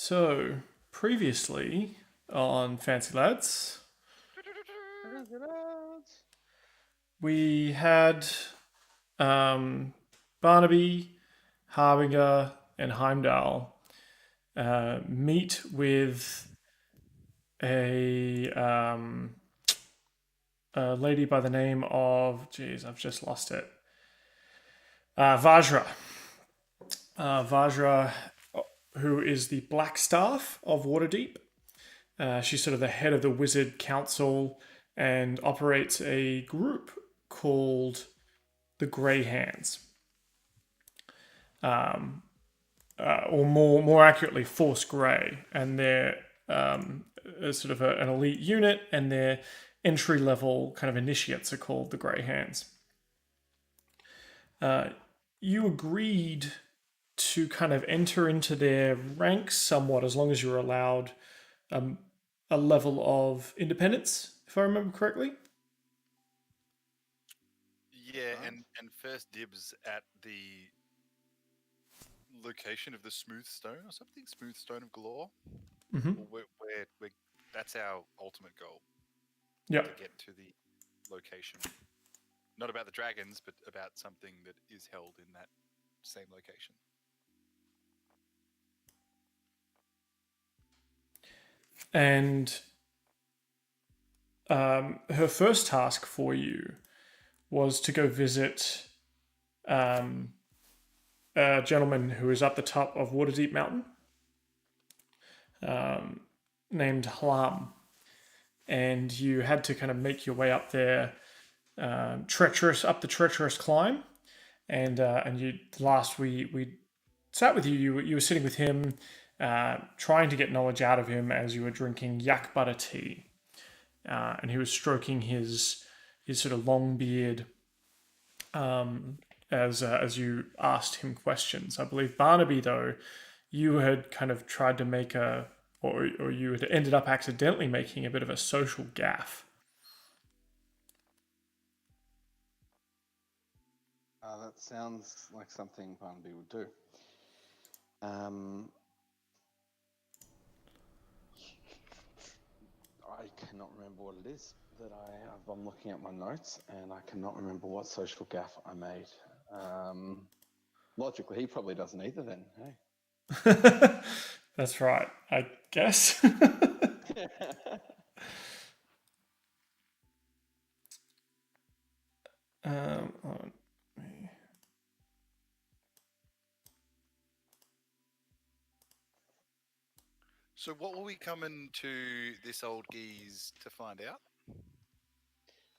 So, previously on Fancy Lads, we had um, Barnaby, Harbinger, and Heimdall meet with a, a lady by the name of, geez, I've just lost it, Vajra. Vajra, who is the Black Staff of Waterdeep. She's sort of the head of the Wizard Council and operates a group called the Grey Hands, or more accurately, Force Grey, and they're sort of an elite unit, and their entry level kind of initiates are called the Grey Hands. You agreed to kind of enter into their ranks somewhat, as long as you're allowed a level of independence, if I remember correctly. Yeah, and first dibs at the location of the smooth stone or something, smooth stone of galore. Mm-hmm. Or we're that's our ultimate goal. Yep. To get to the location. Not about the dragons, but about something that is held in that same location. And her first task for you was to go visit a gentleman who is up the top of Waterdeep Mountain, named Hlam. And you had to kind of make your way up there, up the treacherous climb. And you last we sat with you. You were sitting with him, trying to get knowledge out of him as you were drinking yak butter tea, and he was stroking his sort of long beard, as you asked him questions. I believe Barnaby, though, you had kind of tried to make or you had ended up accidentally making a bit of a social gaffe. That sounds like something Barnaby would do. I cannot remember what it is that I'm looking at my notes, and I cannot remember what social gaffe I made. Logically, he probably doesn't either. Then, hey. That's right, I guess. On me. So what were we coming to this old geese to find out?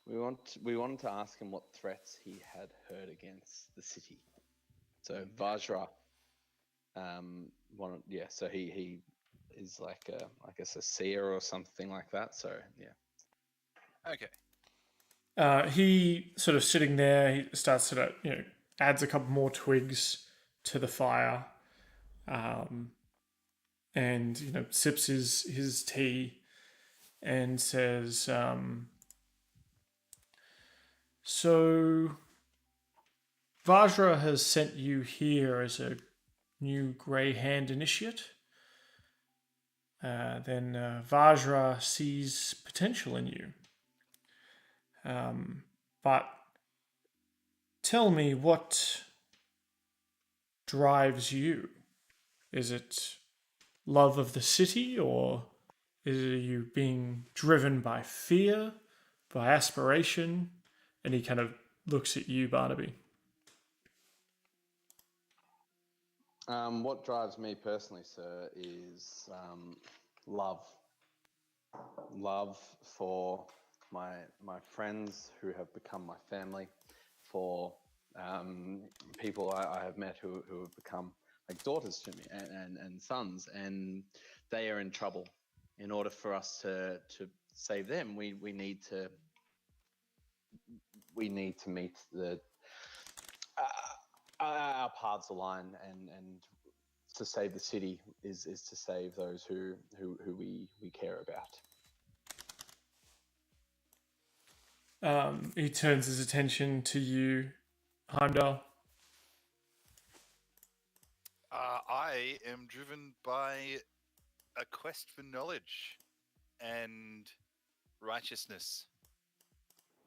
We wanted to ask him what threats he had heard against the city. So Vajra, so he is like I guess a seer or something like that. So yeah. Okay. He sort of sitting there. He starts to adds a couple more twigs to the fire, and sips his tea, and says, "So Vajra has sent you here as a new Grey Hand initiate. Then Vajra sees potential in you. But tell me, what drives you? Is it love of the city, or is it you being driven by fear, by aspiration?" And he kind of looks at you, Barnaby. What drives me personally, sir, is love. Love for my friends who have become my family, for people I have met who have become like daughters to me and sons, and they are in trouble. In order for us to save them, we need to meet our paths align, and to save the city is to save those who we care about. He turns his attention to you, Heimdall. I am driven by a quest for knowledge and righteousness.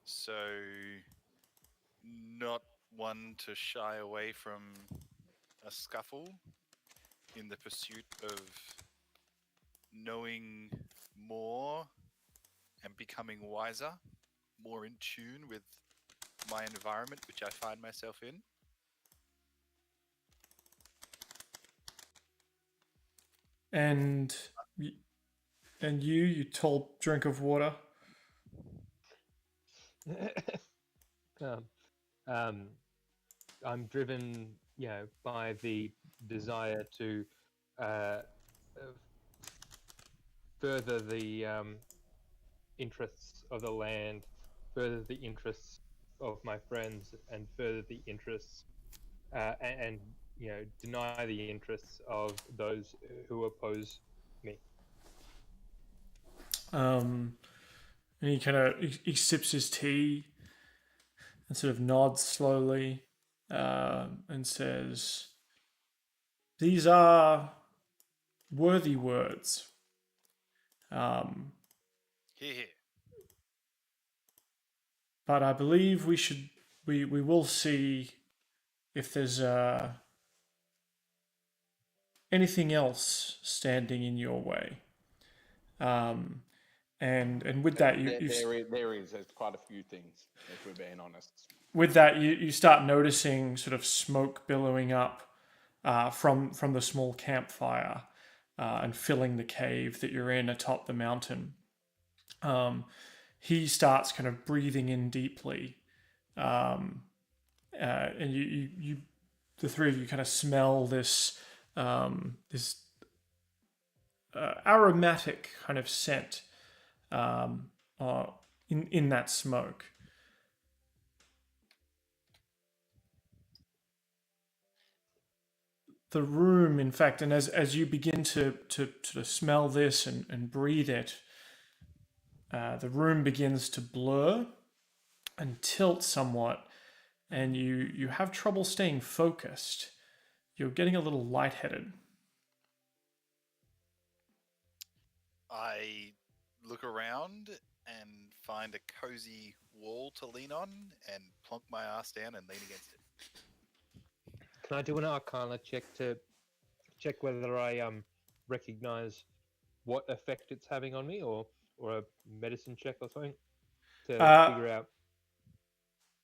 So, not one to shy away from a scuffle in the pursuit of knowing more and becoming wiser, more in tune with my environment, which I find myself in. And you tall drink of water. I'm driven, by the desire to uh, further the interests of the land, further the interests of my friends, and further the interests and deny the interests of those who oppose me. And he kind of he sips his tea and sort of nods slowly and says, "These are worthy words. Here. But I believe we will see if there's anything else standing in your way." And with that, there's quite a few things, if we're being honest. With that, you start noticing sort of smoke billowing up from the small campfire and filling the cave that you're in atop the mountain. He starts kind of breathing in deeply, and you the three of you kind of smell this this aromatic kind of scent in that smoke. The room, in fact, and as you begin to sort of smell this and breathe it, the room begins to blur and tilt somewhat, and you have trouble staying focused. You're getting a little lightheaded. I look around and find a cozy wall to lean on and plonk my ass down and lean against it. Can I do an Arcana check to check whether I recognize what effect it's having on me, or a medicine check or something to figure out?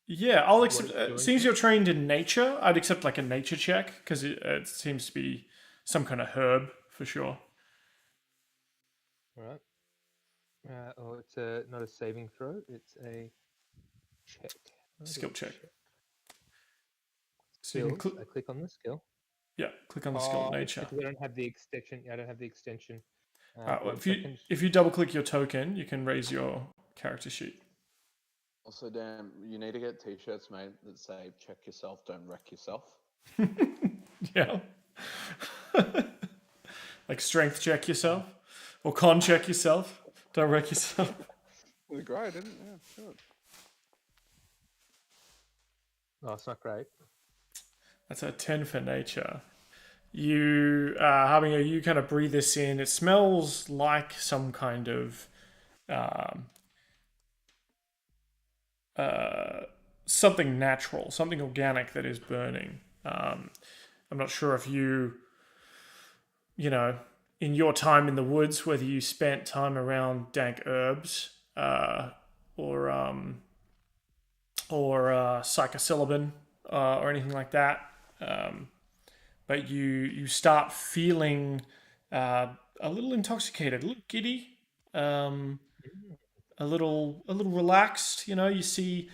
Yeah, I'll accept. Since you're trained in nature, I'd accept like a nature check because it seems to be some kind of herb for sure. All right. It's not a saving throw. It's a check. Skill check. So Skills. I click on the skill. Yeah, click on the skill nature. Because I don't have the extension. I don't have the extension. Well, if you double click your token, you can raise your character sheet. Also, Dan, you need to get T-shirts made that say "Check yourself, don't wreck yourself." Yeah. Like strength check yourself, or con check yourself. Don't wreck yourself. It was great, didn't it? Yeah, good. Oh, it's not great. That's a 10 for nature. You, Harbinger, you kind of breathe this in. It smells like some kind of something natural, something organic that is burning. I'm not sure if you in your time in the woods, whether you spent time around dank herbs or psilocybin or anything like that. But you start feeling a little intoxicated, a little giddy, a little relaxed. You see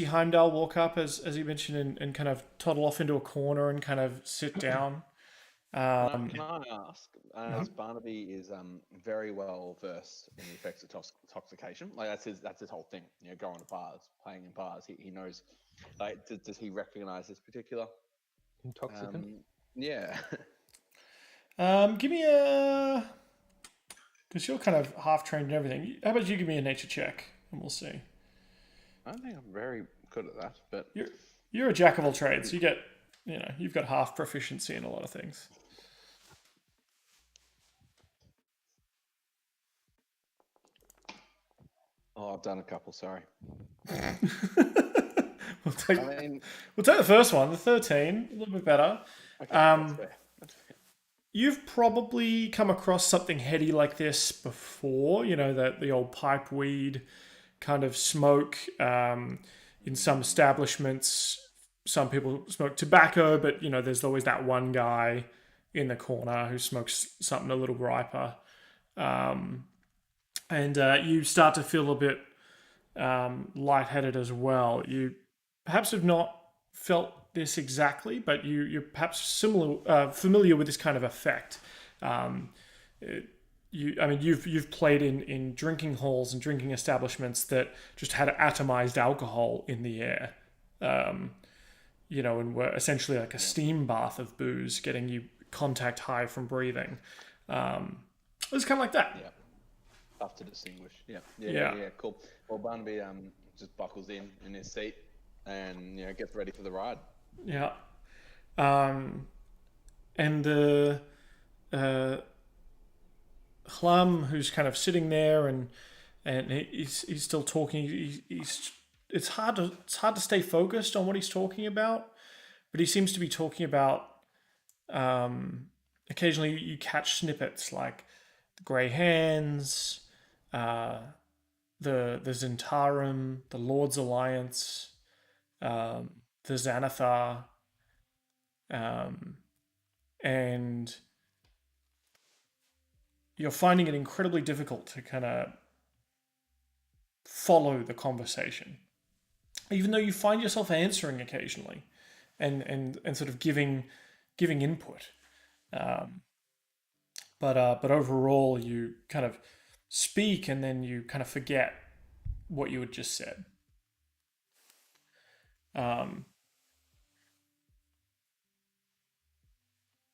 Heimdall walk up as you mentioned and kind of toddle off into a corner and kind of sit down. Can I ask, as Barnaby is very well versed in the effects of intoxication, like that's his whole thing. Going to bars, playing in bars. He knows. Like, does he recognize this particular intoxicant? Yeah. Give me a, because you're kind of half trained and everything. How about you give me a nature check and we'll see. I don't think I'm very good at that, but you're a jack of all trades. You get, you've got half proficiency in a lot of things. Oh, I've done a couple. Sorry. we'll take I mean, we'll take the first one, the 13, a little bit better. okay, that's fair. That's fair. You've probably come across something heady like this before. You know, the old pipe weed kind of smoke. In some establishments, some people smoke tobacco, but you know, there's always that one guy in the corner who smokes something a little riper. And you start to feel a bit lightheaded as well. You perhaps have not felt this exactly, but you're perhaps familiar with this kind of effect. You've played in drinking halls and drinking establishments that just had atomized alcohol in the air. And were essentially like a steam bath of booze, getting you contact high from breathing. It was kind of like that. Yeah. Tough to distinguish. Yeah. Cool. Well, Barnaby just buckles in his seat and gets ready for the ride. Yeah. And the Hlam, who's kind of sitting there and he's still talking. It's hard to stay focused on what he's talking about, but he seems to be talking about. Occasionally, you catch snippets like the Grey Hands, the Zentarum, the Lord's Alliance, the Xanathar, and you're finding it incredibly difficult to kind of follow the conversation, even though you find yourself answering occasionally, and sort of giving input. But overall, you kind of speak and then you kind of forget what you had just said.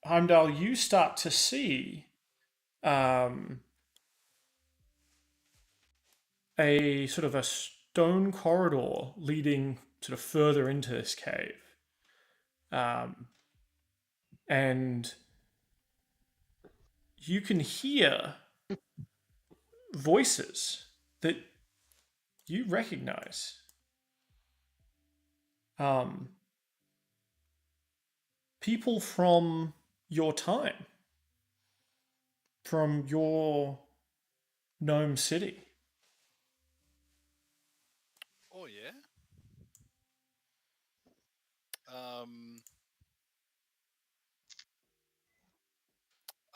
Heimdall, you start to see a sort of a stone corridor leading sort of further into this cave. And you can hear voices that you recognize. People from your time, from your gnome city. Oh yeah.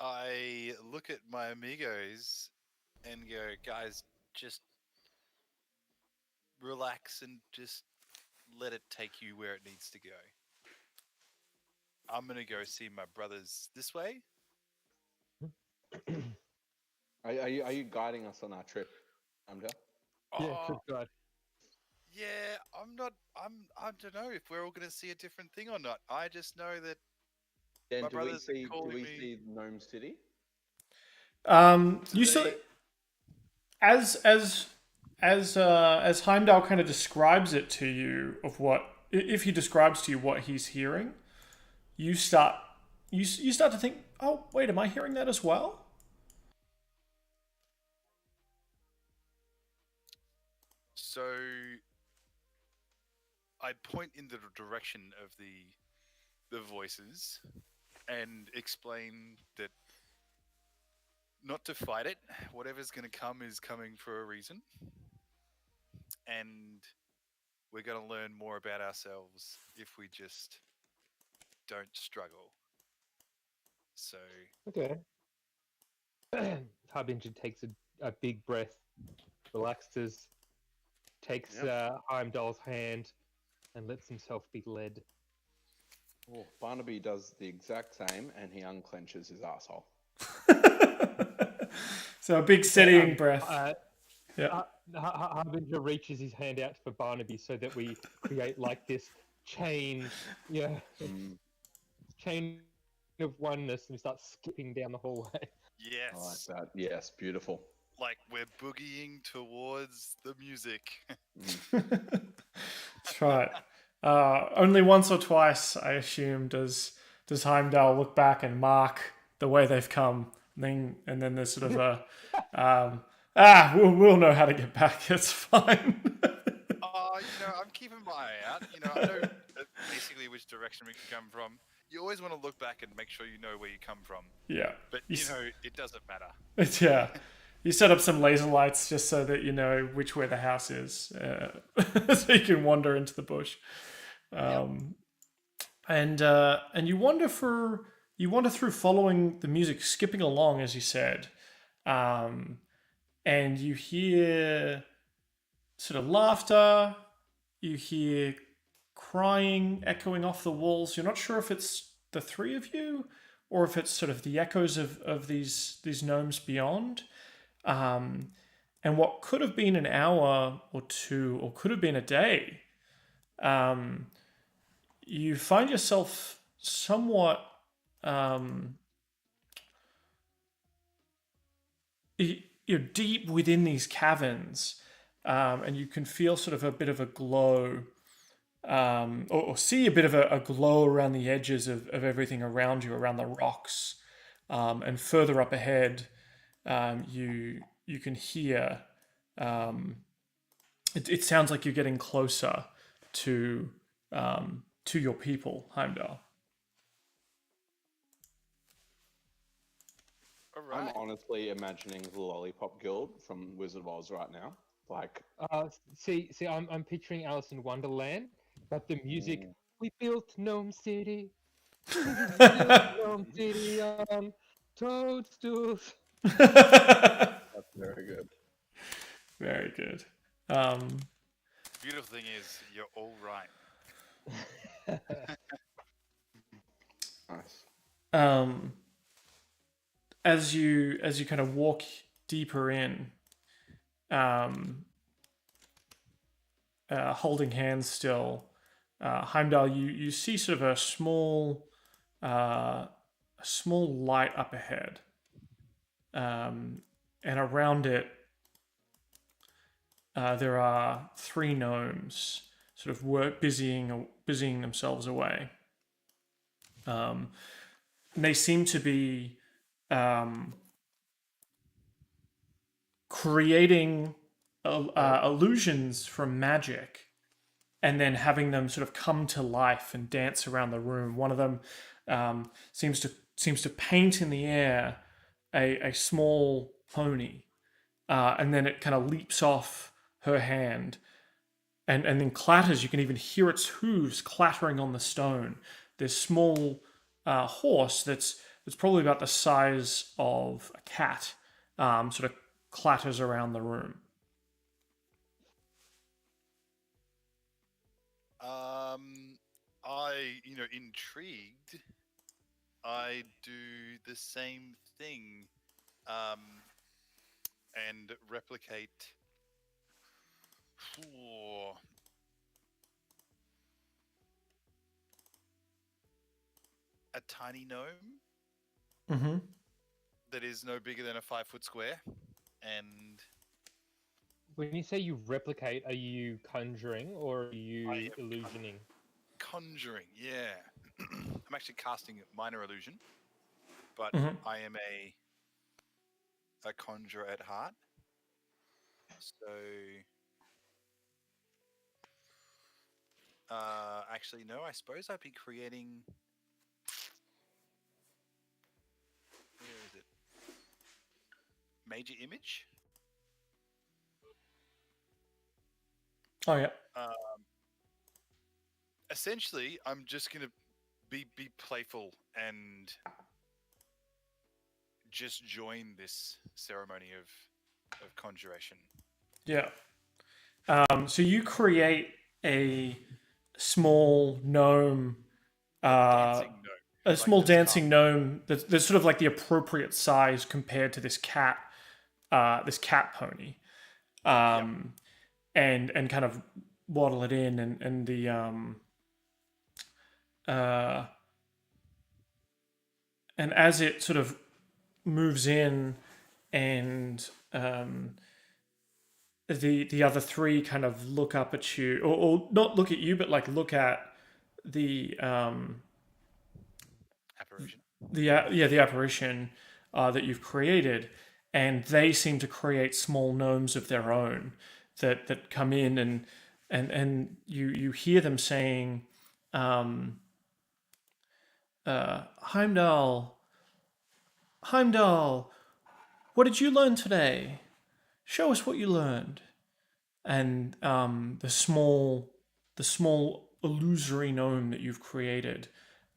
I look at my amigos and go, guys, just relax and just let it take you where it needs to go. I'm gonna go see my brothers this way. Are you guiding us on our trip, Heimdall? Yeah, Oh, good God. yeah, I don't know if we're all gonna see a different thing or not. I just know that Dan, my do we brothers are see calling me. Gnome City? You still, as Heimdall kind of describes it to you of what, if he describes to you what he's hearing, you start to think, oh wait, am I hearing that as well? So I point in the direction of the voices and explain that not to fight it. Whatever's going to come is coming for a reason. And we're going to learn more about ourselves if we just don't struggle. So, Okay. Harbinger takes a big breath, relaxes, takes Heimdall's hand, and lets himself be led. Oh, Barnaby does the exact same, and he unclenches his asshole. So a big steadying breath. Yeah. Harbinger reaches his hand out for Barnaby so that we create like this chain, chain of oneness, and we start skipping down the hallway. yes. I like that. Yes, beautiful. Like we're boogieing towards the music. That's right. Only once or twice, I assume, does Heimdall look back and mark the way they've come. And then there's sort of We'll know how to get back. It's fine. I'm keeping my eye out. I know basically which direction we can come from. You always want to look back and make sure you know where you come from. Yeah. But, it doesn't matter. Yeah. You set up some laser lights just so that you know which way the house is, so you can wander into the bush. And you wander through following the music, skipping along as you said, and you hear sort of laughter. You hear crying echoing off the walls. You're not sure if it's the three of you or if it's sort of the echoes of these gnomes beyond. And what could have been an hour or two, or could have been a day, you find yourself somewhat you're deep within these caverns, and you can feel sort of a bit of a glow, or see a bit of a glow around the edges of everything around you, around the rocks, and further up ahead, you can hear. It sounds like you're getting closer to your people, Heimdall. All I'm right. honestly imagining the Lollipop Guild from Wizard of Oz right now. Like, See, I'm picturing Alice in Wonderland, but the music. We built Gnome City. We built Gnome City on toadstools. that's very good. Very good. Beautiful thing is, you're all right. Nice. As you kind of walk deeper in, holding hands still, Heimdall, you see sort of a small light up ahead, and around it there are three gnomes sort of busying themselves away. And they seem to be creating illusions from magic, and then having them sort of come to life and dance around the room. One of them seems to paint in the air a small pony, and then it kind of leaps off her hand, and then clatters. You can even hear its hooves clattering on the stone. This small horse that's probably about the size of a cat, sort of clatters around the room. Intrigued, I do the same thing, and replicate. A tiny gnome Mm-hmm. that is no bigger than a 5-foot square, and When you say you replicate, are you conjuring or are you I am illusioning? conjuring. Yeah, I'm actually casting minor illusion, but Mhm. I am a conjurer at heart. So, actually, no. I suppose I'd be creating. Where is it? Major image. Oh yeah. Essentially, I'm just gonna be playful and just join this ceremony of conjuration. Yeah. So you create a small gnome, Dancing gnome. a small dancing gnome that's sort of like the appropriate size compared to this cat pony, and kind of waddle it in, and the and as it sort of moves in, and the other three kind of look up at you, or not look at you, but like look at the Apparition. the apparition that you've created, and they seem to create small gnomes of their own that come in, and you hear them saying, Heimdall, Heimdall, what did you learn today? Show us what you learned. And the small illusory gnome that you've created,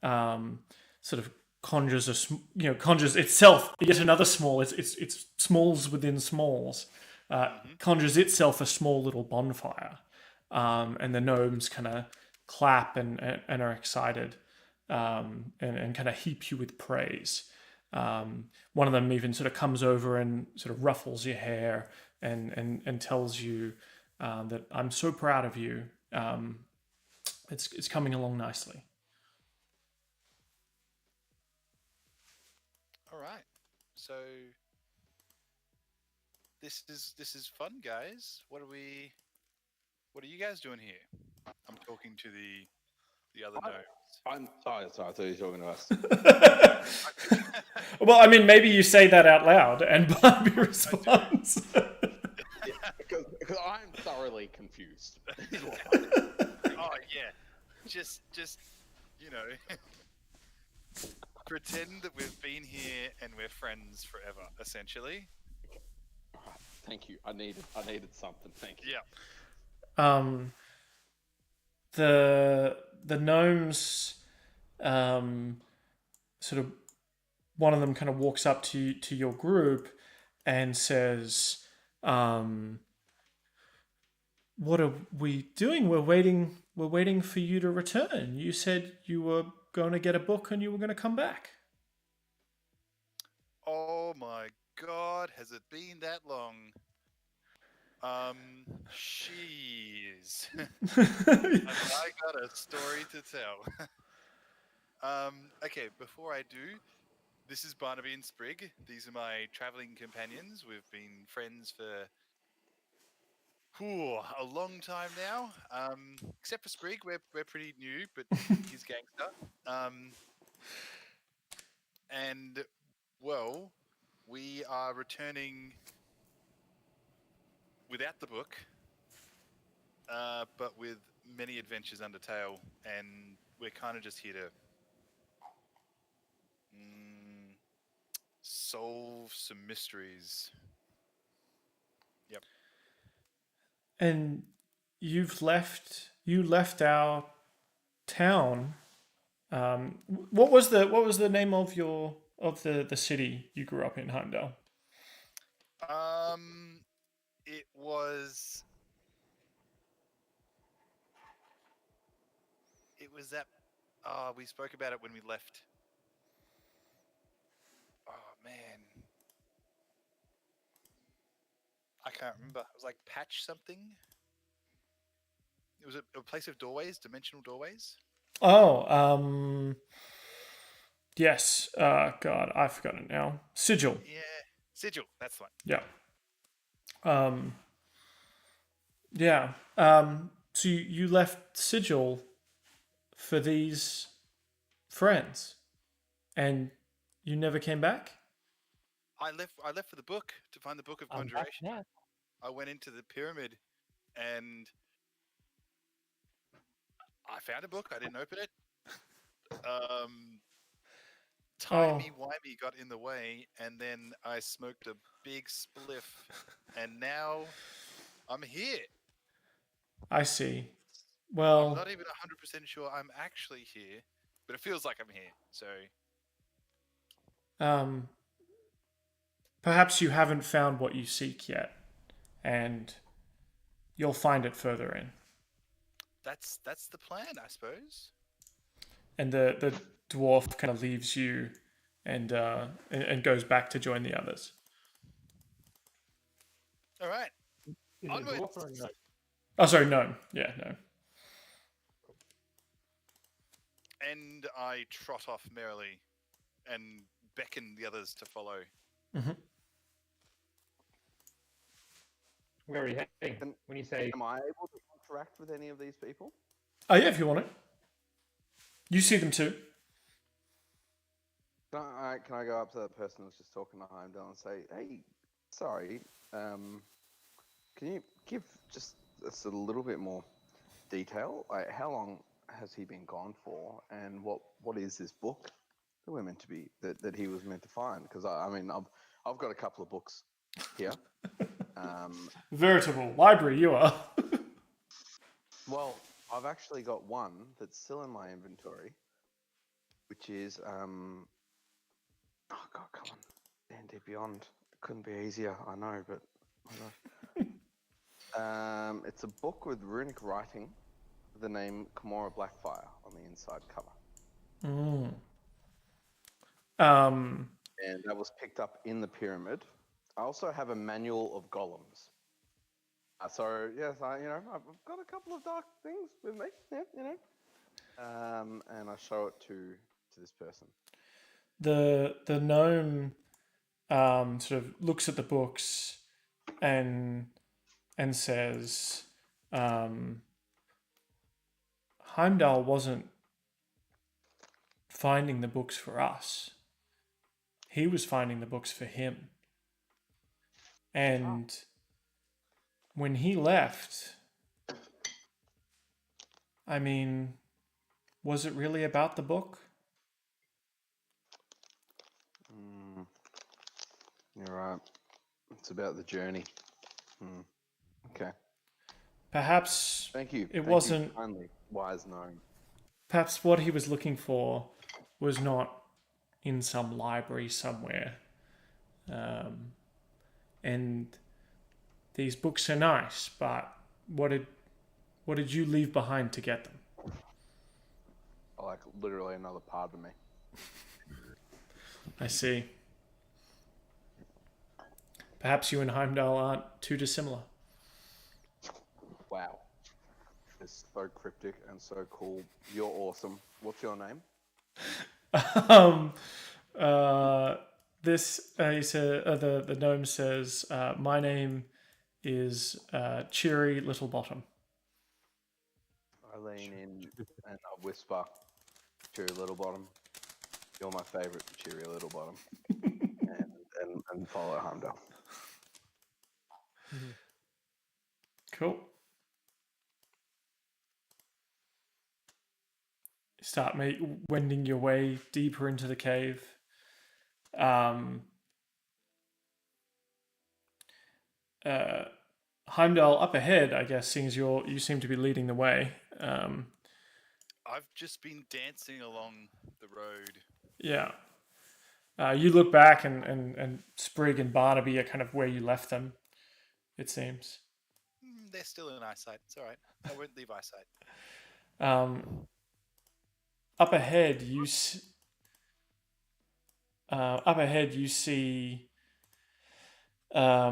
sort of conjures conjures itself yet another small. It's smalls within smalls. Conjures itself a small little bonfire, and the gnomes kind of clap and are excited, and kind of heap you with praise. One of them even sort of comes over and sort of ruffles your hair and tells you that I'm so proud of you. It's coming along nicely. All right. So this is fun, guys. What are you guys doing here? I'm talking to the other gnomes. I'm sorry, I thought you were talking to us. Well, I mean, maybe you say that out loud, and Barbie responds. Because I'm thoroughly confused. Oh yeah, just pretend that we've been here and we're friends forever, essentially. Alright, thank you. I needed something. Thank you. Yeah. The gnomes, sort of, one of them kind of walks up to your group and says, "What are we doing? We're waiting. We're waiting for you to return. You said you were going to get a book and you were going to come back." Oh my God, has it been that long? Jeez. I got a story to tell. Okay, before I do, this is Barnaby and Sprig. These are my traveling companions. We've been friends for a long time now. Except for Sprig, we're pretty new, but he's gangster. And well, we are returning without the book, but with many adventures under tail, and we're kind of just here to solve some mysteries. Yep. And you left our town. What was the name of the city you grew up in, Heimdall? It was that. We spoke about it when we left. Oh man, I can't remember. It was like Patch something. It was a place of doorways, dimensional doorways. Oh, yes. God, I've forgotten it now. Sigil. Yeah, Sigil. That's the one. Yeah. Yeah. So you left Sigil for these friends, and you never came back? I left for the book to find the book of conjuration. I went into the pyramid and I found a book. I didn't open it. Timey-wimey got in the way, and then I smoked a big spliff, and now I'm here. I see. Well, I'm not even 100% sure I'm actually here, but it feels like I'm here. So, perhaps you haven't found what you seek yet, and you'll find it further in. that's the plan, I suppose. And the dwarf kind of leaves you and goes back to join the others. All right. Is it Onwards. dwarf or no? Oh, sorry, no. Yeah, no. And I trot off merrily and beckon the others to follow. Where are you heading? When you say Am I able to interact with any of these people? Oh, yeah, if you want it. You see them too. Can I go up to that person who was just talking to Heimdall and say, "Hey, sorry. Can you give just us a little bit more detail? Like, how long has he been gone for, and what is this book that we're meant to be that he was meant to find? Because I mean, I've got a couple of books here. Veritable library, you are. Well, I've actually got one that's still in my inventory, which is oh god, come on, D&D Beyond. It couldn't be easier, I know, but it's a book with runic writing, with the name Kimura Blackfire on the inside cover, and that was picked up in the pyramid. I also have a manual of golems. So yes, I've got a couple of dark things with me. Yeah, and I show it to this person. The gnome sort of looks at the books and says, Heimdall wasn't finding the books for us. He was finding the books for him. And when he left, I mean, was it really about the book? You're right. It's about the journey. Okay. Perhaps Thank you. it wasn't. Kindly, wise gnome. Perhaps what he was looking for was not in some library somewhere. And these books are nice, but what did you leave behind to get them? Like literally another part of me. I see. Perhaps you and Heimdall aren't too dissimilar. Wow. It's so cryptic and so cool. You're awesome. What's your name? He said, the gnome says, my name is Cheery Littlebottom. I lean in and I whisper, Cheery Littlebottom. You're my favourite, Cheery Littlebottom. and follow Heimdall. Cool. You start wending your way deeper into the cave. Heimdall, up ahead, I guess, seeing as you seem to be leading the way. I've just been dancing along the road. Yeah. You look back and Sprig and Barnaby are kind of where you left them, it seems. They're still in eyesight. It's all right. I won't leave eyesight. Up ahead, you see that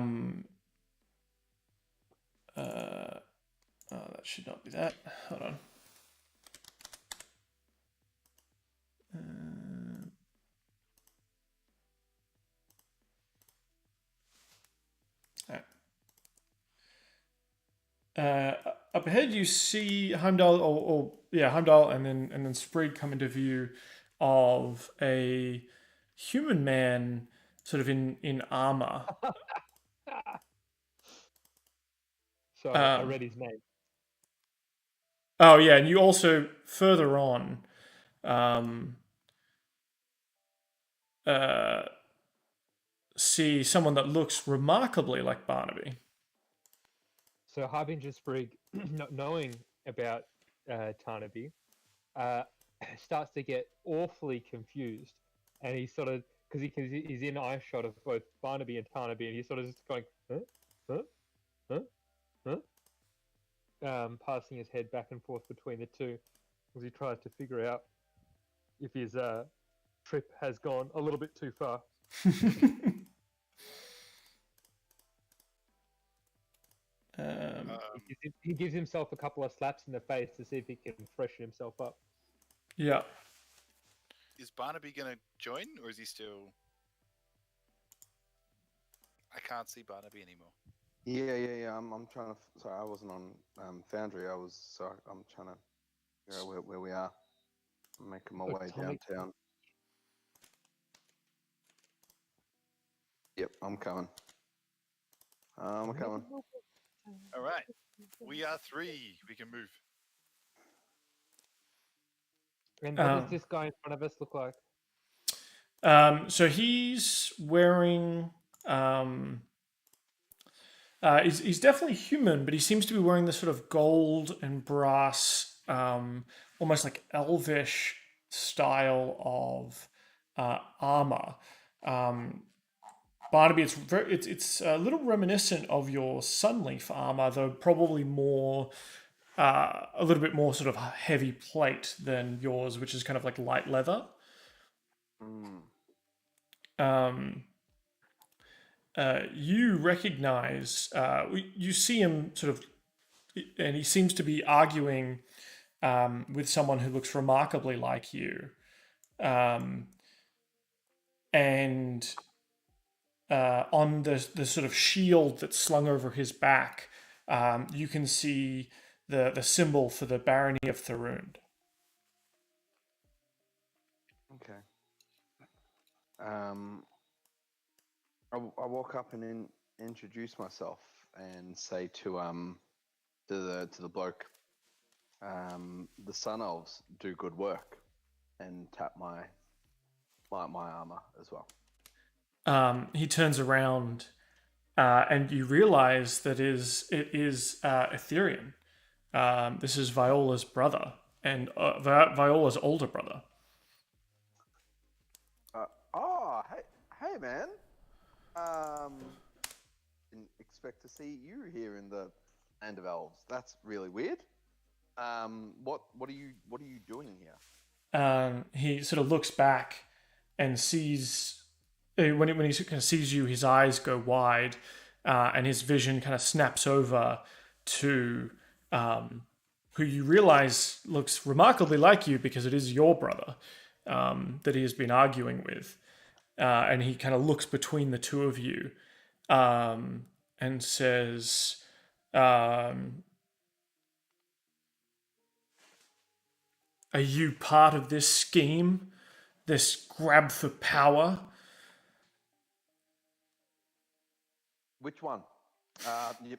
should not be that. Hold on. Up ahead, you see Heimdall, Heimdall, and then Sprig come into view of a human man, sort of in armor. So I read his name. Oh yeah, and you also further on, see someone that looks remarkably like Barnaby. So Harbinger Sprig, not knowing about Tarnaby, starts to get awfully confused, and he's sort of because he's in eye shot of both Barnaby and Tarnaby, and he's sort of just going, passing his head back and forth between the two as he tries to figure out if his trip has gone a little bit too far. He gives himself a couple of slaps in the face to see if he can freshen himself up. Yeah. Is Barnaby going to join, or is he still... I can't see Barnaby anymore. Yeah. I'm trying to... Sorry, I wasn't on Foundry. I'm trying to figure out where we are. I'm making my way downtown. Yep, I'm coming. I'm coming. All right. We are 3. We can move. And what does this guy in front of us look like? So he's wearing. He's definitely human, but he seems to be wearing this sort of gold and brass, almost like elvish style of armor. Barnaby, it's a little reminiscent of your Sunleaf armor, though probably more a little bit more sort of heavy plate than yours, which is kind of like light leather. You recognize, you see him sort of, and he seems to be arguing with someone who looks remarkably like you. And on the sort of shield that's slung over his back, you can see the symbol for the barony of Tharund. Okay. I walk up and introduce myself and say to the bloke, the Sun Elves do good work, and tap my armor as well. He turns around, and you realize that it is Ethereum. This is Viola's brother, and Viola's older brother. Hey, man. Didn't expect to see you here in the land of elves. That's really weird. What are you doing here? He sort of looks back and sees when he kind of sees you, his eyes go wide, and his vision kind of snaps over to who you realize looks remarkably like you because it is your brother that he has been arguing with. And he kind of looks between the two of you and says, are you part of this scheme? This grab for power? Which one? You're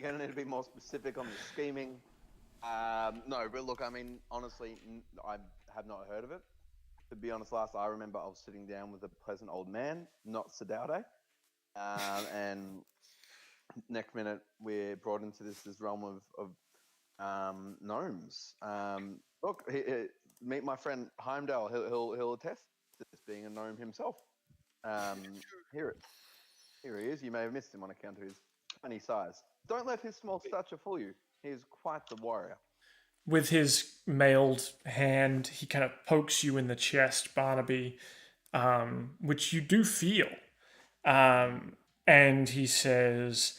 going to need to be more specific on the scheming. No, but look, I mean, honestly, I have not heard of it. To be honest, last I remember, I was sitting down with a pleasant old man, not Sadaude, and next minute we're brought into this realm of gnomes. Look, meet my friend Heimdall. He'll attest to this, being a gnome himself. Here he is. You may have missed him on account of his tiny size. Don't let his small stature fool you. He is quite the warrior. With his mailed hand, he kind of pokes you in the chest, Barnaby, which you do feel. And he says,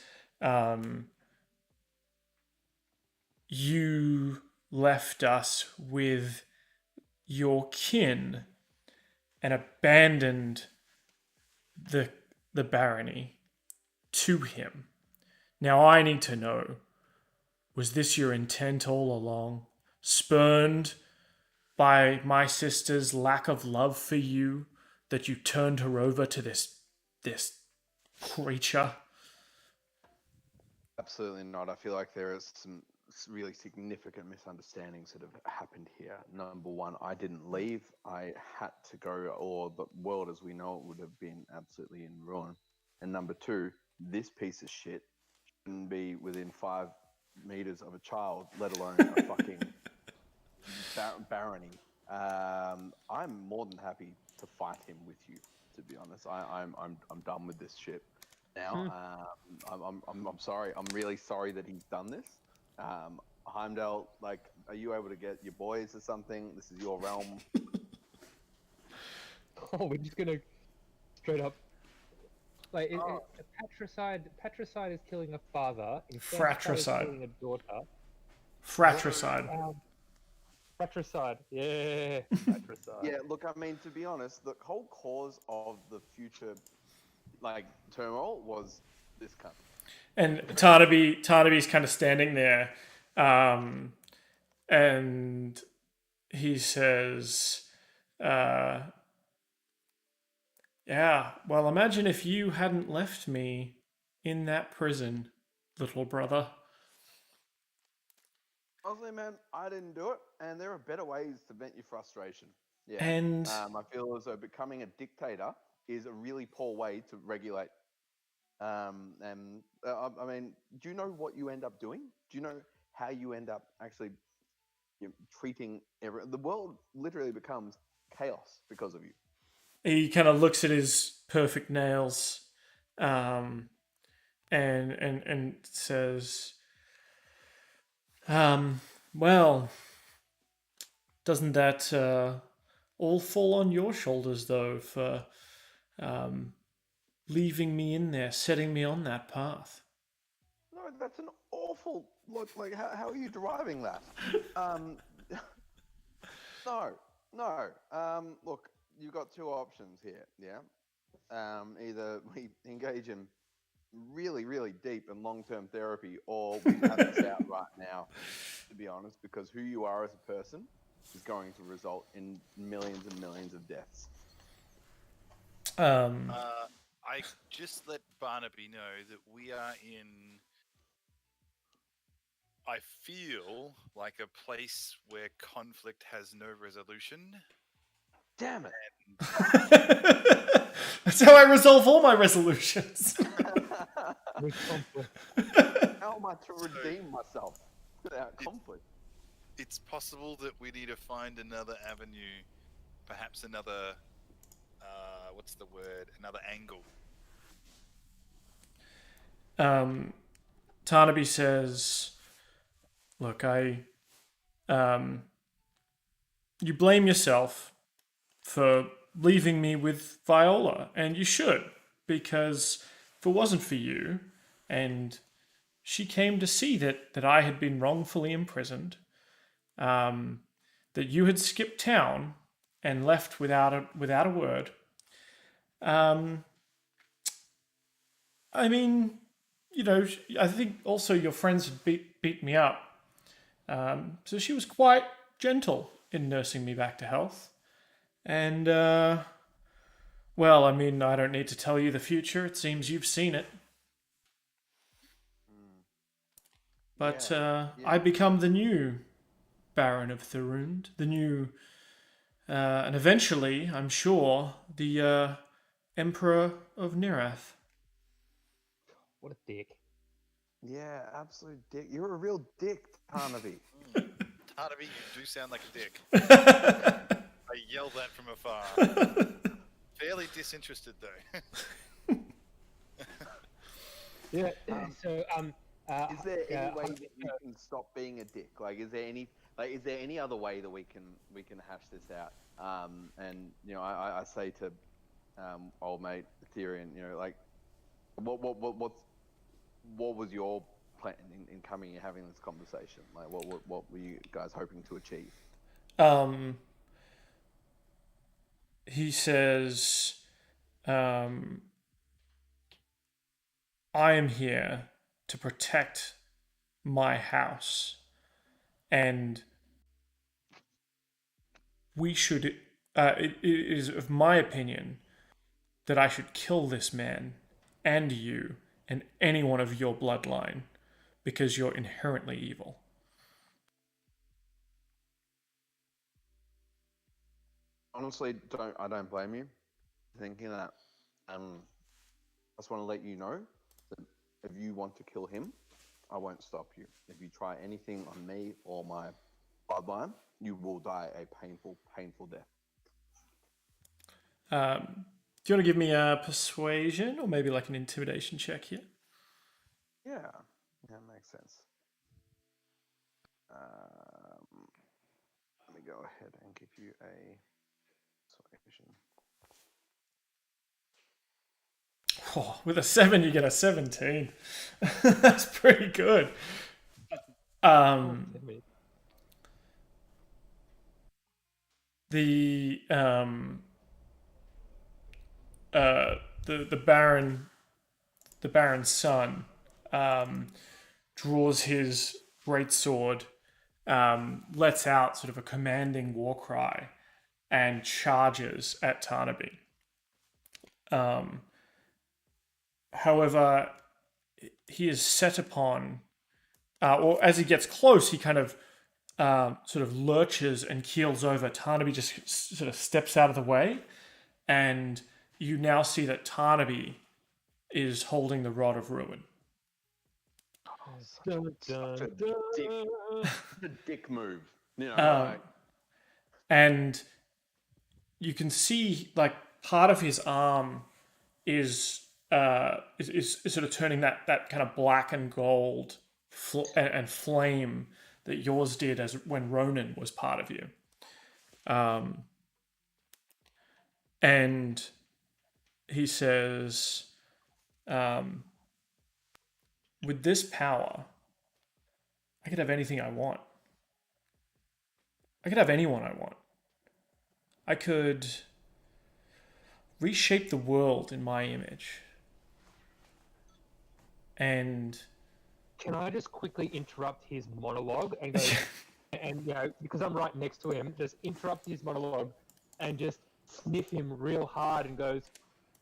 you left us with your kin and abandoned the barony to him. Now I need to know, was this your intent all along? Spurned by my sister's lack of love for you, that you turned her over to this creature? Absolutely not. I feel like there is some really significant misunderstandings that have happened here. Number one, I didn't leave. I had to go, or the world as we know it would have been absolutely in ruin. And number two, this piece of shit shouldn't be within 5 meters of a child, let alone a fucking barony. I'm more than happy to fight him with you. To be honest, I'm done with this shit now. I'm sorry. I'm really sorry that he's done this. Heimdall, like, are you able to get your boys or something? This is your realm. Oh, we're just gonna straight up. Like, patricide is killing a father. Fratricide. Is killing a daughter. Fratricide. Fratricide. Yeah. Fratricide. Yeah, look, I mean, to be honest, the whole cause of the future, like, turmoil was this cunt. And Tarnaby's kind of standing there, and he says, yeah, well, imagine if you hadn't left me in that prison, little brother. Honestly, man, I didn't do it, and there are better ways to vent your frustration. Yeah. And I feel as though becoming a dictator is a really poor way to regulate. I mean, do you know what you end up doing? Do you know how you end up actually treating the world literally becomes chaos because of you? he kind of looks at his perfect nails, and says, "Well, doesn't that all fall on your shoulders, though, for leaving me in there, setting me on that path?" No, that's an awful look. Like, how are you deriving that? No, no. Look, you've got two options here. Yeah. Either we engage in really, really deep and long-term therapy, or we have this out right now. To be honest, because who you are as a person is going to result in millions and millions of deaths. I just let Barnaby know that we are in, I feel like, a place where conflict has no resolution. Damn it! That's how I resolve all my resolutions. With conflict. How am I to redeem myself without conflict? It's possible that we need to find another avenue, perhaps another, what's the word? Another angle. Tarnaby says, "Look, you blame yourself for leaving me with Viola, and you should, because if it wasn't for you, and she came to see that I had been wrongfully imprisoned, that you had skipped town and left without a word. I mean, I think also your friends had beat me up, so she was quite gentle in nursing me back to health. And well, I mean, I don't need to tell you the future. It seems you've seen it. But I become the new Baron of Thurund, the new, and eventually, I'm sure, the Emperor of Nirath." What a dick. Yeah, absolute dick. You're a real dick, Tarnaby. Tarnaby, you do sound like a dick. I yell that from afar. Fairly disinterested, though. Yeah. So Is there any way I'm- that you can stop being a dick? Like, is there any other way that we can hash this out? And I say to old mate Ethereum, like, what was your plan in coming and having this conversation? Like, what were you guys hoping to achieve? He says, "I am here to protect my house, and we should. It is of my opinion that I should kill this man and you and anyone of your bloodline because you're inherently evil." Honestly, I don't blame you thinking that. I just want to let you know that if you want to kill him, I won't stop you. If you try anything on me or my bloodline, you will die a painful, painful death. Do you want to give me a persuasion or maybe like an intimidation check here? Yeah, makes sense. Let me go ahead and give you a persuasion. Oh, with a 7, you get a 17. That's pretty good. The the Baron's son, draws his greatsword, lets out sort of a commanding war cry, and charges at Tarnaby. However, he is set upon, or as he gets close, he kind of sort of lurches and keels over. Tarnaby just sort of steps out of the way, and you now see that Tarnaby is holding the Rod of Ruin. Such a dick move. You know, like, And you can see like part of his arm is sort of turning that kind of black and gold and flame that yours did as when Ronan was part of you. And he says, with this power, I could have anything I want. I could have anyone I want. I could reshape the world in my image. And Can I just quickly interrupt his monologue and go, and because I'm right next to him, just interrupt his monologue and just sniff him real hard and goes,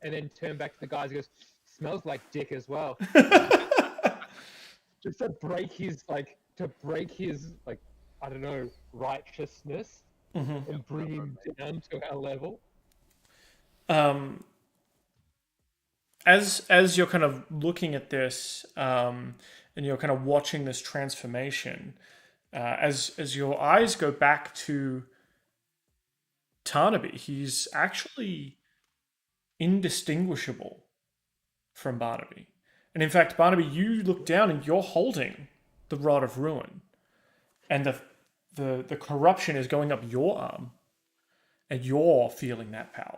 and then turn back to the guys and goes, smells like dick as well. Just to break his I don't know, righteousness and bring him down to our level. As you're kind of looking at this, and you're kind of watching this transformation, as your eyes go back to Tarnaby, he's actually indistinguishable from Barnaby. And in fact, Barnaby, you look down and you're holding the Rod of Ruin, and the corruption is going up your arm, and you're feeling that power.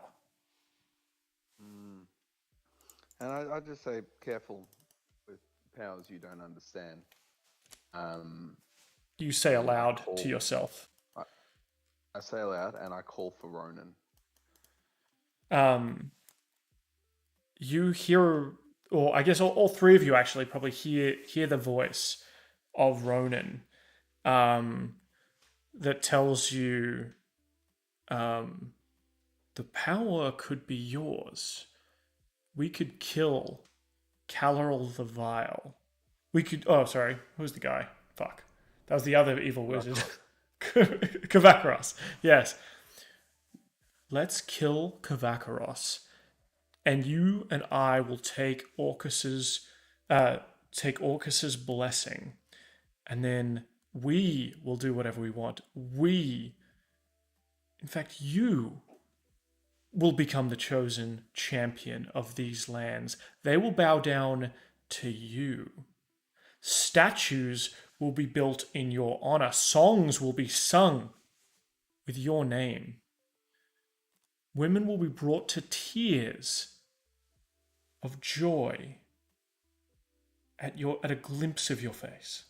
and I just say careful with powers you don't understand. You say aloud to yourself. I say aloud and I call for Ronan. You hear, or I guess all three of you actually probably hear the voice of Ronan, that tells you, the power could be yours. We could kill Caloral the Vile. We could. Oh, sorry. Who's the guy? Fuck. That was the other evil wizard. Karavakos. Yes. Let's kill Karavakos, and you and I will take Orcus's blessing, and then we will do whatever we want. In fact, you will become the chosen champion of these lands. They will bow down to you. Statues will be built in your honor. Songs will be sung with your name. Women will be brought to tears of joy at a glimpse of your face.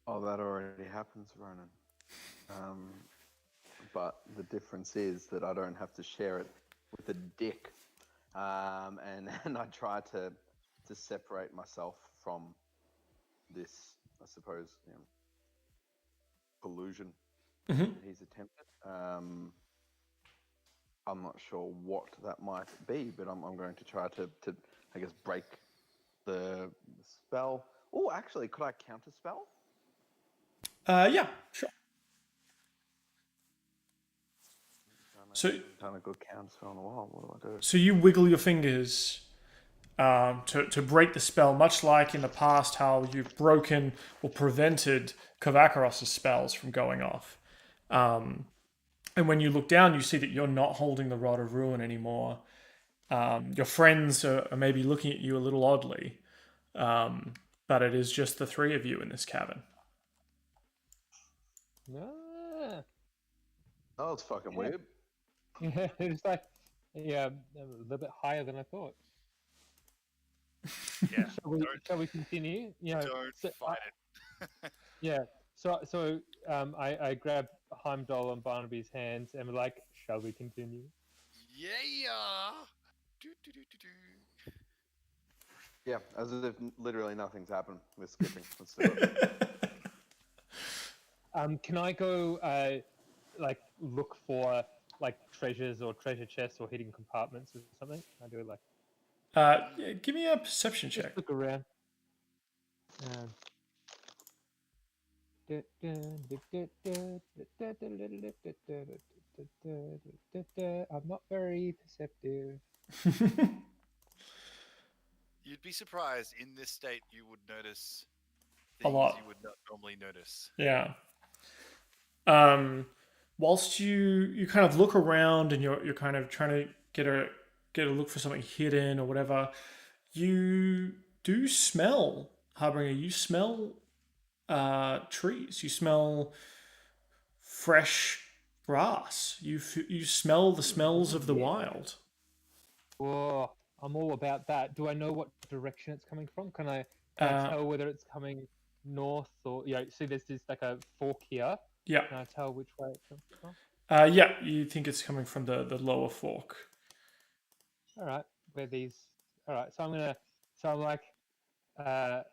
Oh, that already happens, Ronan. But the difference is that I don't have to share it with a dick. And I try to separate myself from this, I suppose, collusion he's attempted. I'm not sure what that might be, but I'm going to try to I guess, break the spell. Oh, actually, could I counter spell? Yeah, sure. So, done a good counter spell in a while. What do I do? So you wiggle your fingers to break the spell, much like in the past how you've broken or prevented Kavakaros's spells from going off. And when you look down, you see that you're not holding the Rod of Ruin anymore. Your friends are maybe looking at you a little oddly, but it is just the three of you in this cabin. Ah. Oh, it's fucking weird. It's like, a little bit higher than I thought. Yeah. Shall we continue? Don't fight it. Yeah. So I grab Heimdall and Barnaby's hands and we're like, shall we continue? Yeah. Do. Yeah, as if literally nothing's happened. We're skipping. Let's do it. Can I go look for treasures or treasure chests or hidden compartments or something? I do Yeah, give me a perception Just check. look around. I'm not very perceptive. You'd be surprised in this state you would notice A things lot. you would not normally notice. Yeah. Whilst you kind of look around and you're kind of trying to get a look for something hidden or whatever, you do smell, Harbinger. You smell trees. You smell fresh grass. You smell the smells of the wild. Whoa, I'm all about that. Do I know what direction it's coming from? Can I tell whether it's coming north or see there's this like a fork here. Yeah. Can I tell which way it comes from? Yeah, you think it's coming from the lower fork. All right, where these. All right, so I'm like, I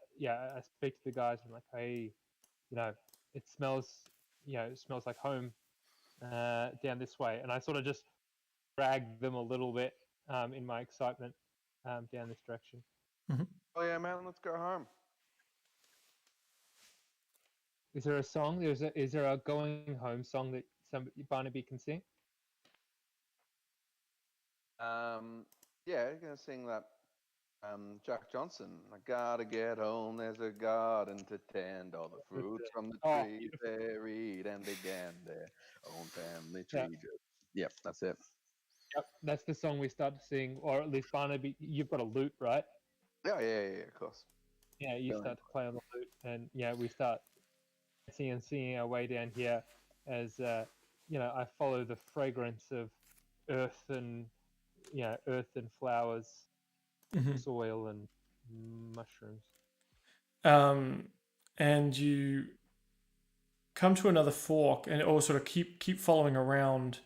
speak to the guys. I'm like, hey, it smells, it smells like home, down this way, and I sort of just drag them a little bit, in my excitement, down this direction. Oh yeah, man, let's go home. Is there a song? Is there a going home song that Barnaby can sing? Yeah, you're gonna sing that. Jack Johnson. I gotta get home. There's a garden to tend. All the fruits from the trees they eat and began their own family tree. Yep, that's it. Yep, that's the song we start to sing, or at least Barnaby. You've got a lute, right? Yeah, of course. Yeah, you start to play on the lute, and we start dancing and singing our way down here as I follow the fragrance of earth and flowers, soil and mushrooms. And you come to another fork and or sort of keep following around,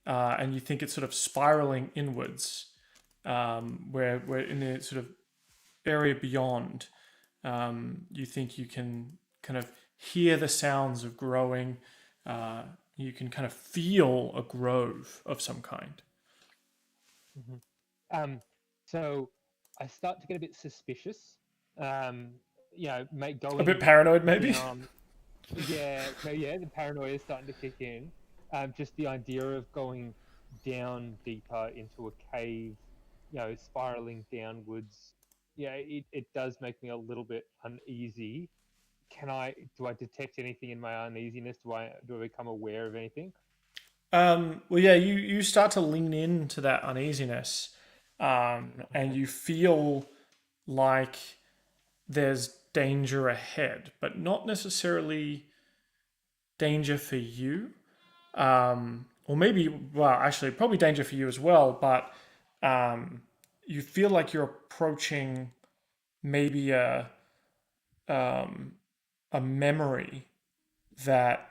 and you think it's sort of spiraling inwards, where in the sort of area beyond, you think you can kind of hear the sounds of growing. You can kind of feel a grove of some kind. So I start to get a bit suspicious. Going A bit paranoid, maybe. down, the paranoia is starting to kick in. Just the idea of going down deeper into a cave, spiraling downwards. Yeah, it does make me a little bit uneasy. Do I detect anything in my uneasiness? Do I become aware of anything? Well, yeah, you start to lean into that uneasiness, and you feel like there's danger ahead, but not necessarily danger for you. Or maybe, well, actually, probably danger for you as well, but you feel like you're approaching maybe a memory that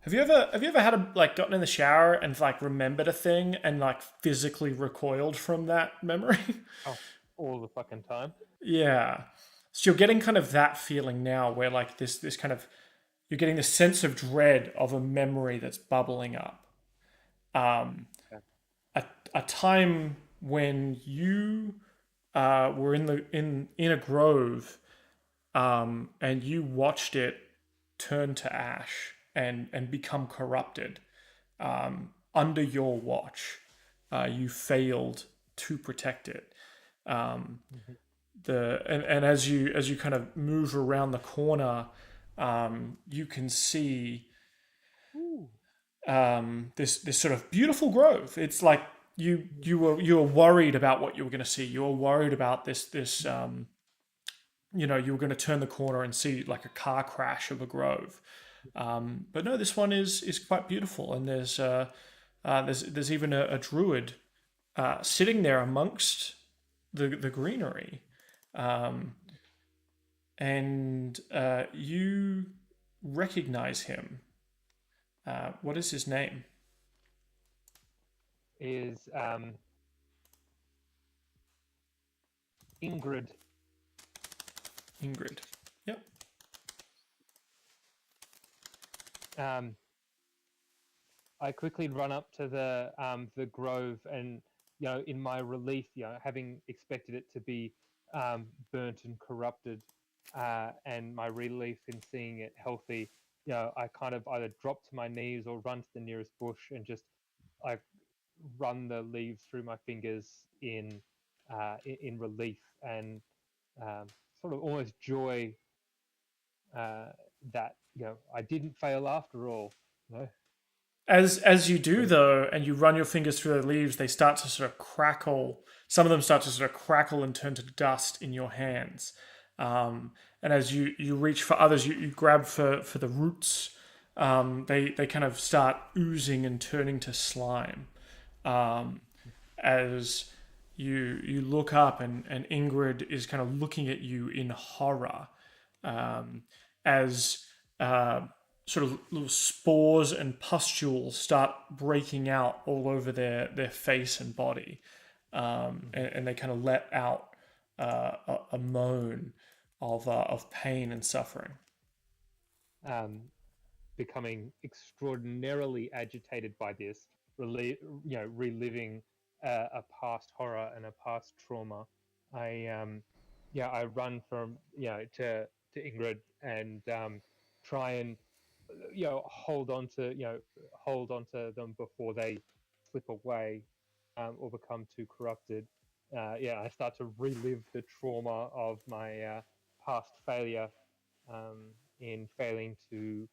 have you ever had gotten in the shower and like remembered a thing and like physically recoiled from that memory? Oh, all the fucking time. Yeah. So you're getting kind of that feeling now where like this kind of you're getting the sense of dread of a memory that's bubbling up. A time when you were in a grove, and you watched it turn to ash and become corrupted, under your watch. You failed to protect it. And as you kind of move around the corner, you can see this sort of beautiful grove. It's like you were worried about what you were going to see. You were worried about this you were going to turn the corner and see like a car crash of a grove. But no, this one is quite beautiful, and there's even a druid sitting there amongst the greenery, and you recognize him. What is his name? Is Ingrid. Ingrid. Yep. I quickly run up to the grove and in my relief, having expected it to be burnt and corrupted, and my relief in seeing it healthy, I kind of either drop to my knees or run to the nearest bush and just like run the leaves through my fingers in relief and sort of almost joy that I didn't fail after all. As you do though, and you run your fingers through the leaves, they start to sort of crackle. Some of them start to sort of crackle and turn to dust in your hands. And as you reach for others, you grab for the roots. They kind of start oozing and turning to slime. As you look up, and Ingrid is kind of looking at you in horror, as sort of little spores and pustules start breaking out all over their face and body, and they kind of let out a moan of pain and suffering. Becoming extraordinarily agitated by this, reliving a past horror and a past trauma. I run from to Ingrid and try and hold on to them before they slip away or become too corrupted. I start to relive the trauma of my past failure in failing to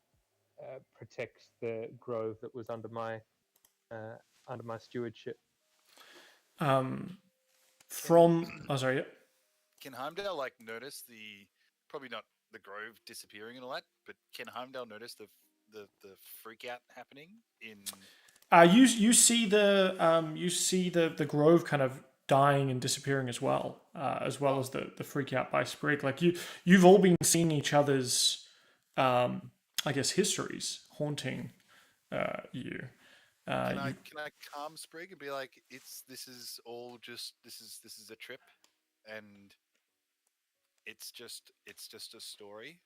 protect the grove that was under my stewardship. Sorry. Yeah. Can Heimdall like notice probably not the grove disappearing and all that, but can Heimdall notice the freak out happening in? You see the grove kind of dying and disappearing as well as the freak out by Sprig. Like you've all been seeing each other's I guess histories haunting you. Can I calm Sprig and be like, this is all just this is a trip, and it's just a story.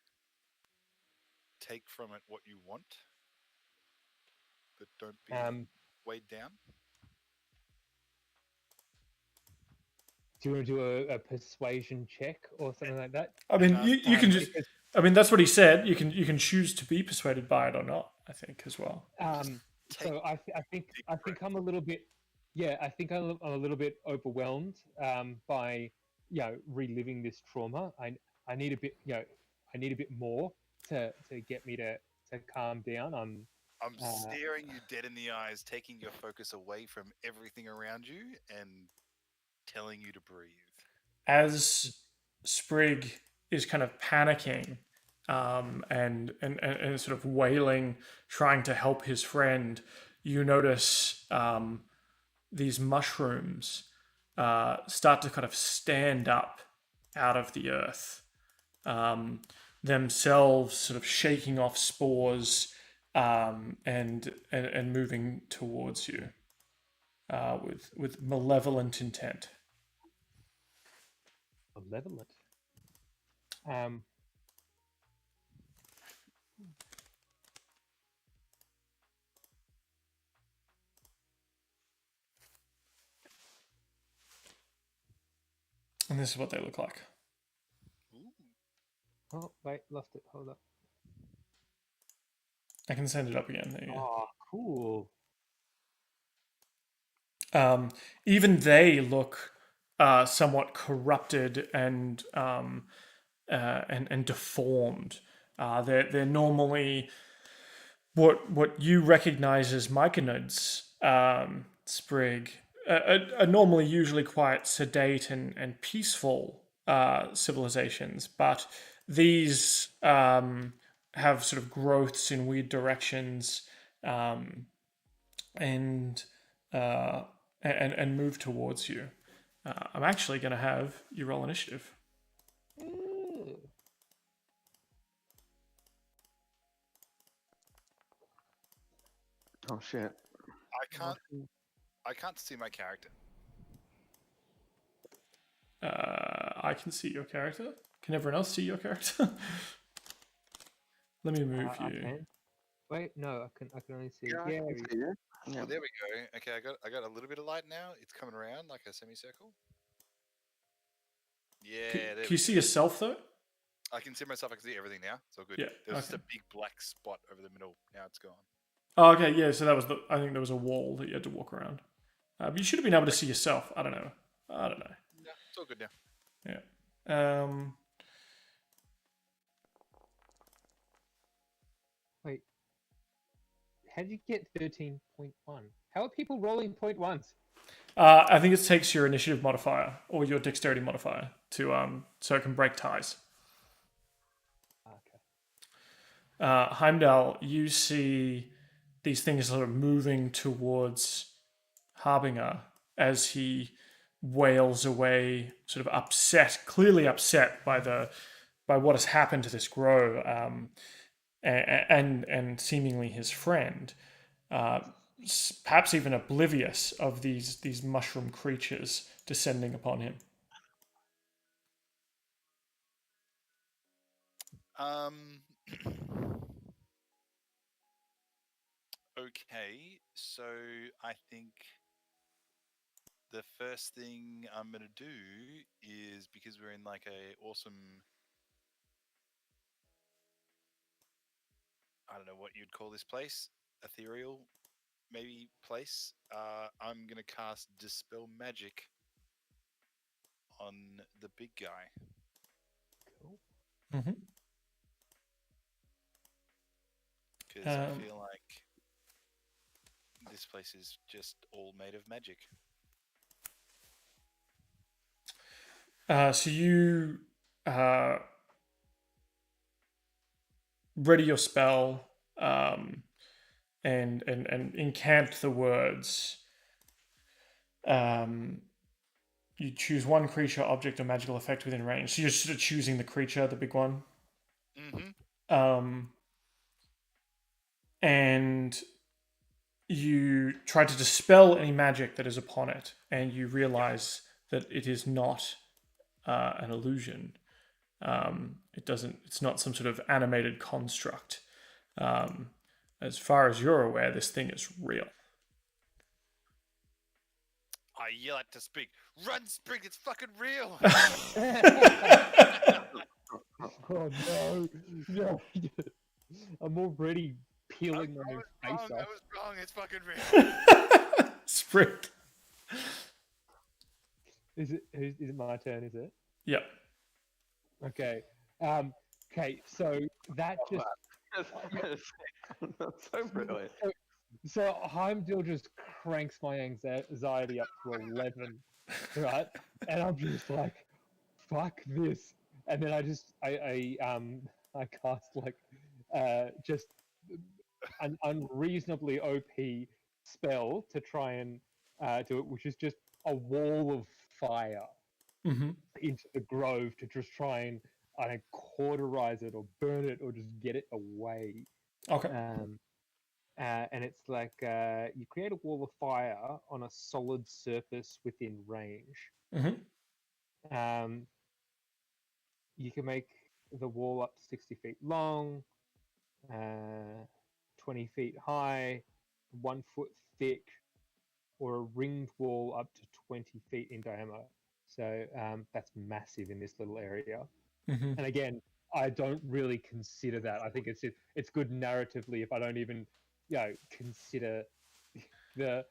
Take from it what you want, but don't be weighed down. Do you want to do a persuasion check or something like that? I mean, you can just. I mean, that's what he said. You can choose to be persuaded by it or not. I think as well. So I think I'm a little bit. Yeah, I think I'm a little bit overwhelmed by reliving this trauma. I need a bit I need a bit more to get me to calm down. I'm staring you dead in the eyes, taking your focus away from everything around you and telling you to breathe. As Sprig is kind of panicking and sort of wailing, trying to help his friend, you notice these mushrooms start to kind of stand up out of the earth, themselves sort of shaking off spores and moving towards you with malevolent intent. Malevolent. And this is what they look like. Oh, wait, lost it. Hold up. I can send it up again. There you go. Oh, cool. Even they look somewhat corrupted and deformed. They're normally what you recognize as myconids, Sprig, are normally usually quite sedate and peaceful civilizations, but these have sort of growths in weird directions and move towards you. I'm actually going to have you roll initiative. Oh shit! I can't see my character. I can see your character. Can everyone else see your character? Let me move you. Wait, no, I can only see. Yeah, I can see you. Yeah. Oh, there we go. Okay, I got a little bit of light now. It's coming around like a semicircle. Yeah, Can, there can we you see go. yourself though? I can see myself. I can see everything now. It's all good. Yeah. There was just Okay. a big black spot over the middle. Now it's gone. Oh, okay. Yeah. So that was the. I think there was a wall that you had to walk around. But you should have been able to see yourself. I don't know. I don't know. No, it's all good now. Yeah. Wait, how did you get 13.1? How are people rolling point ones? I think it takes your initiative modifier or your dexterity modifier to so it can break ties. Okay. Heimdall, you see these things sort of moving towards Harbinger as he wails away, sort of upset, clearly upset by what has happened to this Grow, and seemingly his friend, perhaps even oblivious of these mushroom creatures descending upon him. Okay, so I think the first thing I'm gonna do is, because we're in like a awesome, I don't know what you'd call this place, ethereal maybe place. I'm gonna cast Dispel Magic on the big guy. Cool. Mm-hmm. Because I feel like this place is just all made of magic. So you ready your spell and incant the words. You choose one creature, object, or magical effect within range. So you're sort of choosing the creature, the big one. Mm-hmm. And you try to dispel any magic that is upon it, and you realize that it is not an illusion. It doesn't. It's not some sort of animated construct. As far as you're aware, this thing is real. I yell at to Sprig. Run, Sprig! It's fucking real. Oh no, no! I'm already peeling my I was face wrong. off. I was wrong. It's fucking real. Sprig. Is it my turn? Is it? Yep. Okay. Okay. So that just So brilliant. so Heimdall just cranks my anxiety up to 11, right? And I'm just like, fuck this. And then I cast like just an unreasonably OP spell to try and do it, which is just a wall of fire Mm-hmm. into the grove to just try and cauterize it or burn it or just get it away. Okay. And it's like you create a wall of fire on a solid surface within range. Mm-hmm. You can make the wall up to 60 feet long, 20 feet high, 1 foot thick, or a ringed wall up to 20 feet in diameter. So that's massive in this little area. Mm-hmm. And again, I don't really consider that. I think it's good narratively if I don't even consider the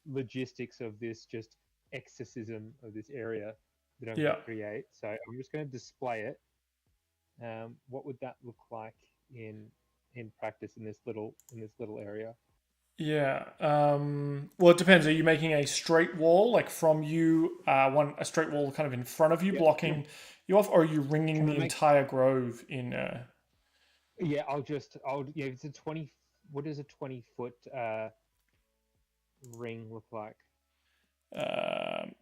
logistics of this just exorcism of this area that I'm going to create. So I'm just going to display it. What would that look like in practice in this little area? Yeah. Well, it depends. Are you making a straight wall, like from you, a straight wall kind of in front of you, blocking you off, or are you ringing the entire grove in? Yeah, it's a 20. What does a 20-foot ring look like?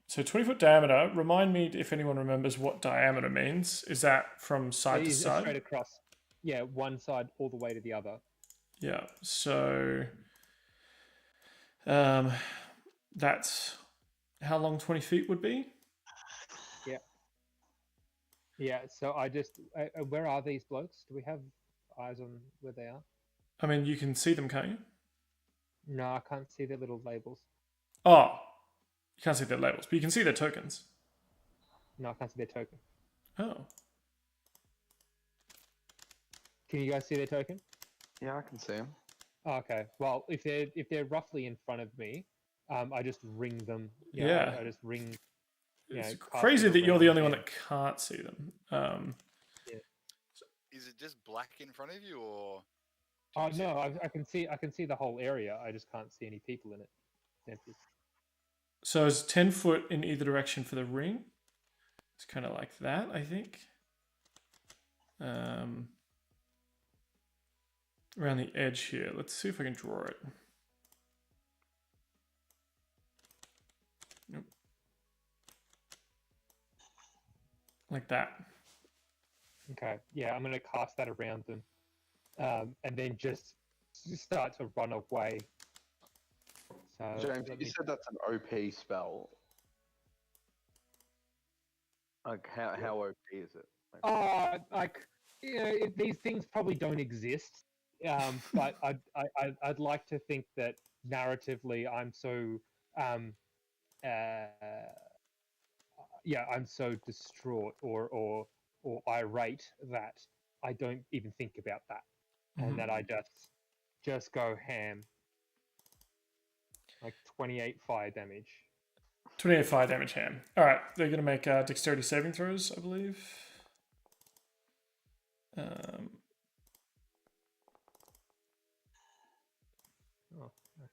So 20-foot diameter. Remind me if anyone remembers what diameter means. Is that from side to side? Straight across. Yeah, one side all the way to the other. Yeah. So, that's how long 20 feet would be. Yeah. Yeah. So I just, where are these blokes? Do we have eyes on where they are? I mean, you can see them, can't you? No, I can't see the little labels. Oh, you can't see their labels, but you can see their tokens. No, I can't see their token. Oh. Can you guys see their token? Yeah, I can see him. Oh, okay. Well, if they're roughly in front of me, I just ring them. You know, Yeah. I just ring. It's Cast crazy them that you're the around only one them. that can't see them. Is it just black in front of you, or? do Oh you see no, anything? I can see the whole area. I just can't see any people in it. It's empty. So it's 10 foot in either direction for the ring. It's kind of like that, I think. Around the edge here. Let's see if I can draw it. Nope. Like that. Okay. Yeah, I'm gonna cast that around them, and then just start to run away. So James, let you me- said that's an OP spell. Like, how OP is it? Like, like these things probably don't exist, but I'd like to think that narratively I'm so uh, I'm so distraught or irate that I don't even think about that, and that I just go ham, like 28 fire damage. 28 fire damage ham. Alright, they're going to make dexterity saving throws, I believe. Oh, nice.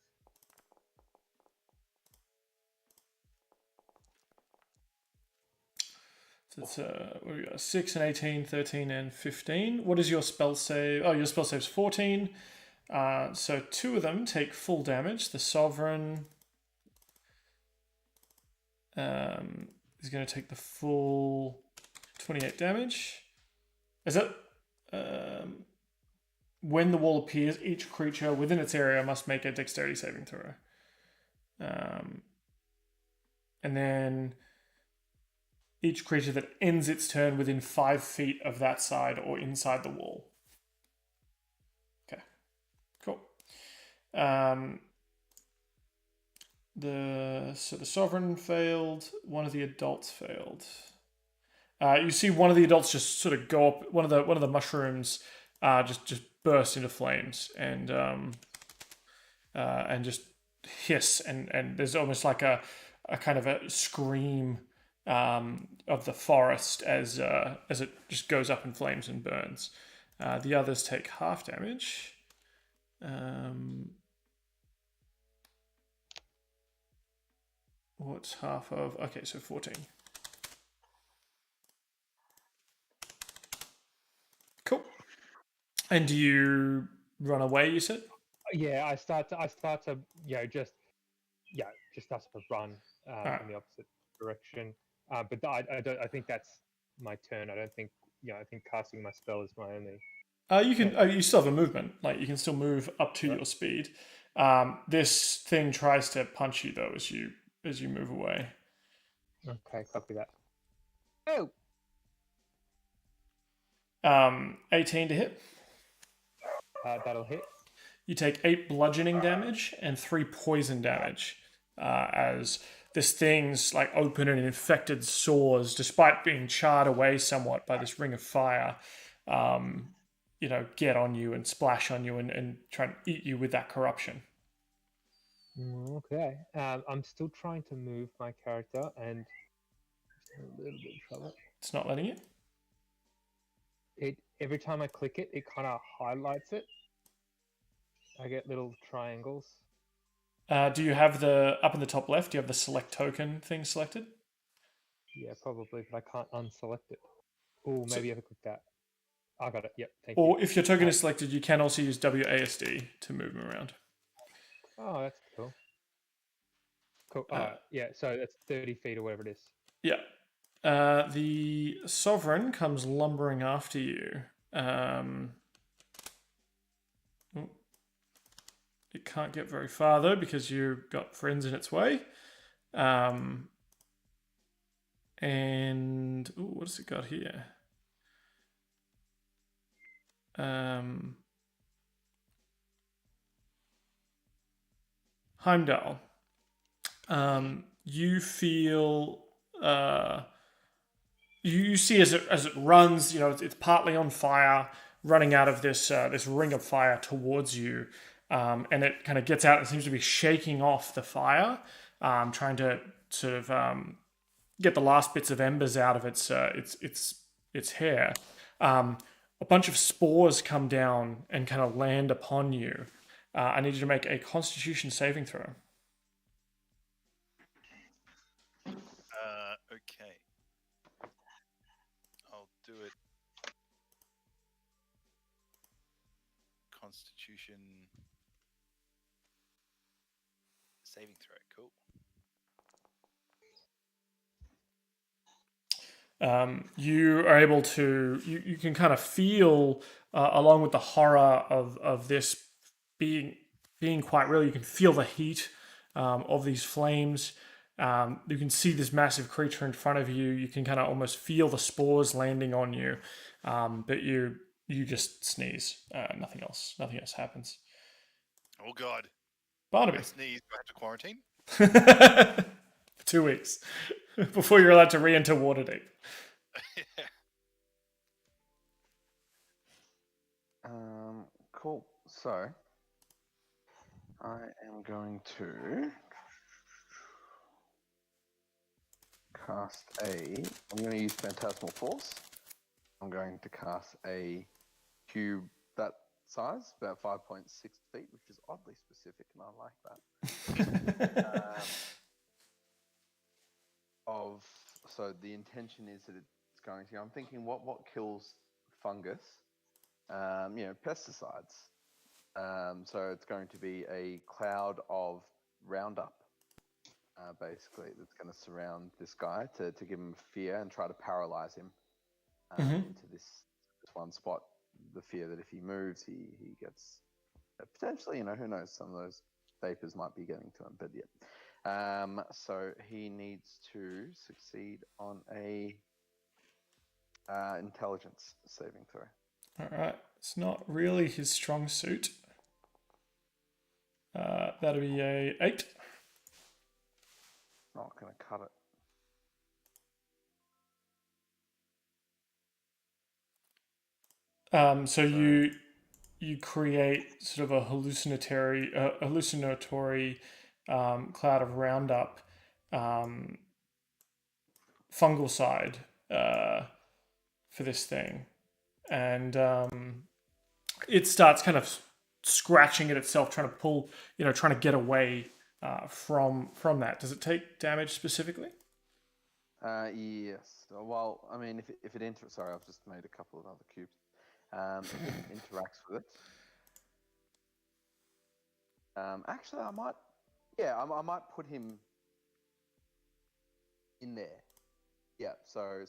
So it's what do we got? 6 and 18, 13 and 15. What is your spell save? Oh, your spell save's 14. So two of them take full damage. The Sovereign is going to take the full 28 damage. Is it? When the wall appears, each creature within its area must make a dexterity saving throw. And then each creature that ends its turn within 5 feet of that side or inside the wall. Okay, cool. The Sovereign failed. One of the adults failed. You see one of the adults just sort of go up. One of the mushrooms just burst into flames and just hiss and there's almost like a kind of a scream of the forest as it just goes up in flames and burns. The others take half damage. What's half of? Okay, so 14. Cool. And do you run away? You said. Yeah, I start to just start to run in the opposite direction. But I think that's my turn. I don't think I think casting my spell is my only. You can. You still have a movement. Like you can still move up to your speed. This thing tries to punch you though as you move away. Okay, copy that. Oh. 18 to hit. That'll hit. You take 8 bludgeoning damage and 3 poison damage as this thing's like open and infected sores, despite being charred away somewhat by this ring of fire, get on you and splash on you and try and eat you with that corruption. Okay. I'm still trying to move my character and a little bit of trouble. It's not letting you? Every time I click it, it kind of highlights it. I get little triangles. Do you have up in the top left, do you have the select token thing selected? Yeah, probably, but I can't unselect it. Oh, maybe I have to click that. I got it. Yep, thank you. Or if your token is selected, you can also use WASD to move them around. Oh, that's cool. Cool. Yeah, so that's 30 feet or whatever it is. Yeah. The Sovereign comes lumbering after you. It can't get very far though because you've got friends in its way. And what has it got here? Heimdall, you feel you see as it runs, it's partly on fire, running out of this ring of fire towards you, and it kind of gets out and seems to be shaking off the fire, trying to sort of get the last bits of embers out of its hair. A bunch of spores come down and kind of land upon you. I need you to make a Constitution saving throw. Okay. I'll do it. Constitution saving throw. Cool. You are able to, you can kind of feel, along with the horror of this being quite real, you can feel the heat of these flames. You can see this massive creature in front of you. You can kind of almost feel the spores landing on you, but you just sneeze. Nothing else happens. Oh God. Barnaby. I sneeze. Do I have to quarantine? For 2 weeks before you're allowed to re-enter Waterdeep. Cool. So I am going to cast I'm going to use Phantasmal Force. I'm going to cast a cube that size, about 5.6 feet, which is oddly specific, and I like that. So the intention is that it's going to. I'm thinking, what kills fungus? Pesticides. So it's going to be a cloud of Roundup, basically, that's going to surround this guy to give him fear and try to paralyze him into this one spot. The fear that if he moves, he gets potentially, who knows, some of those vapors might be getting to him. But yeah, so he needs to succeed on a intelligence saving throw. All right, it's not really his strong suit. That'll be a 8. Not going to cut it. So you create sort of a hallucinatory cloud of Roundup, fungicide for this thing, and it starts kind of scratching at itself, trying to pull, trying to get away from that. Does it take damage specifically? Yes. Well, I mean, if it enters, sorry, I've just made a couple of other cubes. If it interacts with it. Actually, I might. Yeah, I might put him in there. Yeah. So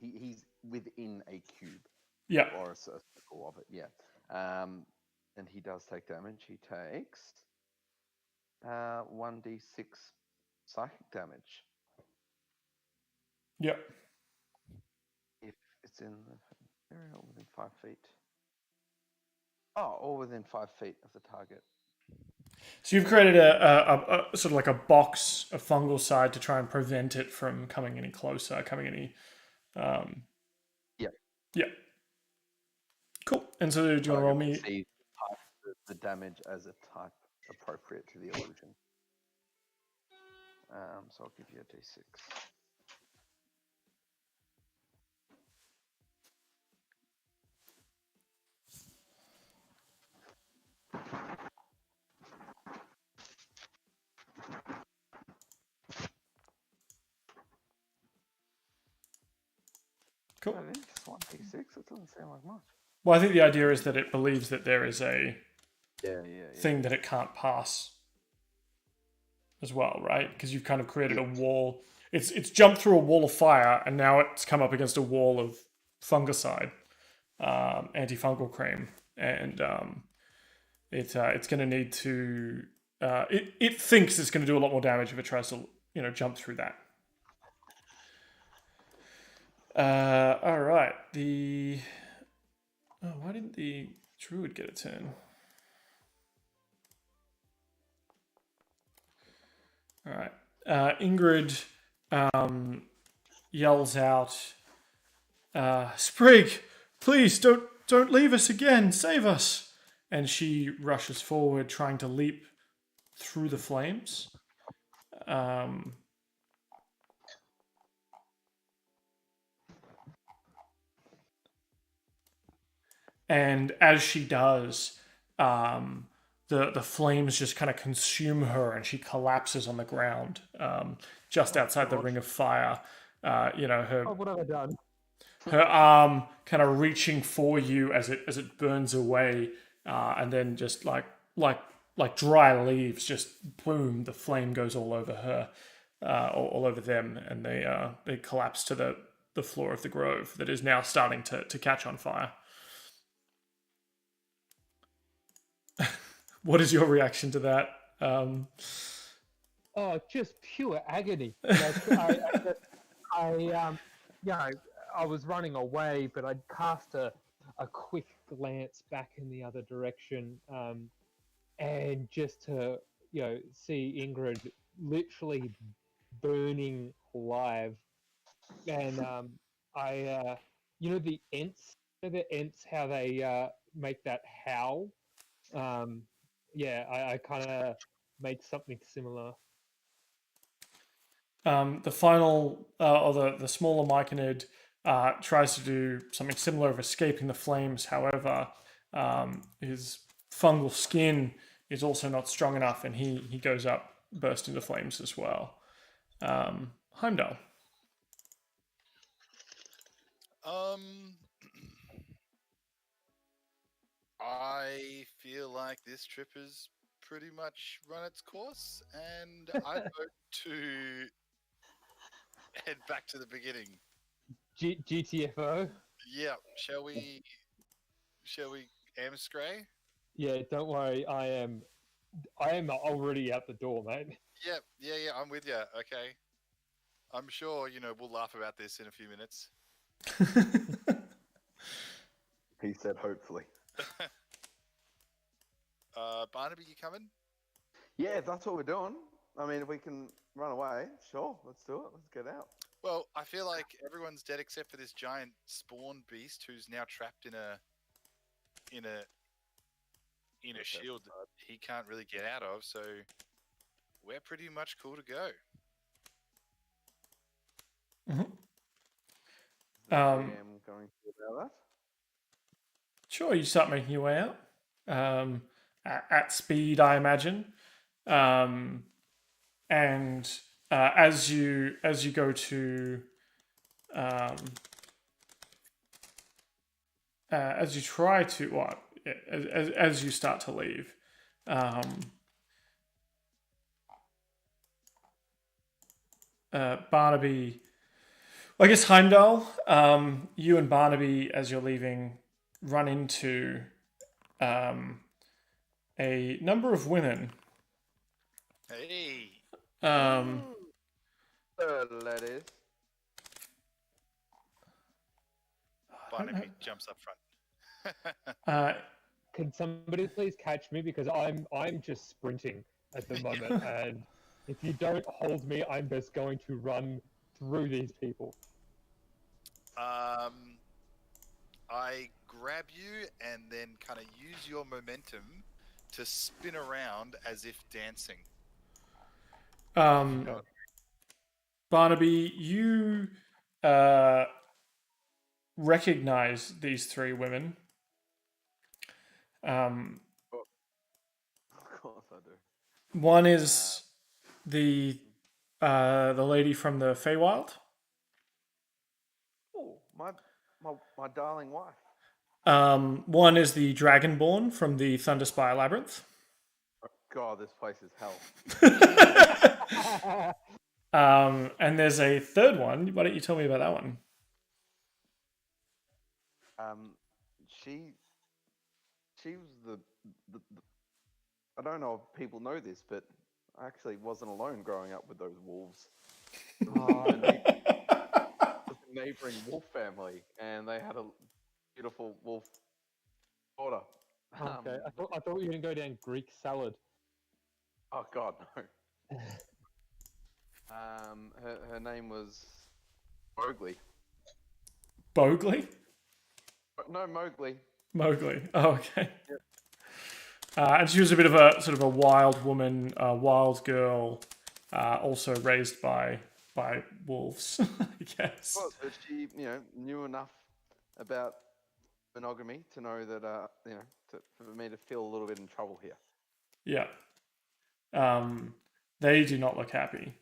he's within a cube. Yeah. Or a circle of it. Yeah. And he does take damage. He takes 1d6 psychic damage. Yep. If it's in the area or within 5 feet. Oh, or within 5 feet of the target. So you've created a sort of like a box of fungal side to try and prevent it from coming any closer, Yeah. Yeah. Cool. And so do you want to roll me? See the damage as a type appropriate to the illusion. So I'll give you a d6. Cool. I think just 1d6. It doesn't sound like much. Well, I think the idea is that it believes that there is a Yeah. thing that it can't pass as well, right? Because you've kind of created a wall. It's jumped through a wall of fire, and now it's come up against a wall of fungicide, antifungal cream, and it's going to need to. It thinks it's going to do a lot more damage if it tries to jump through that. All right. Why didn't the druid get a turn? Ingrid yells out, "Sprig, please don't leave us again. Save us!" And she rushes forward, trying to leap through the flames. And as she does, the flames just kind of consume her, and she collapses on the ground just outside the ring of fire. Her Oh, what have I done? her arm kind of reaching for you as it burns away, and then just like dry leaves, just boom, the flame goes all over her, all over them, and they collapse to the floor of the grove that is now starting to catch on fire. What is your reaction to that? Oh, just pure agony. I was running away, but I'd cast a quick glance back in the other direction, and just to see Ingrid literally burning alive, and the Ents, how they make that howl. I kind of made something similar. The final, or the smaller Myconid, tries to do something similar of escaping the flames. However, his fungal skin is also not strong enough, and he goes up, burst into flames as well. Heimdall. I feel like this trip has pretty much run its course, and I vote to head back to the beginning. GTFO? Yeah, shall we Amstray? Yeah, don't worry, I am already out the door, mate. Yeah, I'm with you. Okay. I'm sure, we'll laugh about this in a few minutes. He said hopefully. Barnaby, you coming? Yeah, if that's what we're doing. I mean, if we can run away, sure, let's do it. Let's get out. Well, I feel like everyone's dead except for this giant spawn beast who's now trapped in a shield that he can't really get out of, so we're pretty much cool to go. Mm-hmm. I am going to allow that. Sure, you start making your way out at speed, I imagine, and as you go to as you try to as you start to leave. Barnaby, I guess Heimdall, you and Barnaby, as you're leaving, run into a number of women. Hey. Ladies. Barnaby jumps up front. Can somebody please catch me, because I'm just sprinting at the moment, and if you don't hold me, I'm just going to run through these people. I grab you and then kind of use your momentum to spin around as if dancing. Barnaby, you recognize these three women. Of course I do. One is the lady from the Feywild. Oh, my darling wife. One is the Dragonborn from the Thunderspire Labyrinth. Oh, God, this place is hell. And there's a third one. Why don't you tell me about that one? She was the I don't know if people know this, but I actually wasn't alone growing up with those wolves. A neighboring wolf family, and they had a beautiful wolf daughter. Okay, I thought you were going to go down Greek salad. Oh God, no. Her name was Mowgli. Bogley? No, Mowgli. Mowgli. Oh, okay. Yep. And she was a bit of a sort of a wild woman, a wild girl, also raised by wolves, I guess. Well, but she, knew enough about monogamy to know that, for me to feel a little bit in trouble here. Yeah. They do not look happy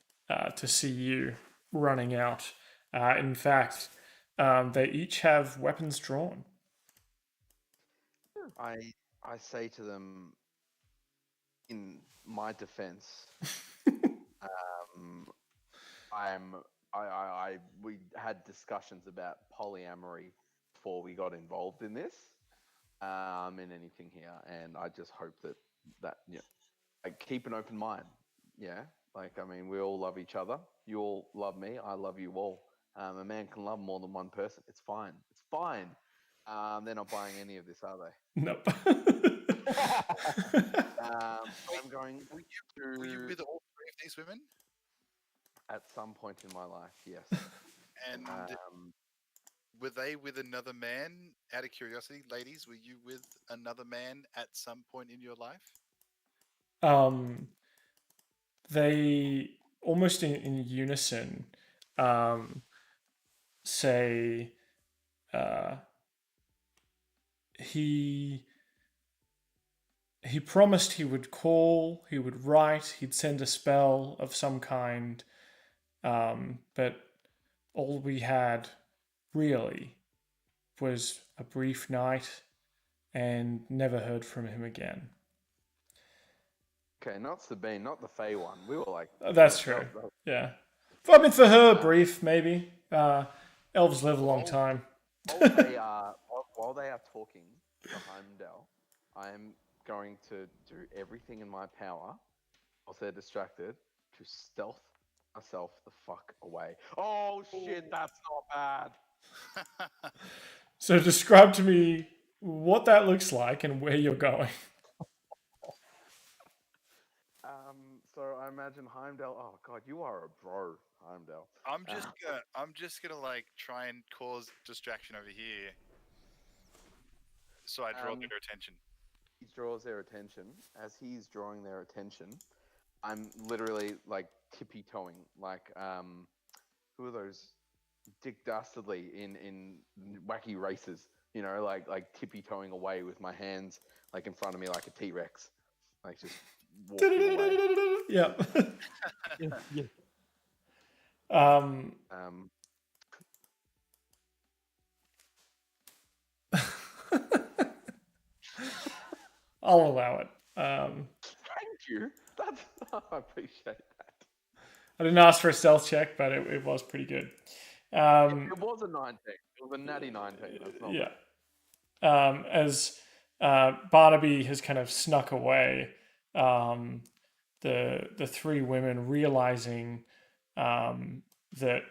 to see you running out. In fact, they each have weapons drawn. I say to them, in my defense, we had discussions about polyamory before we got involved in this, in anything here, and I just hope that I keep an open mind. Yeah, we all love each other. You all love me. I love you all. A man can love more than one person. It's fine. It's fine. They're not buying any of this, are they? Nope. I'm going Were you with all three of these women? at some point in my life, yes. And were they with another man? Out of curiosity, ladies, were you with another man at some point in your life? They almost in unison say he promised he would call, he would write, he'd send a spell of some kind, but all we had really was a brief night and never heard from him again. Okay, not Sabine, not the Fey one. We were like, That's true. Yeah. I mean, for her, brief, maybe. Elves live a long time. while they are talking to Heimdall, I am going to do everything in my power, whilst they're distracted, to stealth myself the fuck away. Oh shit, that's not bad. So describe to me what that looks like and where you're going. So I imagine Heimdall. Oh god, you are a bro, Heimdall. I'm just gonna like try and cause distraction over here, so I draw their attention. He draws their attention. As he's drawing their attention, I'm literally like tippy-toeing, like who are those? Dick Dastardly in Wacky Races, like tippy-toeing away with my hands like in front of me like a T-Rex, like just walking away. Yeah. Yeah. I'll allow it. Thank you. I appreciate that. I didn't ask for a stealth check, but it was pretty good. It was a 19. It was a natty 19. That's not yeah. As Barnaby has kind of snuck away, the three women realizing that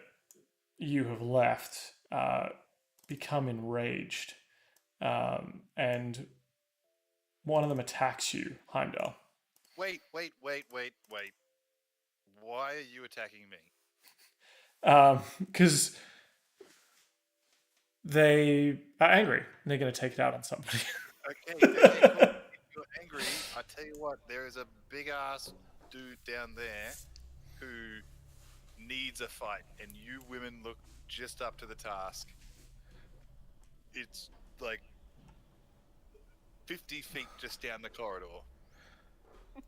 you have left become enraged, and one of them attacks you, Heimdall. Wait. Why are you attacking me? Because they are angry. And they're going to take it out on somebody. Okay, if you're angry, I tell you what, there is a big ass dude down there who needs a fight, and you women look just up to the task. It's like 50 feet just down the corridor.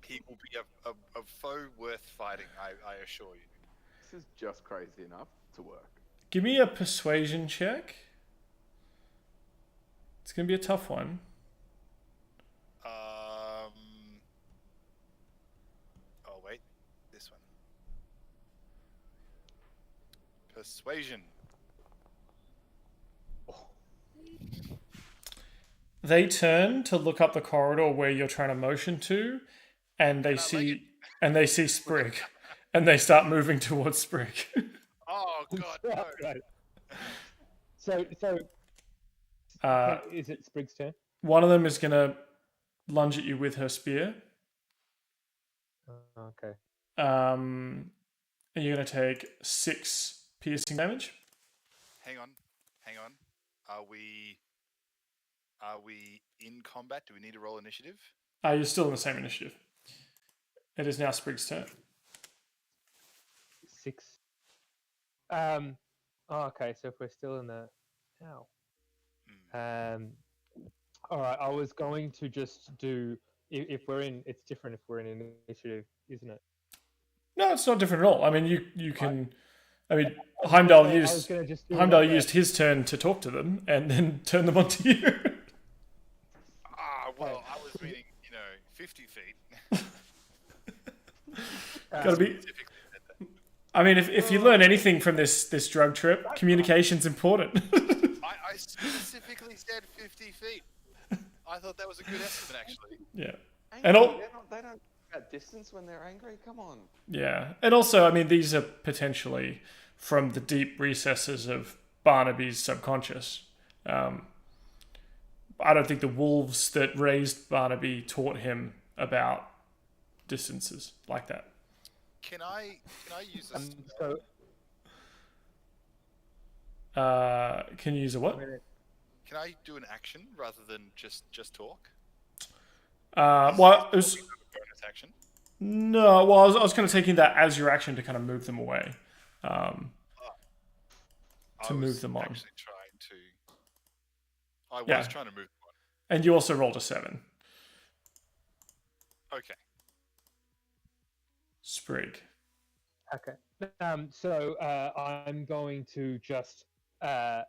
He will be a foe worth fighting, I assure you. This is just crazy enough to work. Give me a persuasion check. It's going to be a tough one. Oh, wait. This one. Persuasion. They turn to look up the corridor where you're trying to motion to, and they see Sprig, and they start moving towards Sprig. Oh god, no. Right. Is it Sprig's turn? One of them is going to lunge at you with her spear. Okay. and you're going to take 6 piercing damage. Hang on. Are we in combat? Do we need to roll initiative? You're still in the same initiative. It is now Sprig's turn. 6. Okay, so if we're still in the... Ow. All right, I was going to just do... If we're in... It's different if we're in initiative, isn't it? No, it's not different at all. I mean, you can... I mean, Heimdall used his turn to talk to them and then turn them onto you. Well, I was meaning, 50 feet. Gotta be... I mean, if you learn anything from this drug trip, communication's important. I specifically said 50 feet. I thought that was a good estimate, actually. Yeah. Angry, they don't about distance when they're angry. Come on. Yeah, and also, I mean, these are potentially from the deep recesses of Barnaby's subconscious. I don't think the wolves that raised Barnaby taught him about distances like that. Can I use a So, Can you use a what? Can I do an action rather than just talk? Well, it was... Bonus action. No, well, I was kind of taking that as your action to kind of move them away. To move them on. Actually I was trying to move them on. And you also rolled a 7. Okay. Sprig. okay. So I'm going to just... well,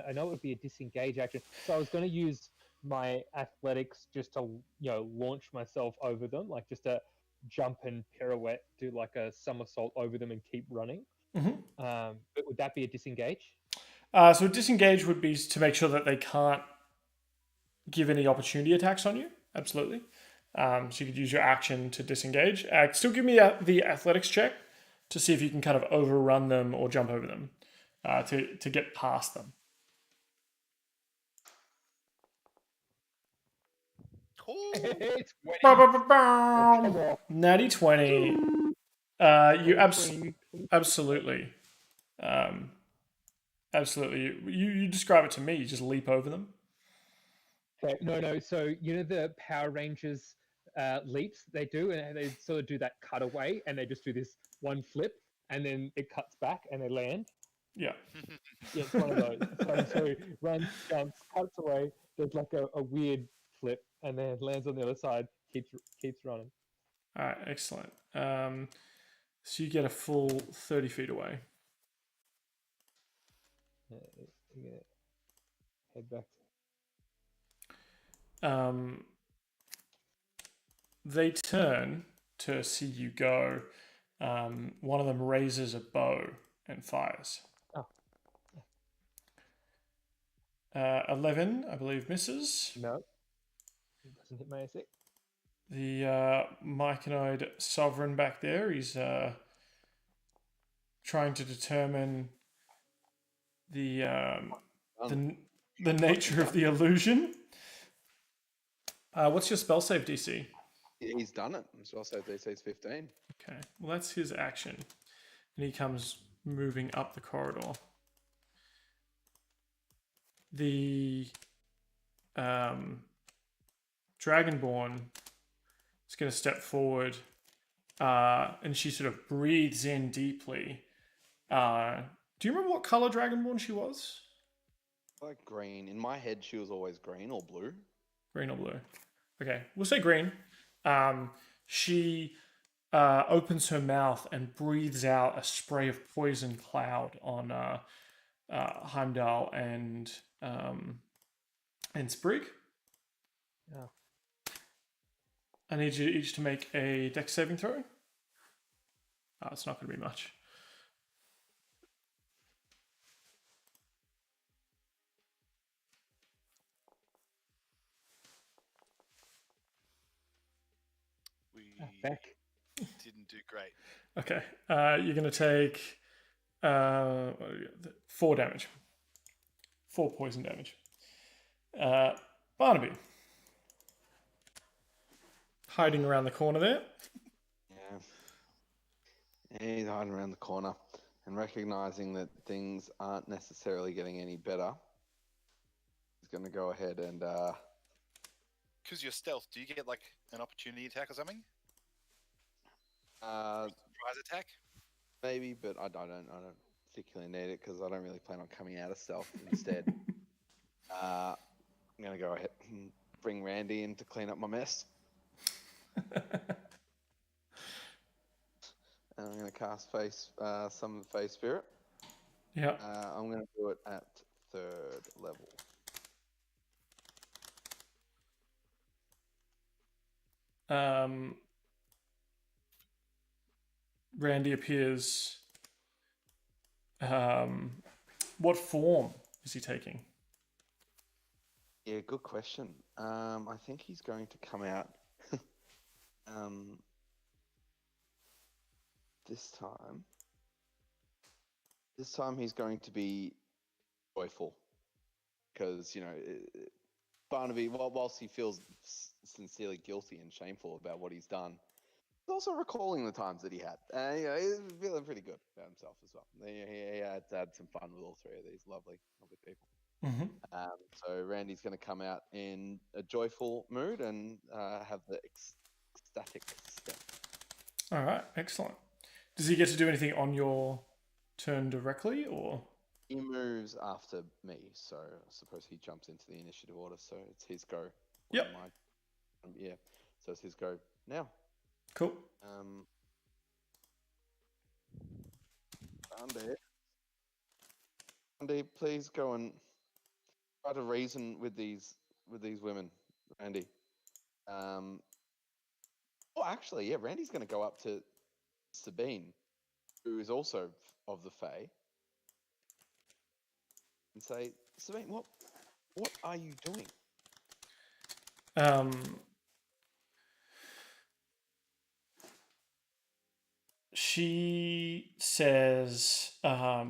I know it would be a disengage action. So I was going to use my athletics just to, launch myself over them, like just a jump and pirouette, do like a somersault over them and keep running. Mm-hmm. But would that be a disengage? So disengage would be to make sure that they can't give any opportunity attacks on you. Absolutely. So you could use your action to disengage. Still give me the athletics check to see if you can kind of overrun them or jump over them to get past them. It's Natty 20. You absolutely. Absolutely. You describe it to me. You just leap over them. Okay, no. So the Power Rangers leaps they do, and they sort of do that cutaway, and they just do this one flip, and then it cuts back, and they land. Yeah. Yeah, it's one of those. So runs, jumps, cuts away. There's like a weird flip, and then lands on the other side. Keeps running. All right. Excellent. So you get a full 30 feet away. I'm gonna head back. They turn to see you go. One of them raises a bow and fires. Oh. 11, I believe, misses. No, it doesn't hit my AC. The Myconid sovereign back there, he's trying to determine the nature of the illusion. What's your spell save DC? He's done it. So I'll say DC's 15. Okay, well that's his action, and he comes moving up the corridor. The Dragonborn is going to step forward, and she sort of breathes in deeply. Do you remember what color Dragonborn she was? Like green. In my head, she was always green or blue. Green or blue? Okay, we'll say green. She opens her mouth and breathes out a spray of poison cloud on Heimdall and Sprig. Oh. I need you each to make a dex saving throw. It's not going to be much. Back. Didn't do great. Okay, you're going to take 4 damage. 4 poison damage. Barnaby. Hiding around the corner there. He's hiding around the corner and recognizing that things aren't necessarily getting any better. He's going to go ahead and Because you're stealth, do you get like an opportunity attack or something? Surprise attack? maybe, but I don't particularly need it because I don't really plan on coming out of stealth. Instead, I'm going to go ahead and bring Randy in to clean up my mess. And I'm going to cast Summon Face Spirit. Yeah. I'm going to do it at 3rd level. Randy appears. What form is he taking? Yeah, good question. I think he's going to come out this time. This time he's going to be joyful because, you know, Barnaby, whilst he feels sincerely guilty and shameful about what he's done, he's also recalling the times that he had. You know, he's feeling pretty good about himself as well. He had some fun with all 3 of these lovely people. Mm-hmm. So Randy's going to come out in a joyful mood and have the ecstatic step. All right, excellent. Does he get to do anything on your turn directly, or? He moves after me, so I suppose he jumps into the initiative order, so it's his go. Yep. Yeah, so it's his go now. Cool. Andy, please go and try to reason with these women, Randy. Actually, yeah, Randy's going to go up to Sabine, who is also of the Fae, and say, Sabine, what are you doing? She says, by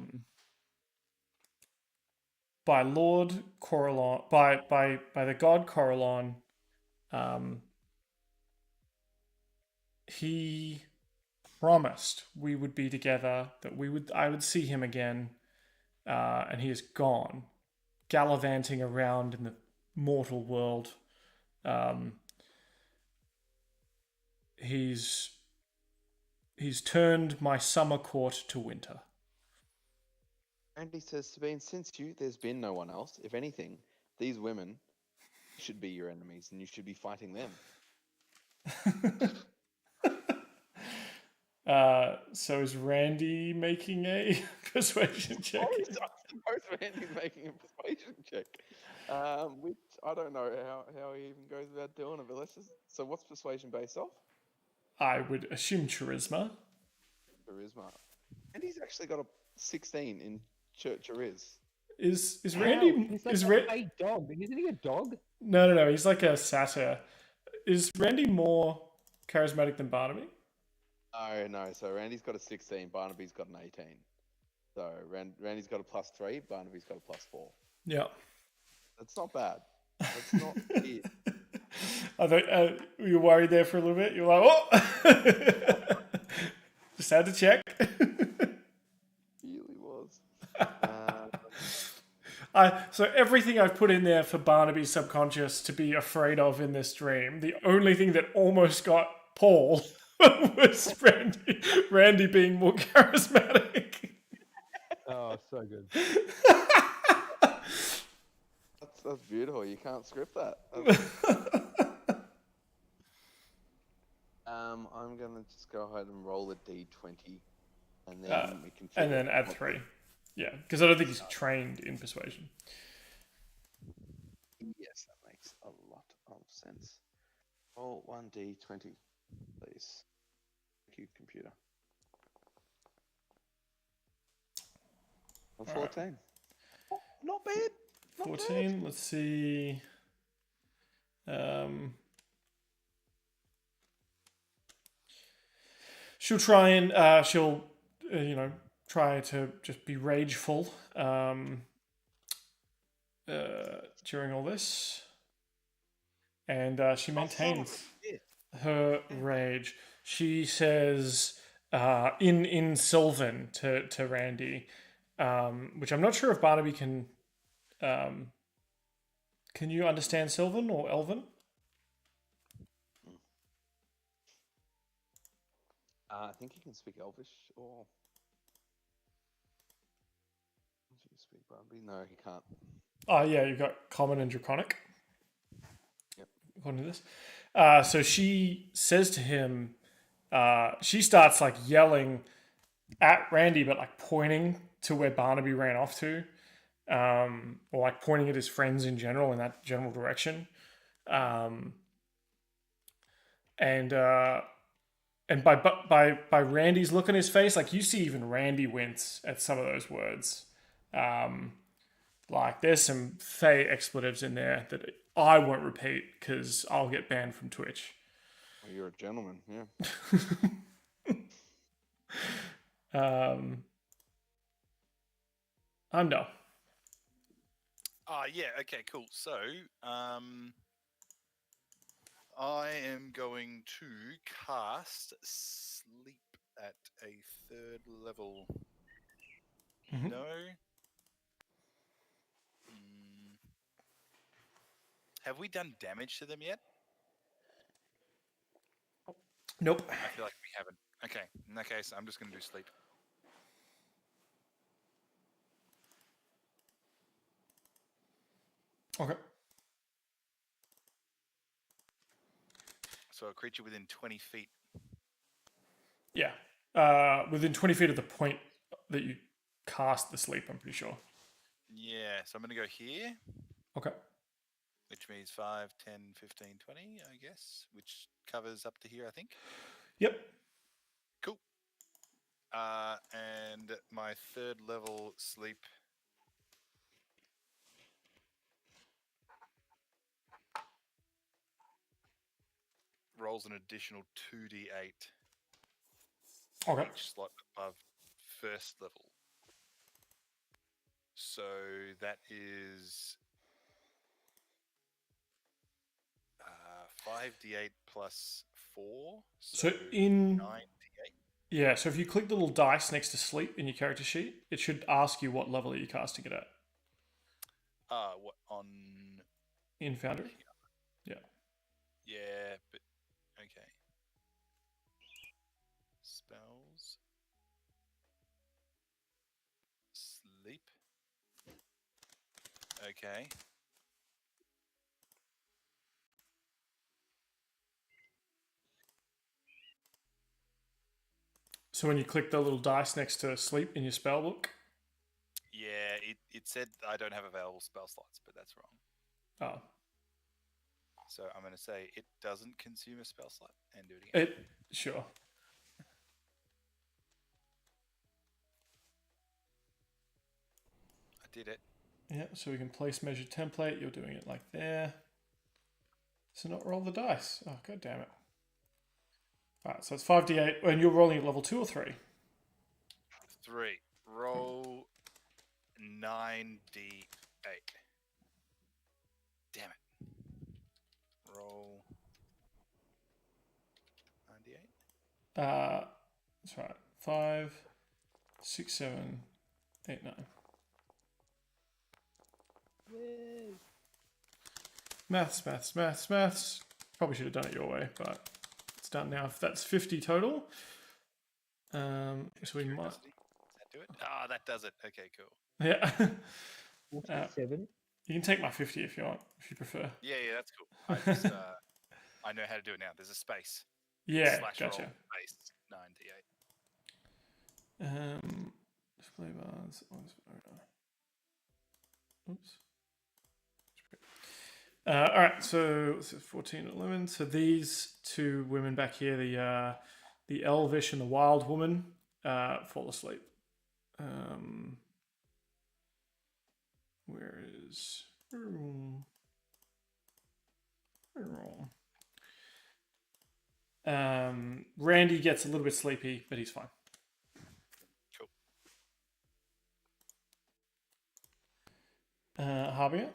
Lord Corellon, by the god Corellon, he promised we would be together, that I would see him again, and he is gone, gallivanting around in the mortal world. He's turned my summer court to winter. Randy says, Sabine, since there's been no one else. If anything, these women should be your enemies, and you should be fighting them. So is Randy making a persuasion check? I suppose Randy's making a persuasion check. Which I don't know how he even goes about doing it, but so what's persuasion based off? I would assume charisma. Charisma. And he's actually got a 16 in Chariz. Is Randy... He's like a dog. Isn't he a dog? No. He's like a satyr. Is Randy more charismatic than Barnaby? No. So Randy's got a 16. Barnaby's got an 18. So Randy's got a +3. Barnaby's got a +4. Yeah. That's not bad. That's not it. I thought you were worried there for a little bit. You're like, oh! Just had to check. Really was. So everything I've put in there for Barnaby's subconscious to be afraid of in this dream, the only thing that almost got Paul was Randy being more charismatic. Oh, so good. That's beautiful. You can't script that. I'm gonna just go ahead and roll a d20, and then we can. And then add 3. Yeah, because I don't think he's trained in persuasion. Yes, that makes a lot of sense. Roll 1d20, please. Thank you, computer. 14. Right. Oh, not bad. Not 14. Bad. Let's see. She'll try and try to just be rageful during all this, and she maintains her rage. She says, in Sylvan to Randy, which I'm not sure if Barnaby can. Can you understand Sylvan or Elven? I think he can speak Elvish or. Does he speak Barnaby? No, he can't. Oh yeah, you've got Common and Draconic. Yep. According to this, so she says to him, she starts like yelling at Randy, but like pointing to where Barnaby ran off to, or like pointing at his friends in general in that general direction, and by Randy's look on his face, like you see even Randy wince at some of those words. Like there's some fey expletives in there that I won't repeat because I'll get banned from Twitch. Well, you're a gentleman, yeah. I'm no. Yeah. Okay. Cool. So, I am going to cast Sleep at a 3rd level. Mhm. No. Have we done damage to them yet? Nope. I feel like we haven't. Okay. In that case, I'm just going to do Sleep. Okay. So a creature within 20 feet. Yeah. Within 20 feet of the point that you cast the sleep, I'm pretty sure. Yeah. So I'm going to go here, Okay. which means 5, 10, 15, 20, I guess, which covers up to here, I think. Yep. Cool. And my 3rd level Sleep. Rolls an additional 2d8 Okay. each slot above 1st level. So that is 5d8 plus 4. So in 9d8. yeah, so if you click the little dice next to sleep in your character sheet, it should ask you what level you're casting it at What on? in Foundry. Yeah. Yeah, but okay. Spells. Sleep. Okay. So when you click the little dice next to sleep in your spell book, Yeah, it said I don't have available spell slots, but that's wrong. oh, So I'm going to say it doesn't consume a spell slot and do it again. sure. I did it. Yeah, so we can place measure template. You're doing it like there. So not roll the dice. Oh, god damn it. Alright, so it's 5d8, and you're rolling at level 2 or 3? 3. Roll 9d8. Damn it. Roll 9d8. That's right. 5, 6, 7, 8, 9. Yay. Maths. Probably should have done it your way, but it's done now. If that's 50 total. So we might. Does that do it? That does it. Okay, cool. Yeah. 47. You can take my 50 if you want, if you prefer. Yeah, that's cool. I just, I know how to do it now. There's a space. Yeah, Slash gotcha. roll space 9d8. Display bars. Oops. All right, so 14 and 11. So these two women back here, the elvish and the wild woman, fall asleep. Where is Randy gets a little bit sleepy, but he's fine. Cool. Harbinger?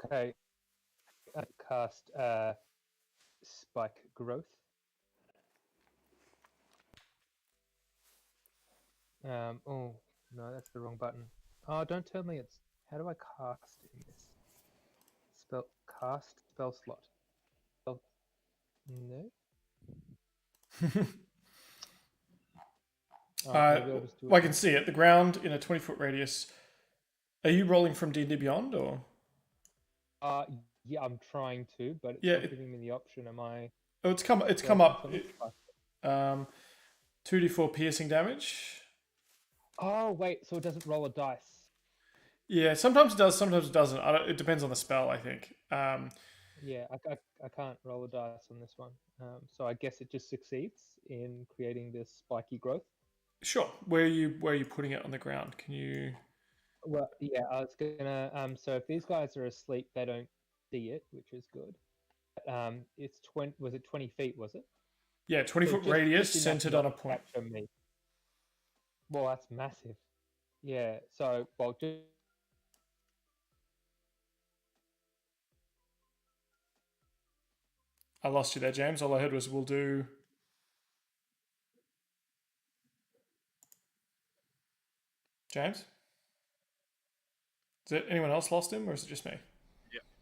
Okay. I cast Spike Growth. Oh no, that's the wrong button. Oh, don't tell me it's. How do I cast in this? Spell slot. Spell, no. Maybe I'll just do Well, I it. can see it. The ground in a 20-foot radius. Are you rolling from D&D Beyond or? Yeah, I'm trying to, but it's Yeah. not giving me the option. Am I? Oh, it's come Can up. someone cast it? 2d4 piercing damage. Oh wait, so it doesn't roll a dice. Yeah, sometimes it does, sometimes it doesn't. It depends on the spell, I think. Yeah, I can't roll a dice on this one. So I guess it just succeeds in creating this spiky growth. Sure. Where are you putting it on the ground? Can you? Well, yeah, I was gonna. So if these guys are asleep, they don't see it, which is good. It's 20. Was it 20 feet? Was it? Yeah, 20-foot radius enough centered not on a to point. capture me. Well, that's massive. Yeah. So, well, just I lost you there, James. All I heard was we'll do. James? Is it anyone else lost him, or is it just me?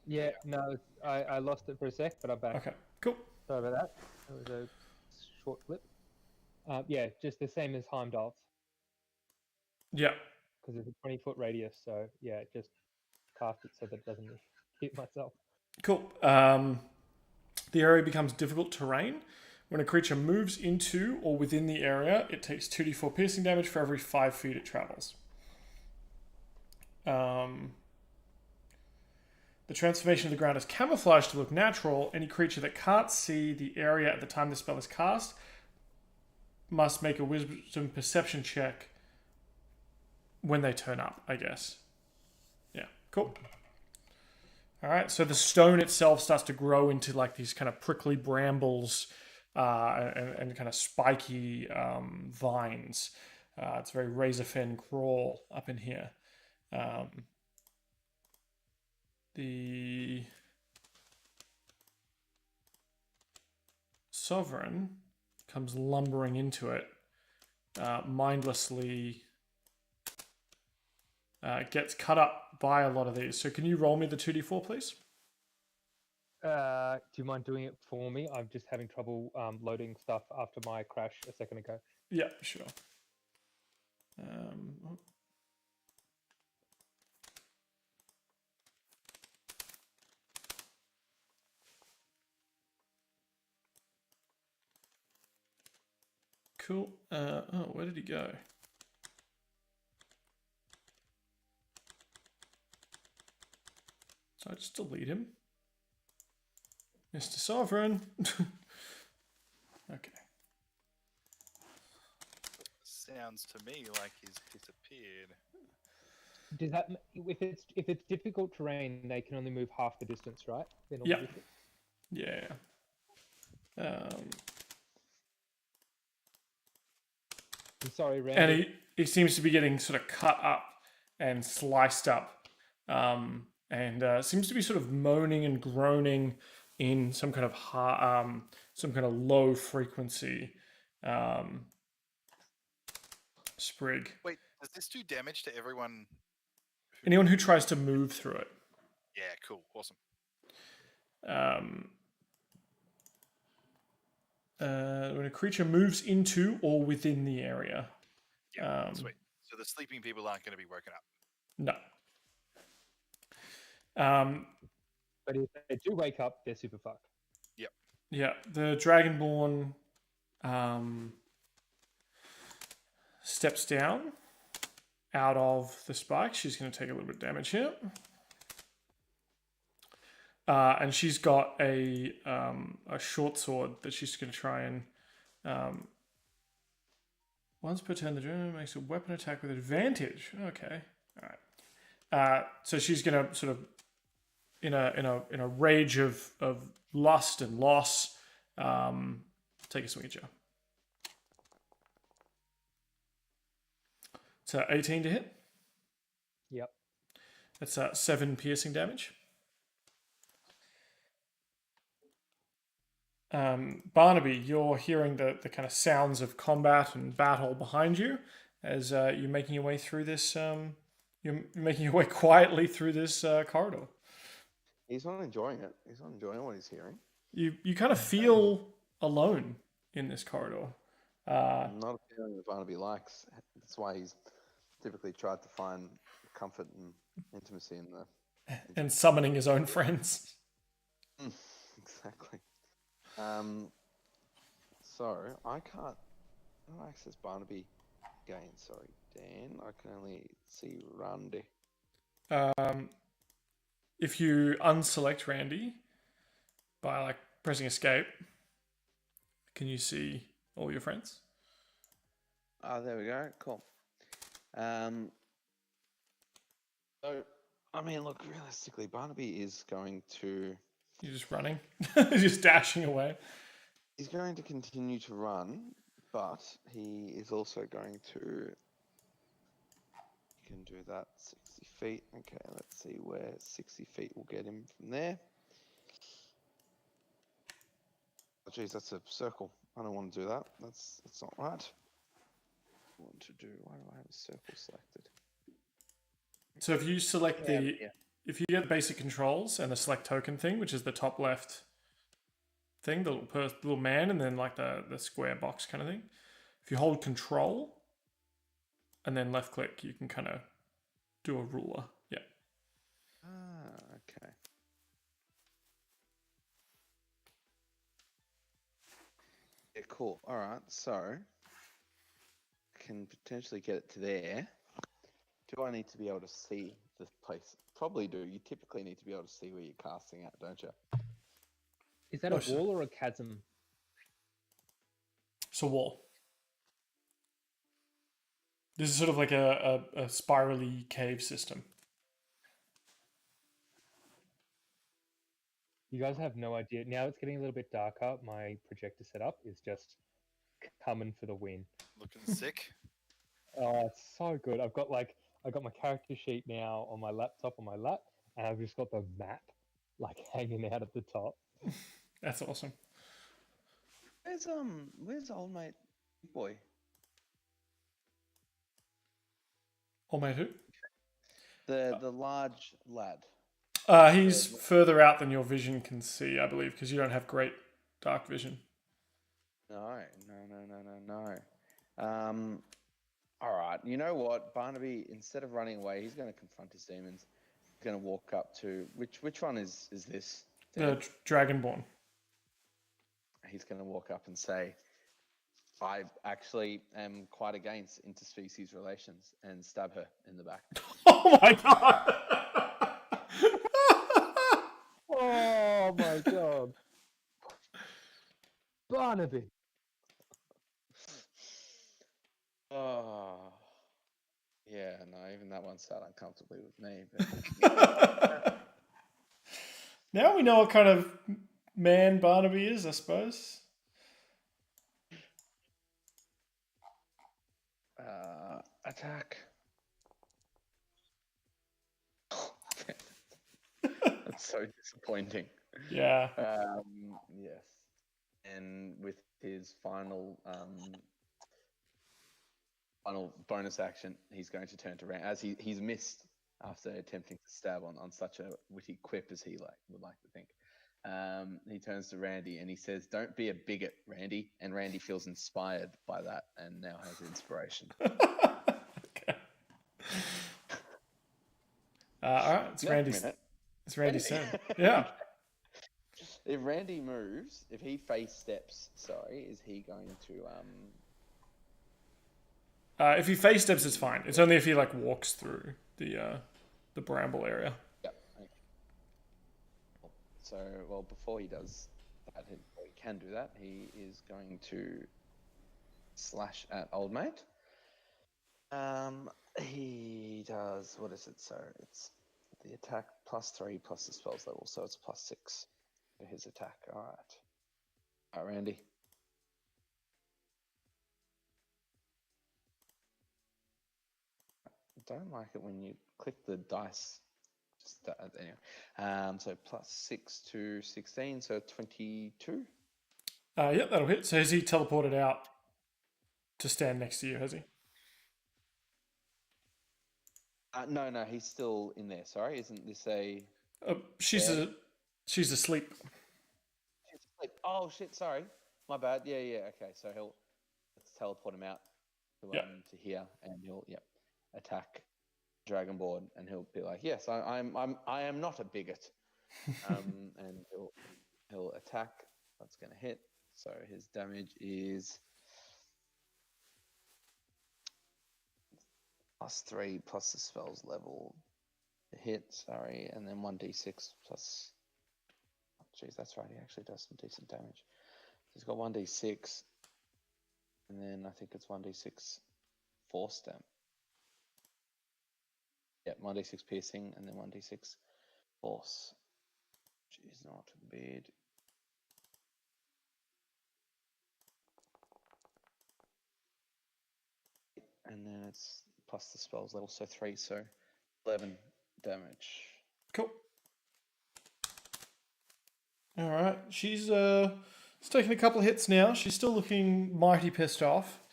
yeah. No, I lost it for a sec, but I'm back. Okay, cool. Sorry about that. That was a short flip. Yeah, just the same as Heimdall's Yeah, because it's a 20-foot radius. So yeah, just cast it so that it doesn't hit myself. cool. The area becomes difficult terrain. When a creature moves into or within the area, it takes 2d4 piercing damage for every 5 feet it travels. The transformation of the ground is camouflaged to look natural. Any creature that can't see the area at the time the spell is cast must make a wisdom perception check when they turn up, I guess. Yeah, cool. All right, so the stone itself starts to grow into like these kind of prickly brambles and kind of spiky vines. It's very razor fin crawl up in here. The sovereign comes lumbering into it, mindlessly gets cut up by a lot of these. So can you roll me the 2d4, please? Do you mind doing it for me? I'm just having trouble loading stuff after my crash a second ago. Yeah, sure. Cool. Where did he go? So I just delete him. Mr. Sovereign. Okay. Sounds to me like he's disappeared. Does that if it's difficult terrain, they can only move half the distance, right? Yeah. Yeah. I'm sorry, Randy. And he seems to be getting sort of cut up and sliced up, and seems to be sort of moaning and groaning in some kind of low frequency sprig. Wait, does this do damage to everyone? Anyone who tries to move through it. Yeah, cool, awesome. When a creature moves into or within the area. Yeah, sweet. So the sleeping people aren't going to be woken up. No. But if they do wake up, they're super fucked. Yep. Yeah, the Dragonborn steps down out of the spike. She's going to take a little bit of damage here. And she's got a short sword that she's going to try and... once per turn, the Dragon makes a weapon attack with advantage. Okay, all right. So she's going to sort of, in a rage of lust and loss, take a swing at you. It's 18 to hit. Yep. That's 7 piercing damage. Barnaby, you're hearing the kind of sounds of combat and battle behind you, as you're making your way through this. You're making your way quietly through this corridor. He's not enjoying it. He's not enjoying what he's hearing. You kind of feel alone in this corridor. Not a feeling that Barnaby likes. That's why he's typically tried to find comfort and intimacy in the. And summoning his own friends. Exactly. So I can't access Barnaby again. Sorry, Dan. I can only see Randy. If you unselect Randy by like pressing escape, can you see all your friends? Oh, there we go. Cool. So, I mean, look, realistically, Barnaby is going to. You're just running, just dashing away. He's going to continue to run, but he is also going to. He can do that 60 feet. Okay, let's see where 60 feet will get him from there. Oh, geez, that's a circle. I don't want to do that. That's not right. I want to do. Why do I have a circle selected? So if you select if you get basic controls and the select token thing, which is the top left thing, the little man, and then like the square box kind of thing. If you hold control and then left click, you can kind of do a ruler. Yeah. Ah, okay. Yeah, cool. All right, so I can potentially get it to there. Do I need to be able to see the place? Probably do. You typically need to be able to see where you're casting at, don't you? Is that a wall or a chasm? It's a wall. This is sort of like a spirally cave system. You guys have no idea. Now it's getting a little bit darker. My projector setup is just coming for the win. Looking sick. Oh, it's so good. I've got my character sheet now on my laptop on my lap, and I've just got the map like hanging out at the top. That's awesome. Where's old mate boy? Old mate who? The large lad. He's further out than your vision can see, I believe, because you don't have great dark vision. No. All right. You know what, Barnaby? Instead of running away, he's going to confront his demons. He's going to walk up to which one is this? The Dragonborn. He's going to walk up and say, "I actually am quite against interspecies relations," and stab her in the back. Oh my god! Oh my god. Barnaby. Oh, yeah. No, even that one sat uncomfortably with me. But... Now we know what kind of man Barnaby is, I suppose. Attack. That's so disappointing. Yeah. Yes. And with his final bonus action, he's going to turn to Randy. As he's missed after attempting to stab on such a witty quip as he would like to think. He turns to Randy and he says, "Don't be a bigot, Randy." And Randy feels inspired by that and now has inspiration. Okay. All right, it's Randy's turn. Yeah. If Randy moves, if he face steps, is he going to If he face steps, it's fine. It's only if he like walks through the bramble area. Yeah. Okay. So, well, before he does that, he can do that. He is going to slash at old mate. He does, what is it? So it's the attack +3 plus the spells level, so it's +6 for his attack. All right, Randy. I don't like it when you click the dice. Just anyway. So +6 to 16, so 22. Yeah, that'll hit. So has he teleported out to stand next to you? Has he? No, he's still in there. Sorry, isn't this a? She's Yeah. she's asleep. She's asleep. Oh shit! Sorry, my bad. Yeah. Okay, so let's teleport him out Yeah. to here, and he'll attack Dragonborn, and he'll be like, "Yes, I am not a bigot," and he'll attack. That's going to hit. So his damage is +3 plus the spell's level to hit. Sorry, and then 1d6 plus. Jeez, that's right. He actually does some decent damage. He's got 1d6, and then I think it's 1d6 force damage. Yeah, 1d6 piercing, and then 1d6 force, which is not bad. And then it's plus the spell's level, so 3, so 11 damage. Cool. All right. She's taking a couple of hits now. She's still looking mighty pissed off,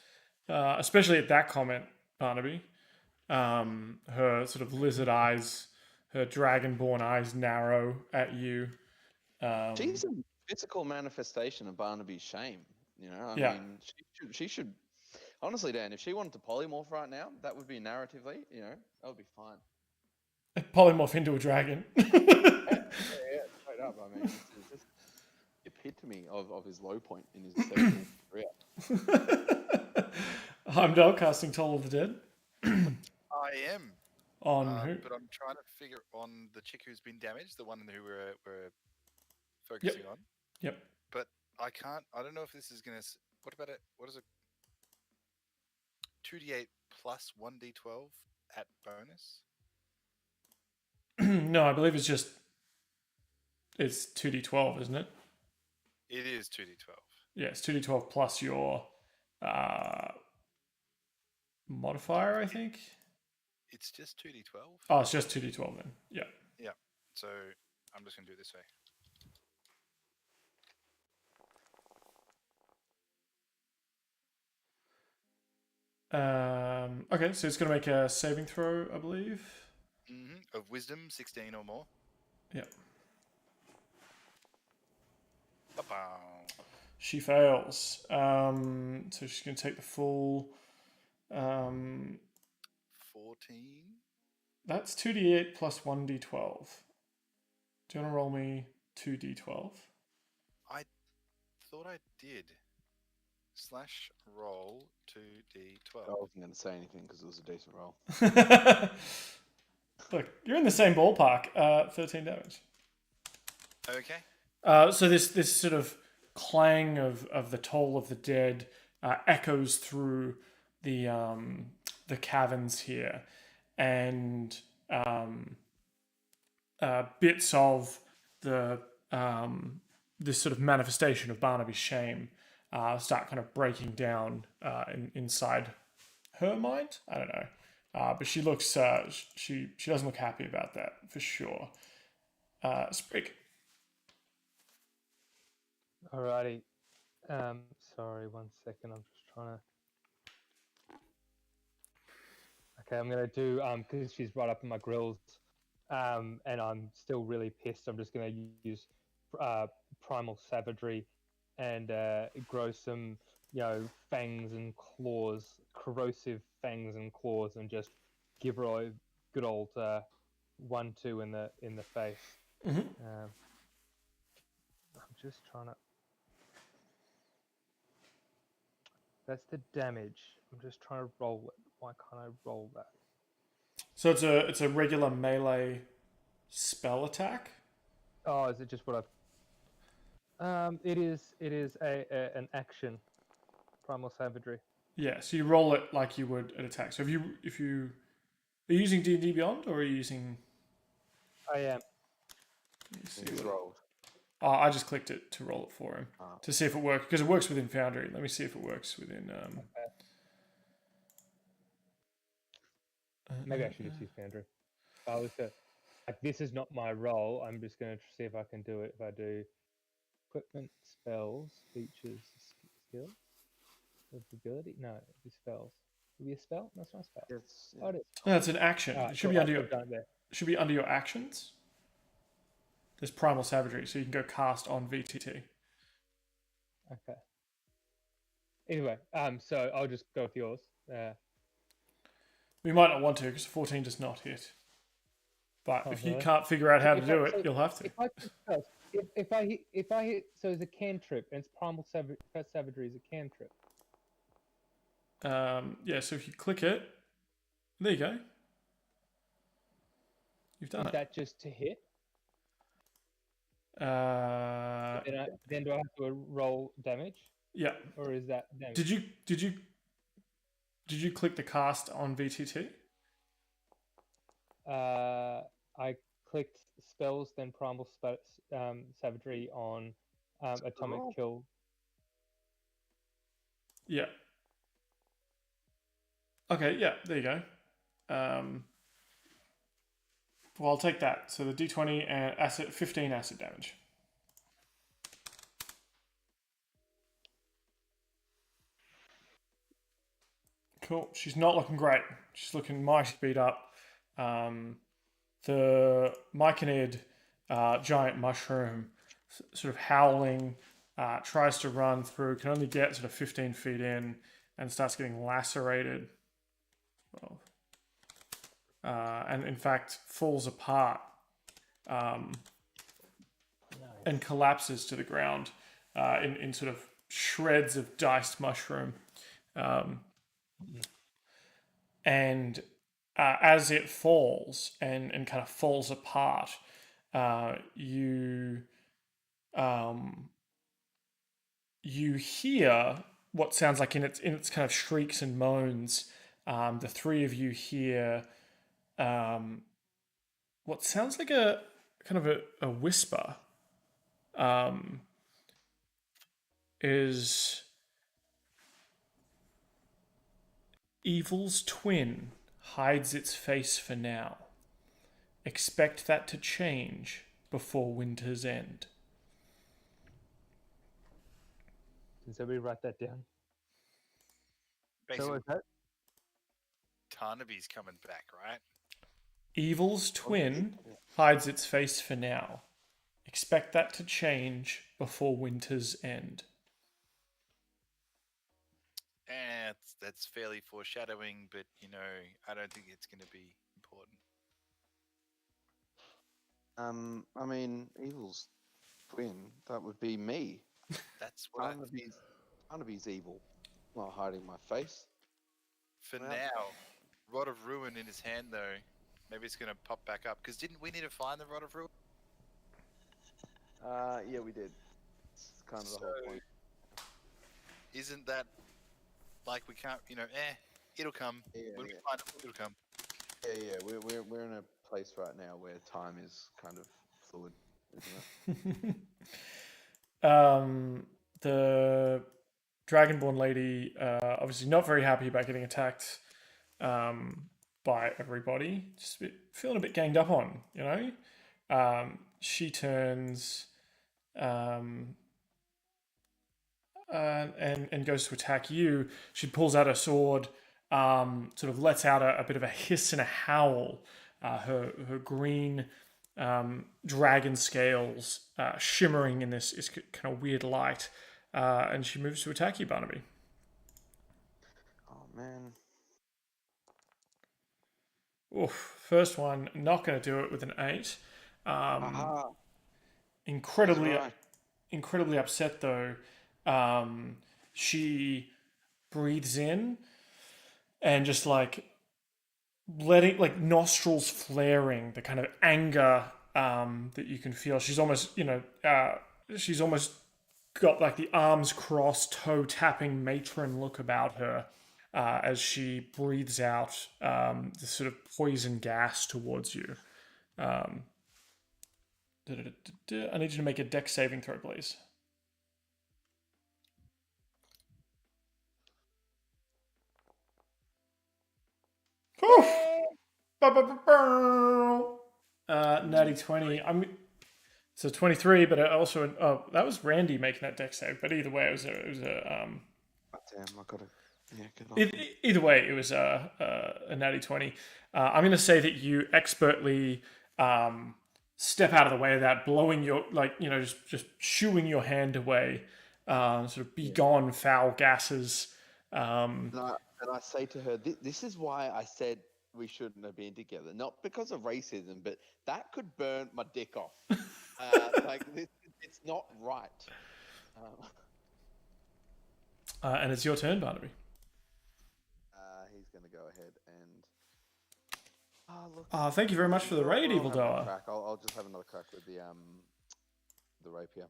especially at that comment, Barnaby. Her sort of lizard eyes, her dragonborn eyes narrow at you. She's a physical manifestation of Barnaby's shame. I Yeah. mean, she should. Honestly, Dan, if she wanted to polymorph right now, that would be narratively, that would be fine. Polymorph into a dragon. Yeah, straight up. I mean, it's just the epitome of his low point in his career. Heimdall casting Toll of the Dead. I am. On who? But I'm trying to figure on the chick who's been damaged, the one who we're focusing on. Yep. But I can't. I don't know if this is gonna. What about it? What is it? 2d8 plus 1d12 at bonus. No, I believe it's 2d12, isn't it? It is 2d12. Yeah, it's 2d12 plus your modifier, I think. It's just 2d12. Oh, it's just 2d12 then. Yeah. Yeah. So I'm just gonna do it this way. Okay, so it's going to make a saving throw, I believe. Of wisdom, 16 or more. Yeah. Ba-pow. She fails. So she's going to take the full. 14. That's 2d8 plus 1d12. Do you want to roll me 2d12? I thought I did. /roll 2d12. I wasn't going to say anything because it was a decent roll. Look, you're in the same ballpark. 13 damage. Okay. So this sort of clang of the toll of the dead echoes through the caverns here, and bits of the this sort of manifestation of Barnaby's shame start kind of breaking down inside her mind. I don't know, but she looks she doesn't look happy about that for sure. Sprig. Alrighty. Sorry, 1 second. I'm just trying to. Okay, I'm gonna do because she's right up in my grills, and I'm still really pissed. I'm just gonna use primal savagery and grow some, fangs and claws, corrosive fangs and claws, and just give her a good old 1-2 in the face. Mm-hmm. I'm just trying to. That's the damage. I'm just trying to roll it. Why can't I roll that? So it's a regular melee spell attack. Oh, is it just what I've? It is an action. Primal savagery. Yeah, so you roll it like you would an attack. So if you are you using D&D Beyond, or are you using? I am. He's rolled. I just clicked it to roll it for him to see if it works, because it works within Foundry. Let me see if it works within. Maybe I should just use Foundry. This is not my role. I'm just going to see if I can do it. If I do equipment, spells, features, skills, ability. No, it spells. Should be a spell? That's not a spell. It's, Oh, it is. No, it's an action. Alright, It should cool, be I'll under your. put it down there. It should be under your actions. There's primal savagery, so you can go cast on VTT. Okay. Anyway, so I'll just go with yours. We might not want to because 14 does not hit. But if you can't figure out how to do it, you'll have to. If I hit, so it's a cantrip, and it's primal savagery is a cantrip. Yeah, so if you click it, there you go. You've done Is that just to hit? Then do I have to roll damage, yeah. or is that damage? Did you click the cast on VTT? I clicked spells, then primal savagery on atomic kill. Yeah. Okay, yeah, there you go. Well, I'll take that. So the D20 and 15 acid damage. Cool. She's not looking great. She's looking mighty beat up. The myconid giant mushroom, sort of howling, tries to run through, can only get sort of 15 feet in, and starts getting lacerated. And in fact falls apart and collapses to the ground in sort of shreds of diced mushroom. And as it falls and kind of falls apart, you hear what sounds like in its kind of shrieks and moans. The three of you hear what sounds like a kind of a whisper. Is evil's twin hides its face for now. Expect that to change before winter's end. Can somebody write that down? Basically, So is that Tarnaby's coming back, right? Evil's twin hides its face for now. Expect that to change before winter's end. That's fairly foreshadowing, but I don't think it's going to be important. I mean, evil's twin. That would be me. That's what Tarnaby's evil. Not hiding my face. For now, Rod of Ruin in his hand, though. Maybe it's going to pop back up. Because didn't we need to find the Rod of Ruin? Yeah, we did. It's kind of the whole point. Isn't that like we can't, it'll come. Yeah, When we find it, it'll come. Yeah. We're in a place right now where time is kind of fluid, isn't it? The Dragonborn lady, obviously not very happy about getting attacked by everybody. Just feeling a bit ganged up on, She turns and goes to attack you. She pulls out her sword, sort of lets out a bit of a hiss and a howl. Her green dragon scales shimmering in this kind of weird light. And she moves to attack you, Barnaby. Oh, man. Oof. First one, not going to do it with an 8. Incredibly upset, though. She breathes in and just letting nostrils flaring, the kind of anger that you can feel. She's almost got the arms crossed, toe tapping matron look about her as she breathes out this sort of poison gas towards you. I need you to make a dex saving throw, please. Natty 20. So 23, but also that was Randy making that dex save. But either way, it was a Damn, I got Yeah, good on him. Either way, it was a natty 20. I'm going to say that you expertly step out of the way of that, blowing your, just shooing your hand away, sort of be gone, foul gases. And I say to her, this is why I said we shouldn't have been together. Not because of racism, but that could burn my dick off. It's not right. And it's your turn, Barnaby. He's going to go ahead and... look. Thank you very much for the raid, Evil Doer. I'll just have another crack with the rapier.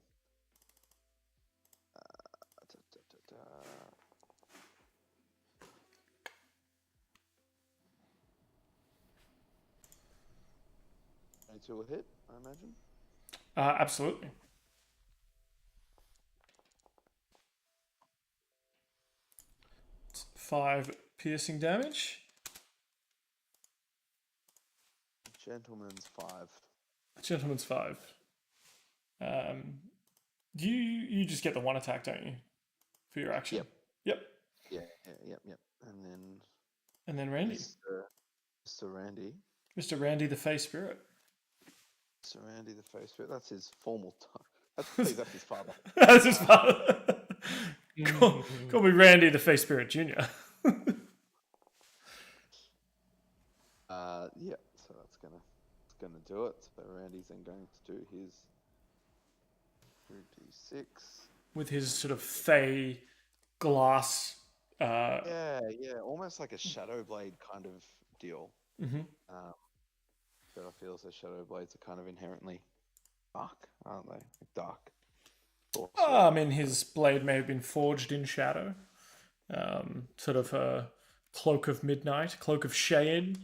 To a hit, I imagine. Absolutely. It's 5 piercing damage. Gentleman's 5. Gentleman's 5. You just get the 1 attack, don't you, for your action? Yep. Yep. And then Randy. Mr. Randy. Mr. Randy the Face Spirit. Mr. Randy the Face Spirit. That's his formal title. That's his father. That's his father. Call me Randy the Face Spirit Jr. Yeah. So that's gonna do it. So Randy's then going to do his 2d6 with his sort of fey glass. Yeah, almost like a shadow blade kind of deal. Mm-hmm. But I feel so shadow blades are kind of inherently dark, aren't they? Dark. I mean, his blade may have been forged in shadow. Sort of a cloak of midnight, cloak of Shaden,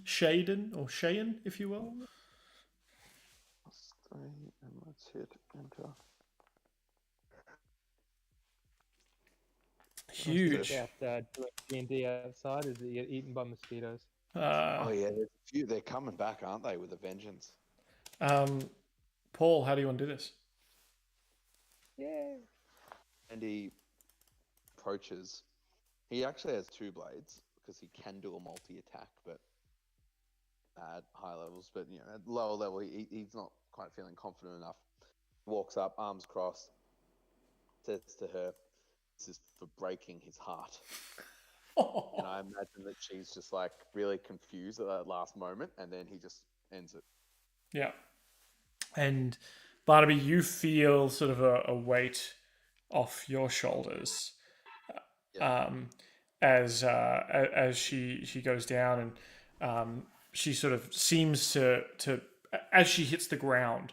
if you will. +3, and let's hit enter. Huge. About doing D&D outside, is it get eaten by mosquitoes? Oh yeah, there's a few. They're coming back, aren't they, with a vengeance? Paul, how do you want to do this? Yeah. And he approaches. He actually has 2 blades because he can do a multi-attack, but at high levels. But at lower level, he's not quite feeling confident enough. Walks up, arms crossed, says to her, "This is for breaking his heart." And I imagine that she's just like really confused at that last moment, and then he just ends it. Yeah. And Barnaby, you feel sort of a weight off your shoulders as she goes down, and she sort of seems to as she hits the ground,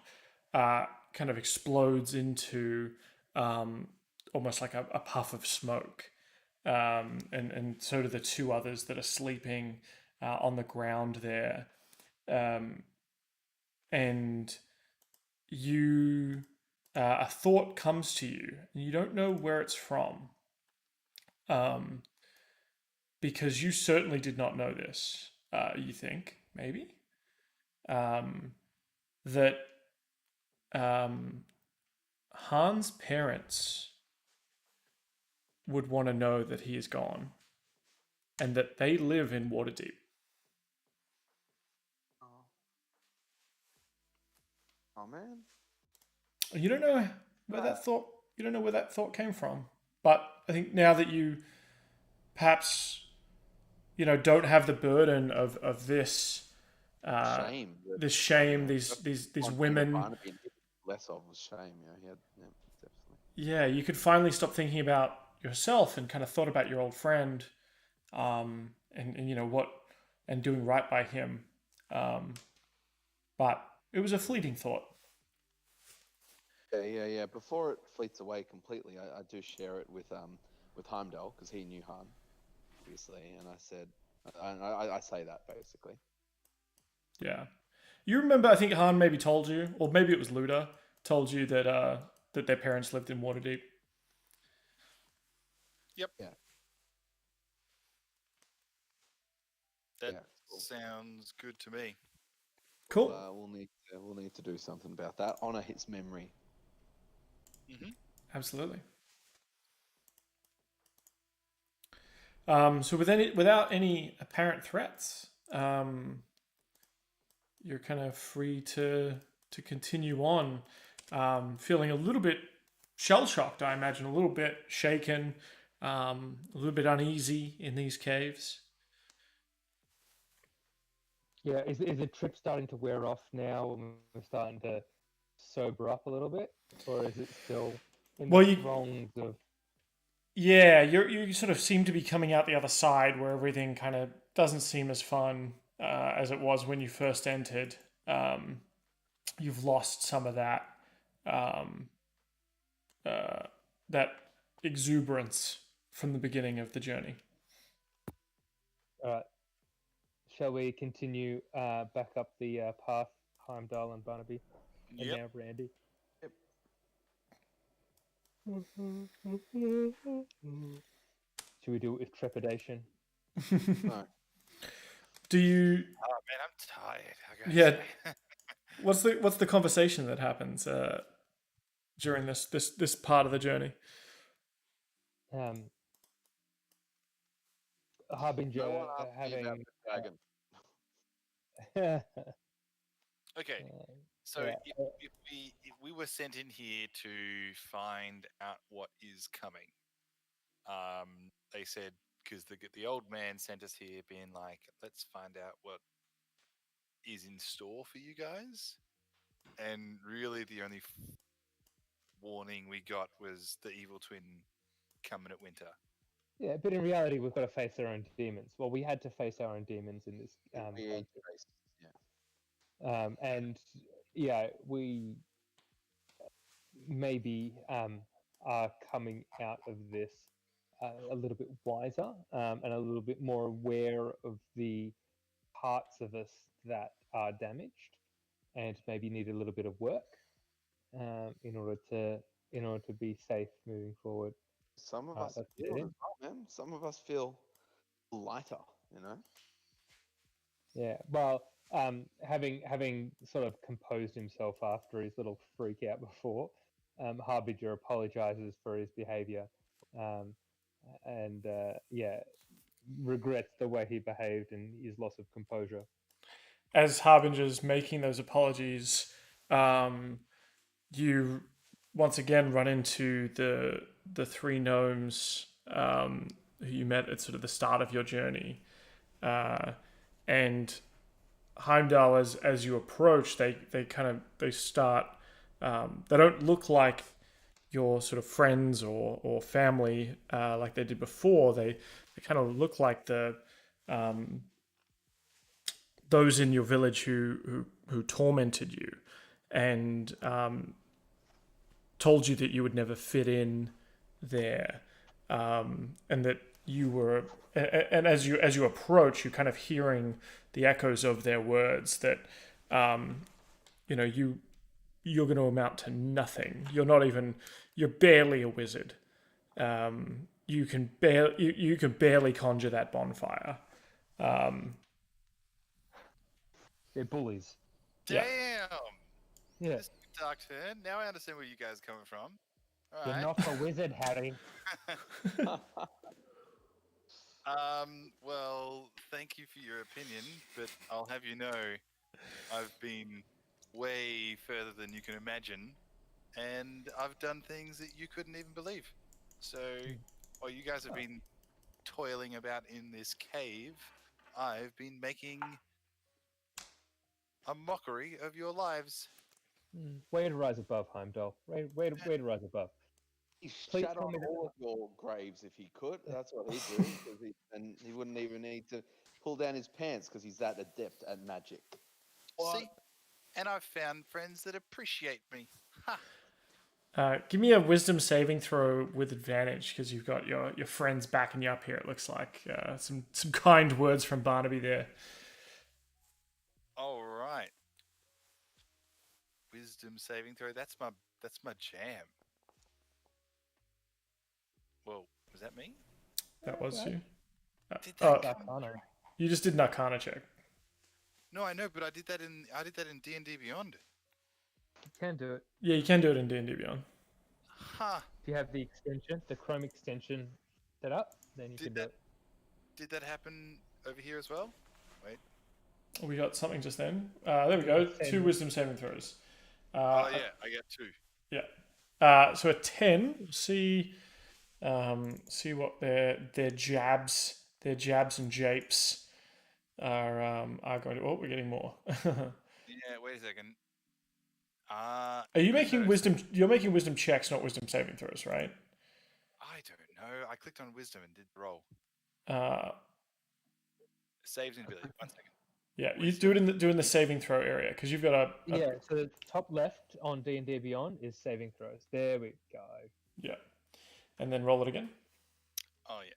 kind of explodes into almost like a puff of smoke. And so do the 2 others that are sleeping on the ground there. And you, a thought comes to you, and you don't know where it's from. Because you certainly did not know this, you think, maybe. That Han's parents would want to know that he is gone, and that they live in Waterdeep. Oh man! You don't know where that thought. You don't know where that thought came from. But I think now that you perhaps don't have the burden of this Shame. this shame, these women. Less of was shame. He had definitely. Yeah, you could finally stop thinking about yourself and kind of thought about your old friend, and what, and doing right by him. But it was a fleeting thought. Yeah. Before it fleets away completely, I do share it with Heimdall because he knew Han, obviously, and I said, I say that basically. Yeah, you remember? I think Han maybe told you, or maybe it was Luda told you that that their parents lived in Waterdeep. Yep. Yeah. That sounds good to me. Cool. We'll need to do something about that. Honor his memory. Mm-hmm. Absolutely. So without any apparent threats, you're kind of free to continue on, feeling a little bit shell shocked. I imagine a little bit shaken, a little bit uneasy in these caves. Yeah, is the trip starting to wear off now and we're starting to sober up a little bit? Or is it still in Well, the you throngs of... yeah, you sort of seem to be coming out the other side where everything kind of doesn't seem as fun as it was when you first entered. Um, you've lost some of um, uh, that exuberance from the beginning of the journey. Alright, shall we continue back up the path, Heimdall and Barnaby, and Yep. now Randy? Yep. Should we do it with trepidation? No. Do you? Oh man, I'm tired. I gotta Yeah. say. What's the conversation that happens during this part of the journey? Um, Harbinger No one asked me about having... the dragon. Okay, so yeah, if we were sent in here to find out what is coming, they said because the old man sent us here, being like, let's find out what is in store for you guys, and really the only warning we got was the evil twin coming at winter. yeah, but in reality, we've got to face our own demons. Well, we had to face our own demons in this We country. face- yeah. And yeah, we maybe are coming out of this a little bit wiser and a little bit more aware of the parts of us that are damaged and maybe need a little bit of work in order to be safe moving forward. Some of Alright, us let's get feel it it in. as well, man. Some of us feel lighter, you know. Yeah, well, having sort of composed himself after his little freak out before, Harbinger apologizes for his behavior, and yeah, regrets the way he behaved and his loss of composure. As Harbinger's making those apologies, you once again run into the three gnomes who you met at sort of the start of your journey, and Heimdall, as you approach, they start. They don't look like your sort of friends or family like they did before. They kind of look like the those in your village who tormented you and told you that you would never fit in there, and that you were. And as you approach, you're kind of hearing the echoes of their words that you're going to amount to nothing. You're barely a wizard. You can barely conjure that bonfire. They're bullies. Damn. Yeah, This dark turn. Now I understand where you guys are coming from. All you're right. not a wizard, Harry. Well, thank you for your opinion, but I'll have you know, I've been way further than you can imagine, and I've done things that you couldn't even believe. So, while you guys have been toiling about in this cave, I've been making a mockery of your lives. Way to rise above, Heimdall. Way to rise above. He Please shut tell on me that- all of your graves if he could. That's what he'd do, and he wouldn't even need to pull down his pants because he's that adept at magic. See? And I've found friends that appreciate me. Ha! Give me a wisdom saving throw with advantage because you've got your friends backing you up here. It looks like some kind words from Barnaby there. All right. Wisdom saving throw. That's my jam. Whoa, was that me? That was you. Did that Oh, come- Arcana. you just did an Arcana check. No, I know, but I did that in D&D Beyond. You can do it. Yeah, you can do it in D&D Beyond. Ha! If you have the extension, the Chrome extension set up, then you can do Did it. did that happen over here as well? Wait. We got something just then. There we go. 2 wisdom saving throws. Oh yeah, I get 2. Yeah. So a 10. See what their jabs and japes are going to. Oh, we're getting more. Yeah, wait a second. Are you making wisdom? You're making wisdom checks, not wisdom saving throws, right? I don't know. I clicked on wisdom and did the roll. Uh, Saves and ability. 1 second. yeah, you do it in the saving throw area because you've got a Yeah, so the top left on D&D Beyond is saving throws. There we go. yeah, and then roll it again. Oh yeah.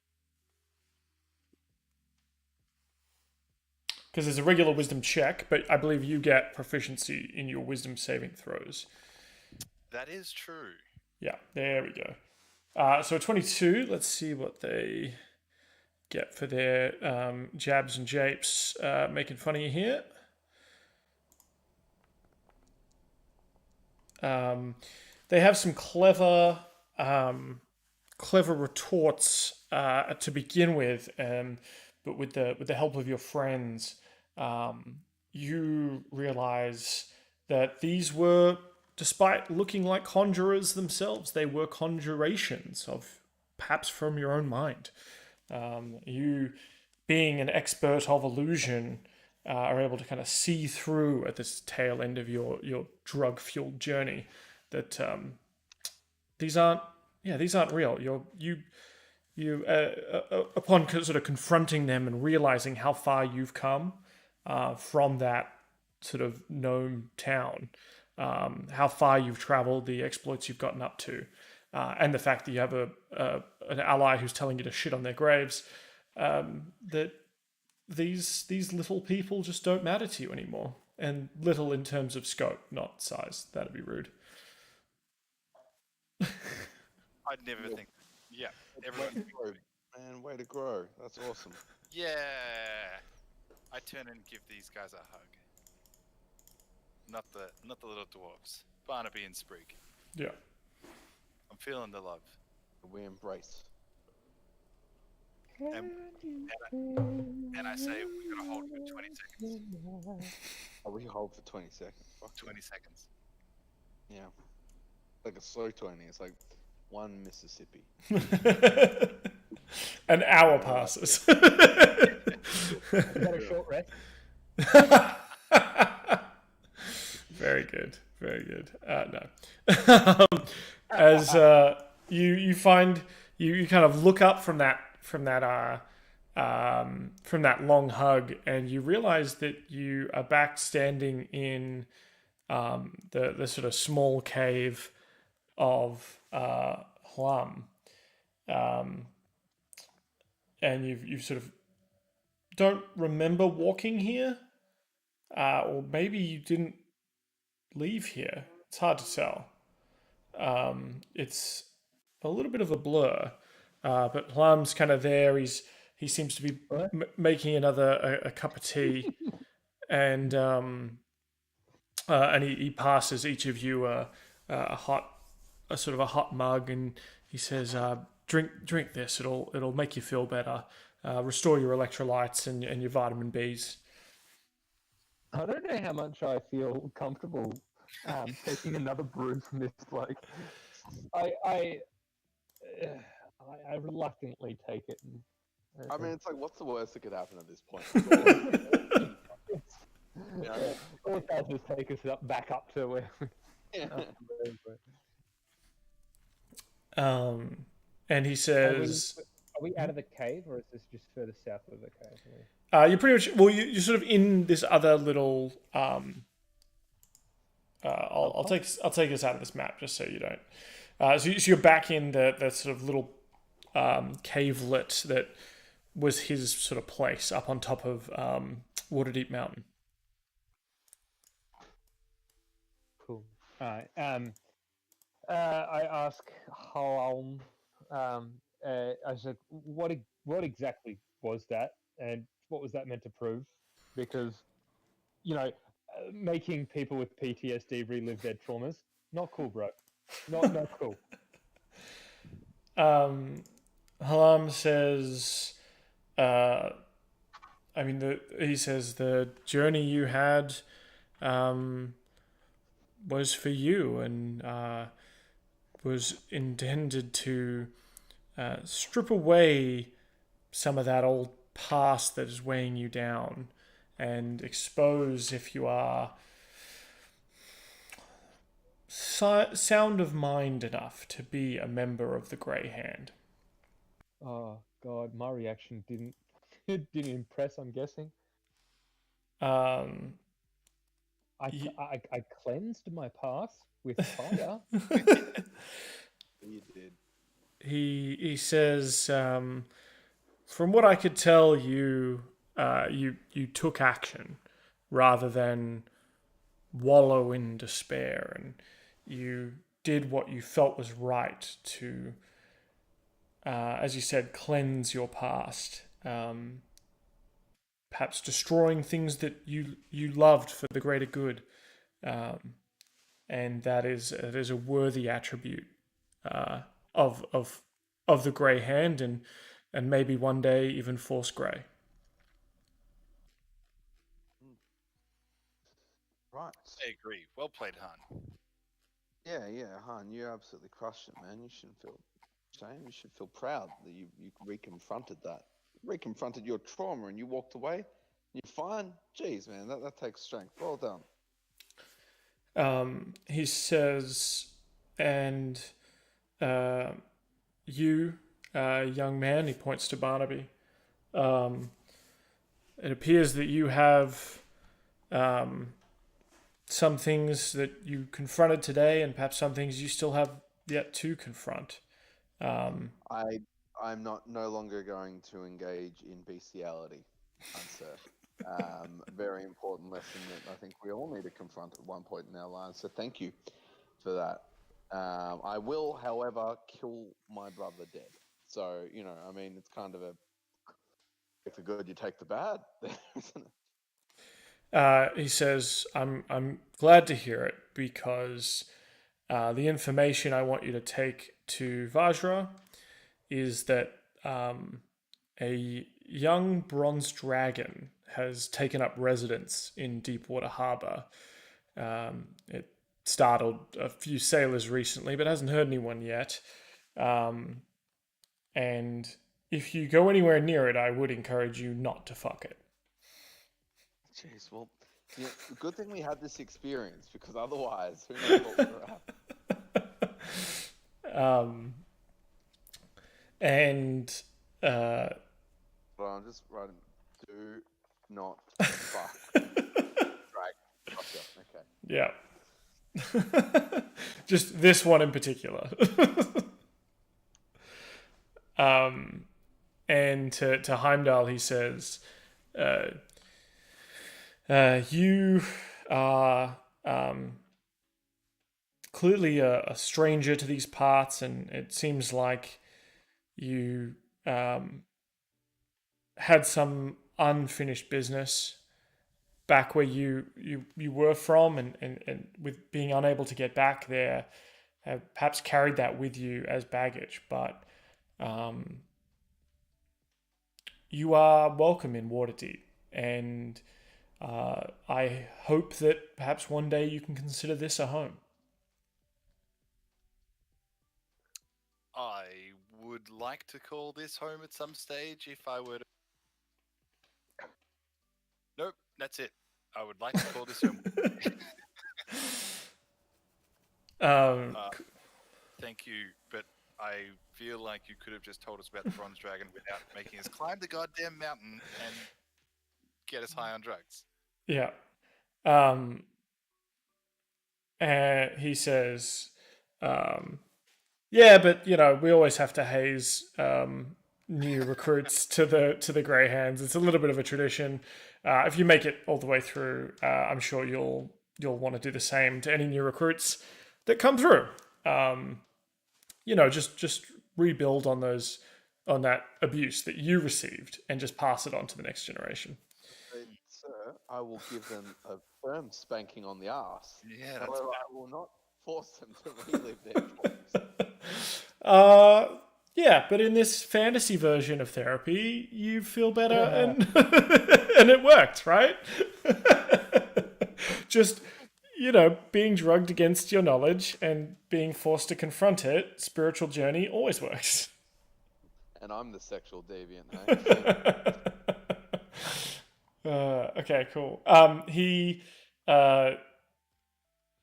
Because there's a regular wisdom check, but I believe you get proficiency in your wisdom saving throws. That is true. Yeah, there we go. So 22. Let's see what they get for their jabs and japes. Making fun of you here. They have some clever retorts to begin with, but with the help of your friends, you realize that these were, despite looking like conjurers themselves, they were conjurations of perhaps from your own mind. You, being an expert of illusion, are able to kind of see through at this tail end of your drug-fueled journey that these aren't real. You upon sort of confronting them and realizing how far you've come from that sort of gnome town, how far you've traveled, the exploits you've gotten up to, and the fact that you have an ally who's telling you to shit on their graves, that these little people just don't matter to you anymore. And little in terms of scope, not size. That'd be rude. I'd never think. Yeah, everyone. Man, way to grow. That's awesome. Yeah. I turn and give these guys a hug. Not the little dwarves. Barnaby and Sprig. Yeah. I'm feeling the love. We embrace. And I say we gotta hold for 20 seconds. Oh, we hold for 20 seconds. Fuck 20 seconds. yeah. Like a slow 20. It's like one Mississippi. An hour passes. Is that a short rest? Very good. Very good. No. As you find you kind of look up from that long hug, and you realize that you are back standing in the sort of small cave of Hlum, and you sort of don't remember walking here, or maybe you didn't leave here. It's hard to tell. It's a little bit of a blur, but Hlum's kind of there. He seems to be making a cup of tea, and he passes each of you a sort of a hot mug, and he says, "Drink this. It'll make you feel better, restore your electrolytes and your vitamin Bs." I don't know how much I feel comfortable taking another brew from this bloke. I reluctantly take it. I mean, it's like, what's the worst that could happen at this point? All it does is take us back up to where. And he says, Are we out of the cave, or is this just further south of the cave? you're pretty much, well, you're sort of in this other little, I'll take this out of this map just so you don't. So you're back in the sort of little cavelet that was his sort of place up on top of Waterdeep Mountain. Cool. All right. I ask Halm. I said, what exactly was that, and what was that meant to prove? Because, making people with PTSD relive their traumas, not cool, bro. Not cool. Halam says, I mean, he says the journey you had was for you and was intended to strip away some of that old past that is weighing you down and expose if you are sound of mind enough to be a member of the Grey Hand. Oh God, my reaction didn't didn't impress. I'm guessing. Um, I cleansed my past with fire. You did. he says, from what I could tell, you took action rather than wallow in despair, and you did what you felt was right to, as you said, cleanse your past. Perhaps destroying things that you loved for the greater good, and that is a worthy attribute of the Grey Hand, and maybe one day even Force Grey. Right. I agree. Well played, Han. Yeah, Han, you absolutely crushed it, man. You shouldn't feel shame. You should feel proud that you reconfronted that. Reconfronted your trauma and you walked away. You're fine. Jeez, man, that takes strength. Well done. He says, and you, young man, he points to Barnaby. It appears that you have some things that you confronted today, and perhaps some things you still have yet to confront. I'm no longer going to engage in bestiality, sir. Very important lesson that I think we all need to confront at one point in our lives. So thank you for that. I will, however, kill my brother dead. So I mean, it's kind of take the good, you take the bad. He says, I'm glad to hear it because the information I want you to take to Vajra is that a young bronze dragon has taken up residence in Deepwater Harbour. It startled a few sailors recently, but hasn't hurt anyone yet. And if you go anywhere near it, I would encourage you not to fuck it. Jeez, well, good thing we had this experience because otherwise, who knows what would have happened. And Well, I'm just writing. Do not fuck. Right. Gotcha. Okay. Yeah. Just this one in particular. And to Heimdall, he says, you are clearly a stranger to these parts, and it seems like you had some unfinished business back where you were from, and with being unable to get back there, have perhaps carried that with you as baggage. But you are welcome in Waterdeep, and I hope that perhaps one day you can consider this a home. I would like to call this home at some stage if I were to... Nope, that's it. I would like to call this home. Thank you, but I feel like you could have just told us about the bronze dragon without making us climb the goddamn mountain and get us high on drugs. Yeah. And he says, yeah, but we always have to haze new recruits to the Grey Hands. It's a little bit of a tradition. If you make it all the way through, I'm sure you'll want to do the same to any new recruits that come through. Just rebuild on that abuse that you received and just pass it on to the next generation. Sir, I will give them a firm spanking on the ass. Yeah, however, I will not force them to relive their traumas. Yeah, but in this fantasy version of therapy, you feel better and and it worked, right? Just, being drugged against your knowledge and being forced to confront it, spiritual journey always works. And I'm the sexual deviant, hey? Okay, cool. He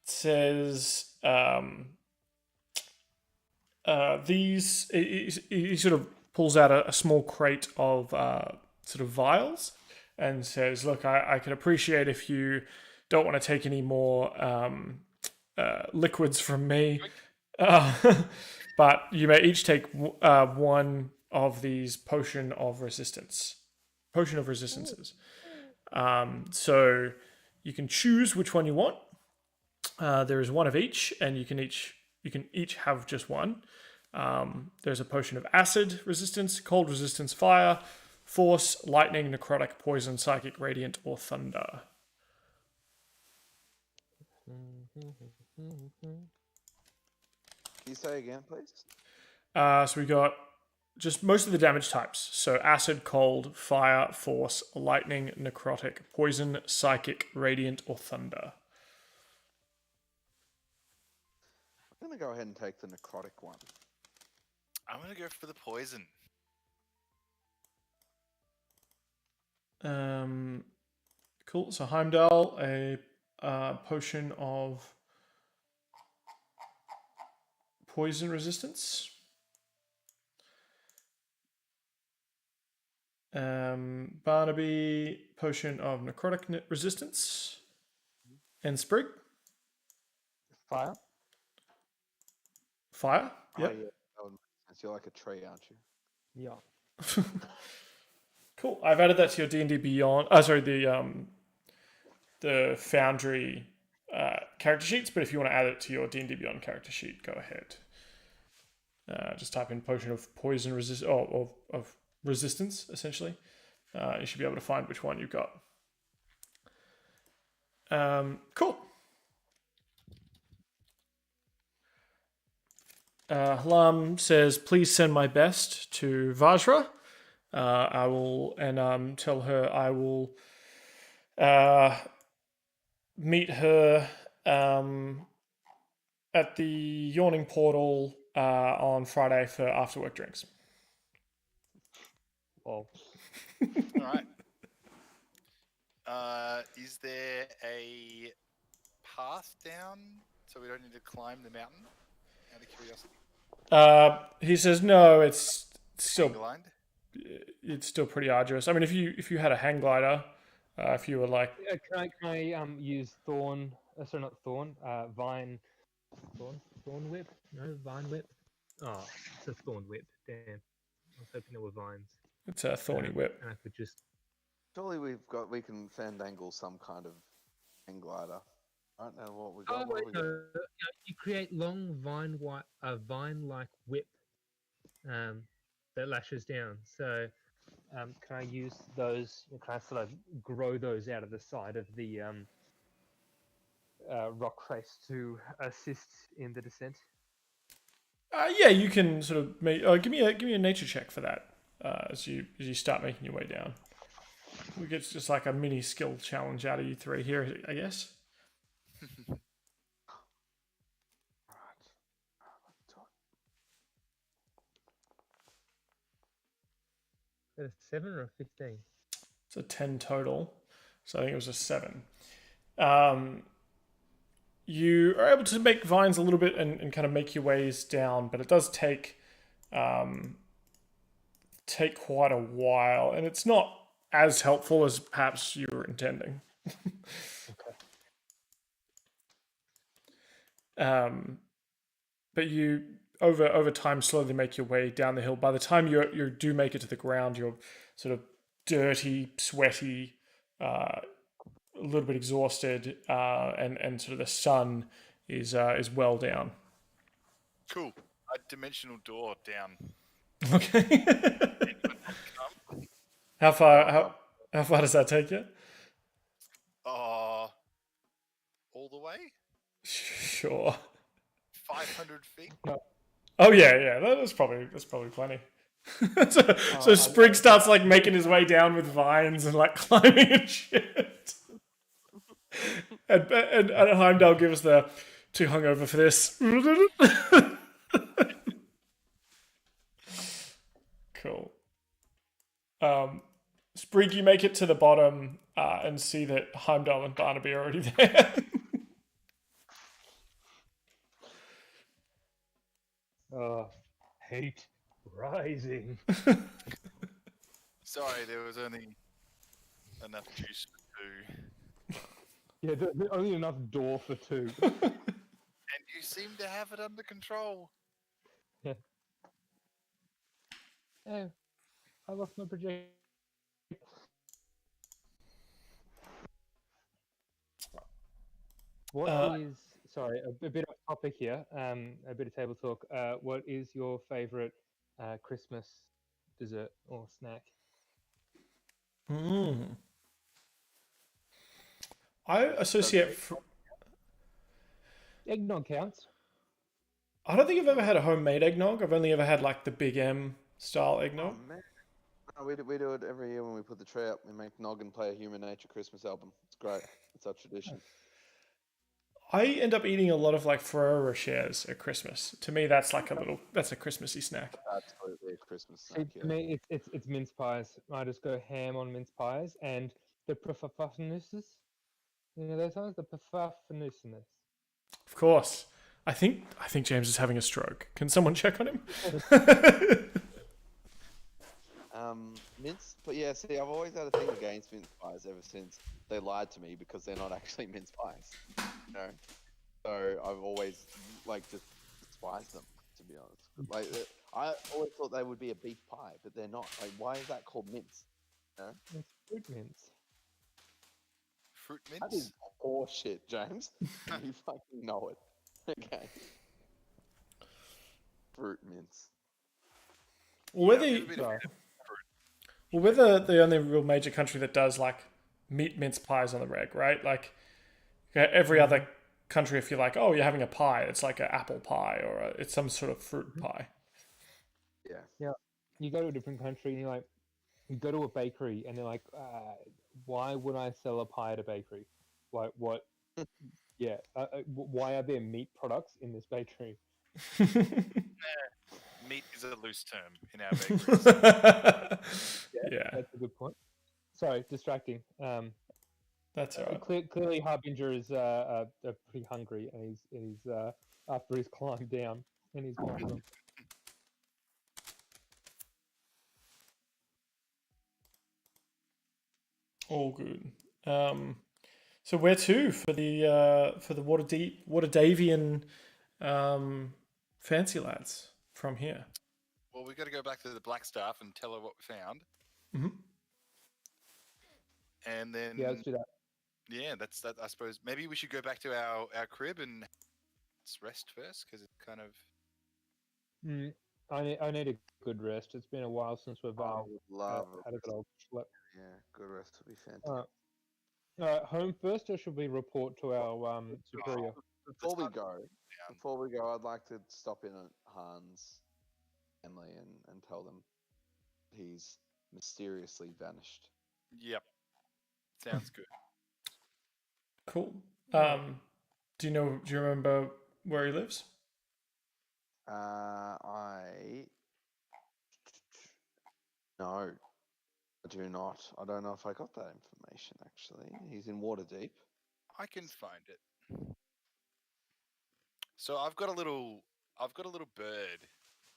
says these. He sort of pulls out a small crate of sort of vials and says, "Look, I can appreciate if you don't want to take any more liquids from me, uh, but you may each take one of these potion of resistances. So you can choose which one you want. There is one of each, and you can each have just one. There's a potion of acid resistance, cold resistance, fire, force, lightning, necrotic, poison, psychic, radiant, or thunder. Can you say again, please? So we got just most of the damage types. So acid, cold, fire, force, lightning, necrotic, poison, psychic, radiant, or thunder. I'm going to go ahead and take the necrotic one. I'm gonna go for the poison. Cool. So Heimdall, a potion of poison resistance. Barnaby, potion of necrotic resistance. And Sprig, Fire. fire. Yep. Oh, yeah. That would make sense. You're like a tree, aren't you? Yeah. Cool. I've added that to your D&D Beyond. Sorry, the Foundry character sheets. But if you want to add it to your D&D Beyond character sheet, go ahead. Just type in potion of poison of resistance. Essentially, you should be able to find which one you've got. Cool. Halam says, "Please send my best to Vajra. I will tell her I will meet her at the Yawning Portal on Friday for after work drinks." Well, All right. Is there a path down so we don't need to climb the mountain? Out of curiosity. He says, "No, it's still Blind. pretty arduous. I mean, if you had a hang glider, if you were like, can I use thorn? Sorry, not thorn. Vine. Thorn whip. No, vine whip. Oh, it's a thorn whip. Damn. I was hoping there were vines. it's a thorny whip." And I could just. Surely we can fandangle some kind of hang glider. I don't know what we got. Oh What wait, have we got? no. You create long vine-like whip, that lashes down. So, can I use those? Can I sort of grow those out of the side of the rock face to assist in the descent? Yeah, you can sort of make. Give me a nature check for that as you start making your way down. We get just like a mini skill challenge out of you three here, I guess. Right. Is it a 7 or a 15? It's a 10 total, so I think it was a 7. You are able to make vines a little bit and kind of make your ways down, but it does take quite a while, and it's not as helpful as perhaps you were intending. Okay. But you over time slowly make your way down the hill. By the time you do make it to the ground, you're sort of dirty, sweaty, a little bit exhausted, and sort of the sun is well down. Cool. A dimensional door down. Okay. How far does that take you? All the way? Sure. 500 feet? Oh yeah. That's probably plenty. so I- Sprig starts like making his way down with vines and like climbing and shit. And Heimdall gives the too hungover for this. Cool. Sprig, you make it to the bottom and see that Heimdall and Barnaby are already there. Hate rising. Sorry, there was only enough juice for two. Yeah, only enough door for two. And you seem to have it under control. Oh, I lost my project. What is sorry, a bit off topic here, a bit of table talk. What is your favorite Christmas dessert or snack? I associate. Eggnog counts. I don't think I've ever had a homemade eggnog. I've only ever had like the Big M style eggnog. Oh, man. No, we do it every year when we put the tree up. We make Nog and play a Human Nature Christmas album. It's great. It's our tradition. I end up eating a lot of like Ferrero Rochers at Christmas. To me, that's like that's a Christmassy snack. Absolutely a Christmas See, snack. to me, it's mince pies. I just go ham on mince pies and the puffernuses. You know those ones, the puffernuses. Of course. I think James is having a stroke. Can someone check on him? Mince, but yeah, see, I've always had a thing against mince pies ever since they lied to me because they're not actually mince pies. You know, so I've always like just despised them, to be honest. Like I always thought they would be a beef pie, but they're not. Like, why is that called mince? You know? It's fruit mince. Fruit That mince? is horseshit, James. You fucking know it. Okay. Fruit mince. We're Yeah, the a bit of- we're the only real major country that does like meat mince pies on the reg, right? Like every other country, if you're like, oh, you're having a pie, it's like an apple pie or it's some sort of fruit pie. Yeah. Yeah, you go to a different country and you're like, you go to a bakery and they're like, why would I sell a pie at a bakery? Like what? Yeah, why are there meat products in this bakery? Meat is a loose term in our bakeries. Yeah, That's a good point. Sorry, distracting. that's all right. Clearly, Harbinger is pretty hungry, and he's after he's climbed down, and he's gone them. All good. So where to for the Waterdavian fancy lads from here? Well, we've got to go back to the Black Staff and tell her what we found. Mhm. And then, Yeah, let's do that. yeah, that's that. I suppose maybe we should go back to our crib and let's rest first because it's kind of. I need a good rest. It's been a while since we've I would love had a good old schlep. Yeah, good rest would be fantastic. Home first, or should we report to our superior? Before we go, I'd like to stop in at Han's family and tell them he's mysteriously vanished. Yep. Sounds good. Cool. Do you remember where he lives? No, I do not. I don't know if I got that information actually. He's in Waterdeep. I can find it. So I've got a little bird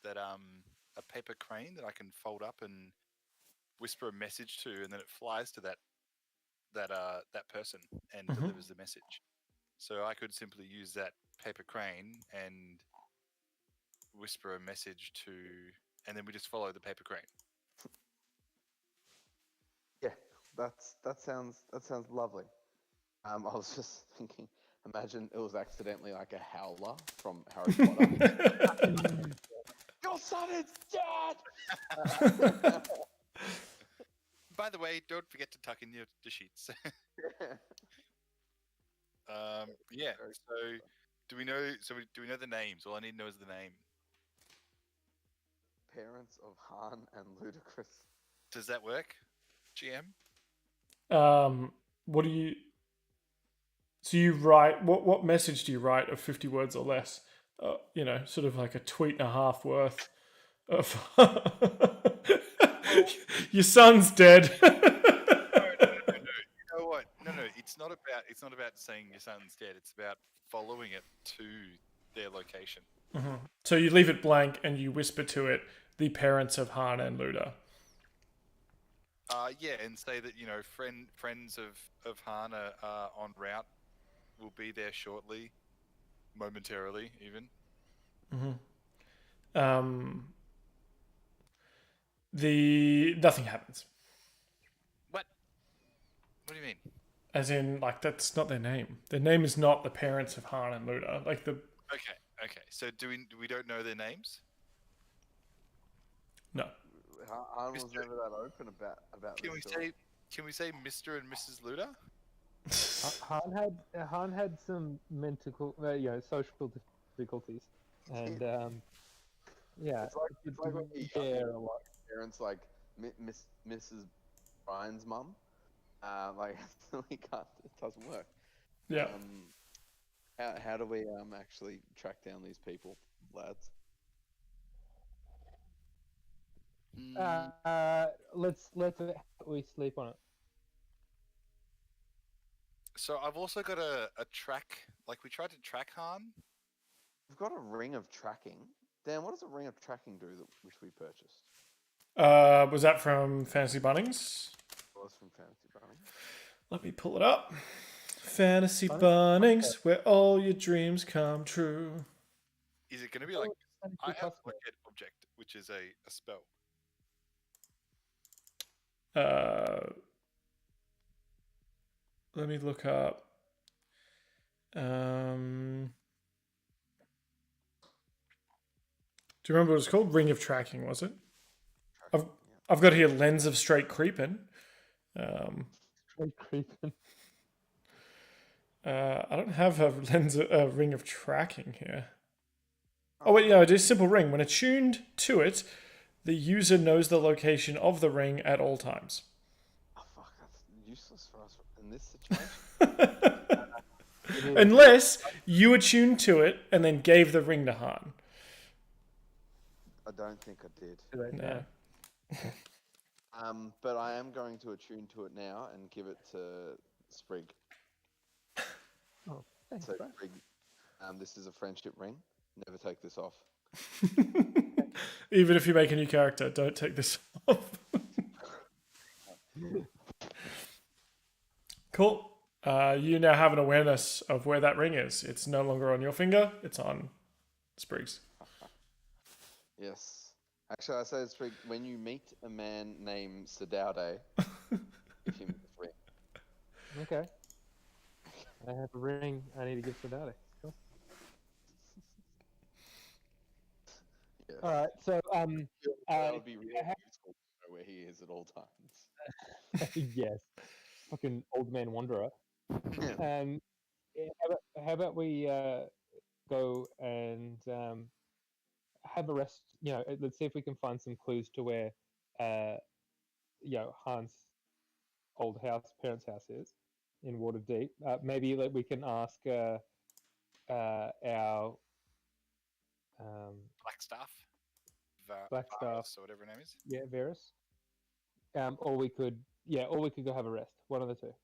that a paper crane that I can fold up and whisper a message to, and then it flies to that person and delivers the message. So I could simply use that paper crane and whisper a message to, and then we just follow the paper crane. Yeah, that sounds lovely. I was just thinking, imagine it was accidentally like a howler from Harry Potter. Your son is dead! By the way, don't forget to tuck in your sheets. Yeah. So do we know the names? All I need to know is the name. parents of Han and Ludacris. Does that work, GM? What do you? So you write what message do you write of 50 words or less? Sort of like a tweet and a half worth of your son's dead. No. You know what? No. It's not about saying your son's dead. It's about following it to their location. So you leave it blank and you whisper to it, the parents of Han and Luda. Yeah, and say that friends of Han are en route. Will be there shortly, momentarily even. Nothing happens. What? What do you mean? As in, like, that's not their name. Their name is not the parents of Han and Luda. Like the. Okay. So we don't know their names? No. Han was never that open about Can we say Mr. and Mrs. Luda? Han had some mental, social difficulties, and yeah, It's like when you care a lot. parents like Mrs. Brian's mum. Like we can't. It doesn't work. Yeah. How do we actually track down these people, lads? Let's we sleep on it. So I've also got a track. Like we tried to track Han. We've got a ring of tracking. Dan, what does a ring of tracking do which we purchased? Was that from Fantasy Bunnings? It was from Fantasy Bunnings. Let me pull it up. Fantasy Bunnings, where all your dreams come true. Is it going to be like I have a get object, which is a spell? Let me look up. Do you remember what it's called? Ring of Tracking, was it? I've got here Lens of Straight Creeping. Straight creeping. I don't have a Ring of Tracking here. Oh wait, yeah, it is Simple Ring. When attuned to it, the user knows the location of the ring at all times. Oh fuck, that's useless for us in this situation. Unless you attuned to it and then gave the ring to Han. I don't think I did. No. But I am going to attune to it now and give it to Sprig. Oh, thanks, So bro. Sprig, this is a friendship ring. Never take this off. Even if you make a new character, don't take this off. Cool. You now have an awareness of where that ring is. It's no longer on your finger. It's on Sprig's. Yes. Actually, I say to Sprig, when you meet a man named Sadaude, give him this ring. Okay. I have a ring. I need to give Sadati. Cool. Yes. All right. So That would be really I have- useful to know where he is at all times. yes, fucking old man wanderer. Yeah. Yeah, how about we go and have a rest? Let's see if we can find some clues to where Han's old house, parents' house is in Waterdeep. Maybe we can ask our Blackstaff. Blackstaff. Varus, or whatever her name is. Yeah, Varus. Or we could go have a rest. One of the two.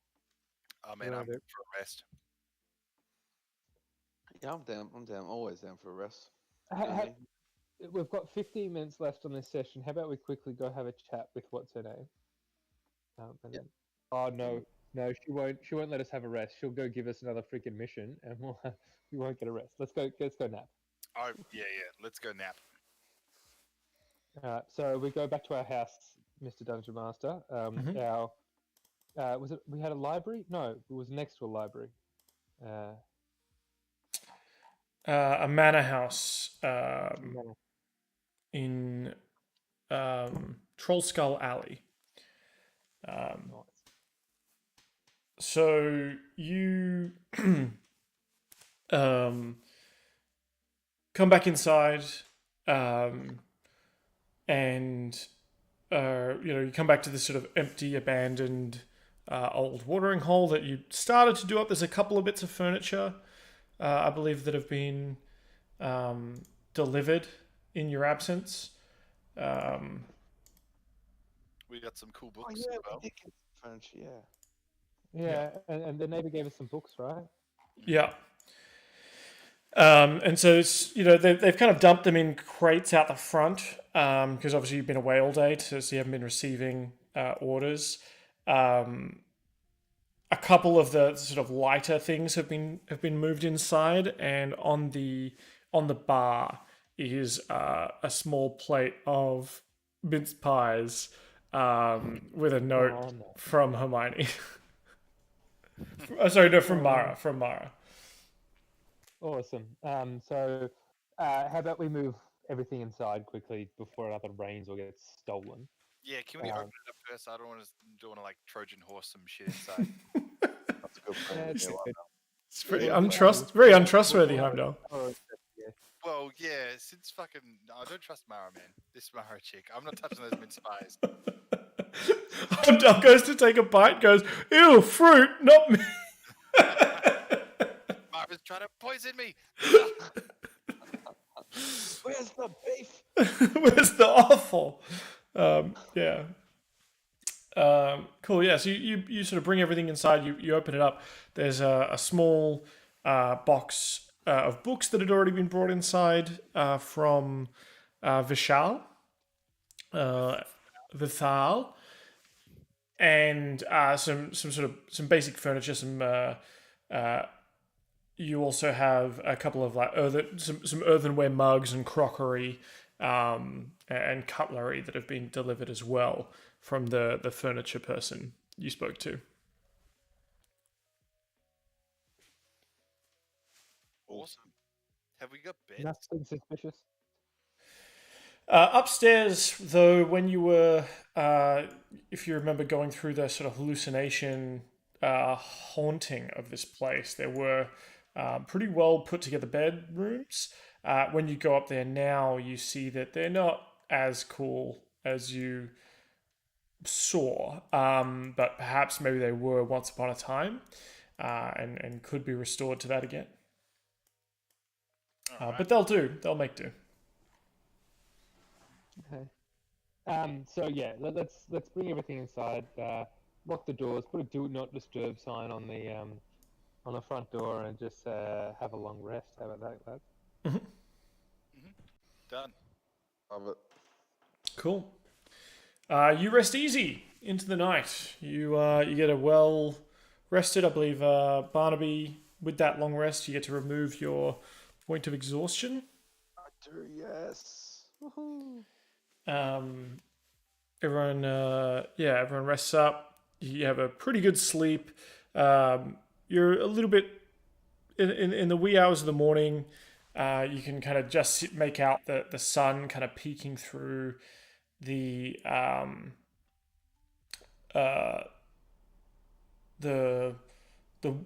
Oh man, Yeah, I'm they're- for a rest. Yeah, I'm down. I'm down. Always down for a rest. Ha- We've got 15 minutes left on this session. How about we quickly go have a chat with what's her name? And then, oh no, she won't. She won't let us have a rest. She'll go give us another freaking mission, and we won't get a rest. Let's go nap. Oh yeah. Let's go nap. So we go back to our house, Mr. Dungeon Master. Was it? We had a library? No, it was next to a library. A manor house No. in Troll Skull Alley. Nice. So you come back inside. and you come back to this sort of empty, abandoned, old watering hole that you started to do up. There's a couple of bits of furniture, I believe, that have been delivered in your absence. We got some cool books yeah, as well. we did get some furniture, yeah. Yeah, and the neighbor gave us some books, right? Yeah. And so it's, they've kind of dumped them in crates out the front because obviously you've been away all day, so you haven't been receiving orders. A couple of the sort of lighter things have been moved inside, and on the bar is a small plate of mince pies with a note Oh, no. from Hermione. Sorry, no, from Mara. From Mara. Awesome. So how about we move everything inside quickly before it either rains or gets stolen? Yeah, can we open it up first? I don't want to like Trojan horse some shit inside. That's a good plan. Yeah, it's Yeah, good. It's very Well, very untrustworthy, Heimdall. Oh, yeah. Well, yeah, since fucking I don't trust Mara, man. This Mara chick. I'm not touching those mince pies. Heimdall goes to take a bite, goes, ew, fruit, not me. Mara's trying to poison me. Where's the beef? Where's the offal? Yeah. Cool. Yeah. So you sort of bring everything inside. You open it up. There's a small box of books that had already been brought inside from Vishal, Vithal, and some basic furniture. You also have a couple of some earthenware mugs and crockery and cutlery that have been delivered as well from the furniture person you spoke to. Awesome. Have we got beds? Nothing suspicious. Upstairs, though, when you were, if you remember going through the sort of hallucination haunting of this place, there were pretty well put together bedrooms. When you go up there now, you see that they're not as cool as you saw, but perhaps maybe they were once upon a time, and could be restored to that again. But they'll do. They'll make do. Okay. So yeah, let's bring everything inside. Lock the doors. Put a "Do Not Disturb" sign on the front door, and just have a long rest. How about that, lads? Done. Love it. Cool. You rest easy into the night. You get a well rested. I believe Barnaby, with that long rest, you get to remove your point of exhaustion. I do, yes. Woohoo. Everyone rests up. You have a pretty good sleep. You're a little bit in the wee hours of the morning. You can kind of just make out the sun kind of peeking through the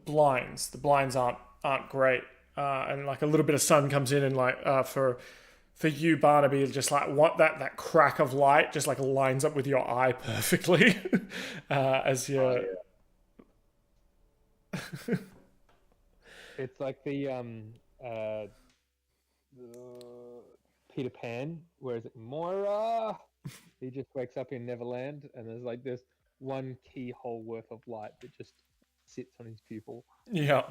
blinds. The blinds aren't great, and like a little bit of sun comes in, and like for you, Barnaby, just like what that crack of light just like lines up with your eye perfectly as you. It's like the Peter Pan. Where is it, Moira? He just wakes up in Neverland, and there's like this one keyhole worth of light that just sits on his pupil. Yeah.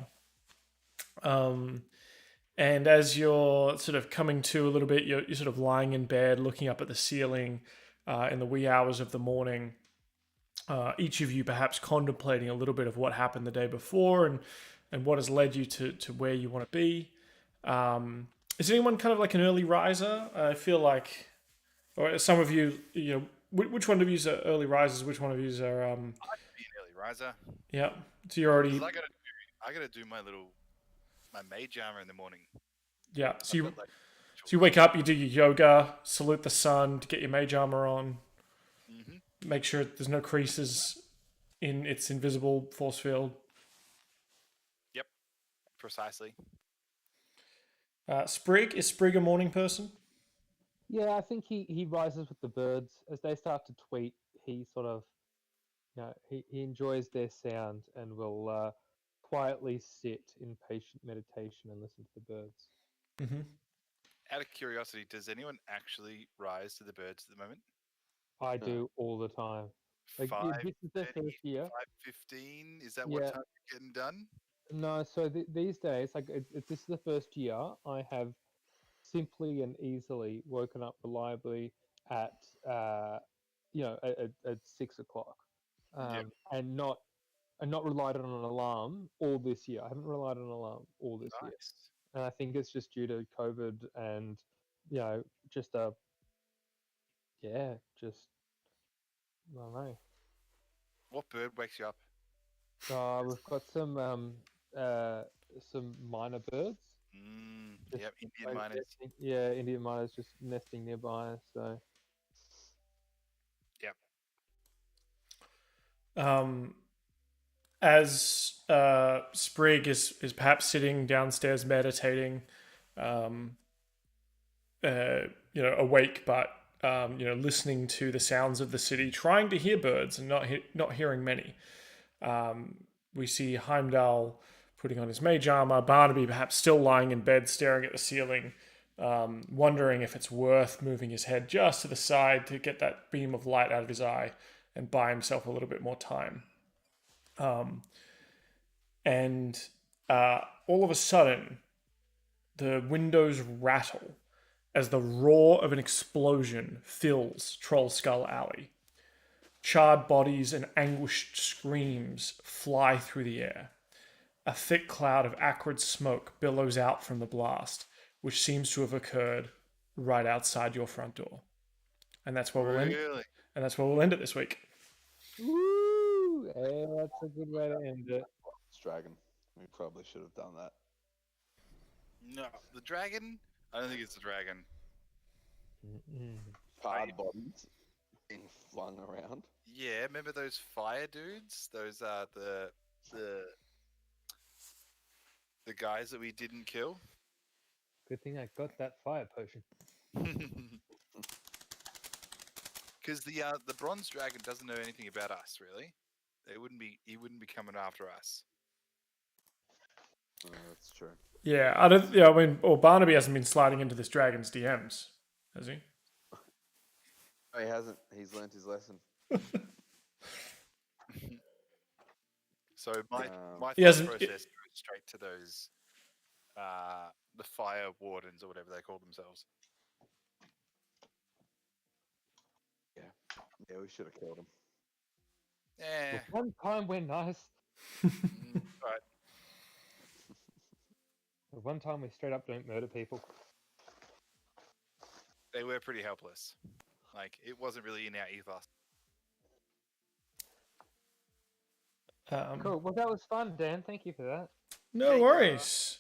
And as you're sort of coming to a little bit, you're sort of lying in bed, looking up at the ceiling in the wee hours of the morning. Each of you perhaps contemplating a little bit of what happened the day before and what has led you to where you want to be. Is anyone kind of like an early riser? I feel like, or some of you, which one of you are early risers? Which one of you are? I'd be an early riser. Yeah. So you're already. 'Cause I gotta do my mage armor in the morning. Yeah. So I've got, like, you wake up, you do your yoga, salute the sun to get your mage armor on. Mm-hmm. Make sure there's no creases in its invisible force field. Yep. Precisely. Sprig, is Sprig a morning person? Yeah, I think he rises with the birds as they start to tweet. He sort of, he enjoys their sound and will quietly sit in patient meditation and listen to the birds. Hmm. Out of curiosity, does anyone actually rise to the birds at the moment? I No. do all the time. Like this is the 5:30, first year. 5:15? Is that what Yeah, time you're getting done? no. So these days, like this is the first year I have simply and easily woken up reliably at at 6 o'clock, Yeah, and not relied on an alarm all this year. I haven't relied on an alarm all this year, nice. and I think it's just due to COVID and just just I don't know. What bird wakes you up? We've got uh, some minor birds. Just Yep, Indian like miners. nesting, yeah, Indian miners just nesting nearby. So Yep. As Sprig is perhaps sitting downstairs meditating, um, awake, but listening to the sounds of the city, trying to hear birds and not hearing many. We see Heimdall putting on his mage armor, Barnaby perhaps still lying in bed staring at the ceiling, wondering if it's worth moving his head just to the side to get that beam of light out of his eye and buy himself a little bit more time. And all of a sudden, the windows rattle as the roar of an explosion fills Troll Skull Alley. Charred bodies and anguished screams fly through the air. A thick cloud of acrid smoke billows out from the blast, which seems to have occurred right outside your front door. And that's where we'll end. Really? And that's where we'll end it this week. woo! Hey, that's a good way to end it. It's dragon. We probably should have done that. No, the dragon? I don't think it's the dragon. Mm-mm. Hard bodies being flung around. Yeah, remember those fire dudes? Those are the guys that we didn't kill. Good thing I got that fire potion. Because the bronze dragon doesn't know anything about us, really. He wouldn't be coming after us. Oh, that's true. Yeah, I don't. Yeah, I mean, or Barnaby hasn't been sliding into this dragon's DMs, has he? No, he hasn't. He's learnt his lesson. So my He thought hasn't- process goes straight to those the fire wardens or whatever they call themselves. Yeah, we should have killed him. Yeah, One time we're nice. right. One time we straight up don't murder people. They were pretty helpless. Like it wasn't really in our ethos. Cool. Well, that was fun, Dan. Thank you for that. No worries.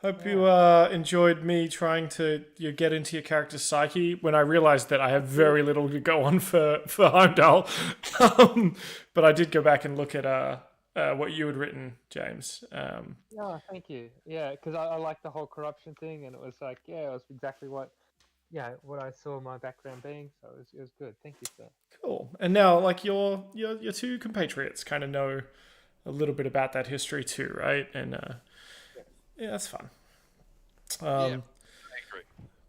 Hope you enjoyed me trying to get into your character's psyche when I realized that I have very little to go on for Heimdall. But I did go back and look at what you had written, James. Oh, thank you. Yeah, because I like the whole corruption thing, and it was like, it was exactly what I saw my background being. So it was good. Thank you for that. Cool. And now, like your two compatriots kind of know a little bit about that history too, right? And yeah, that's fun. Yeah, I agree.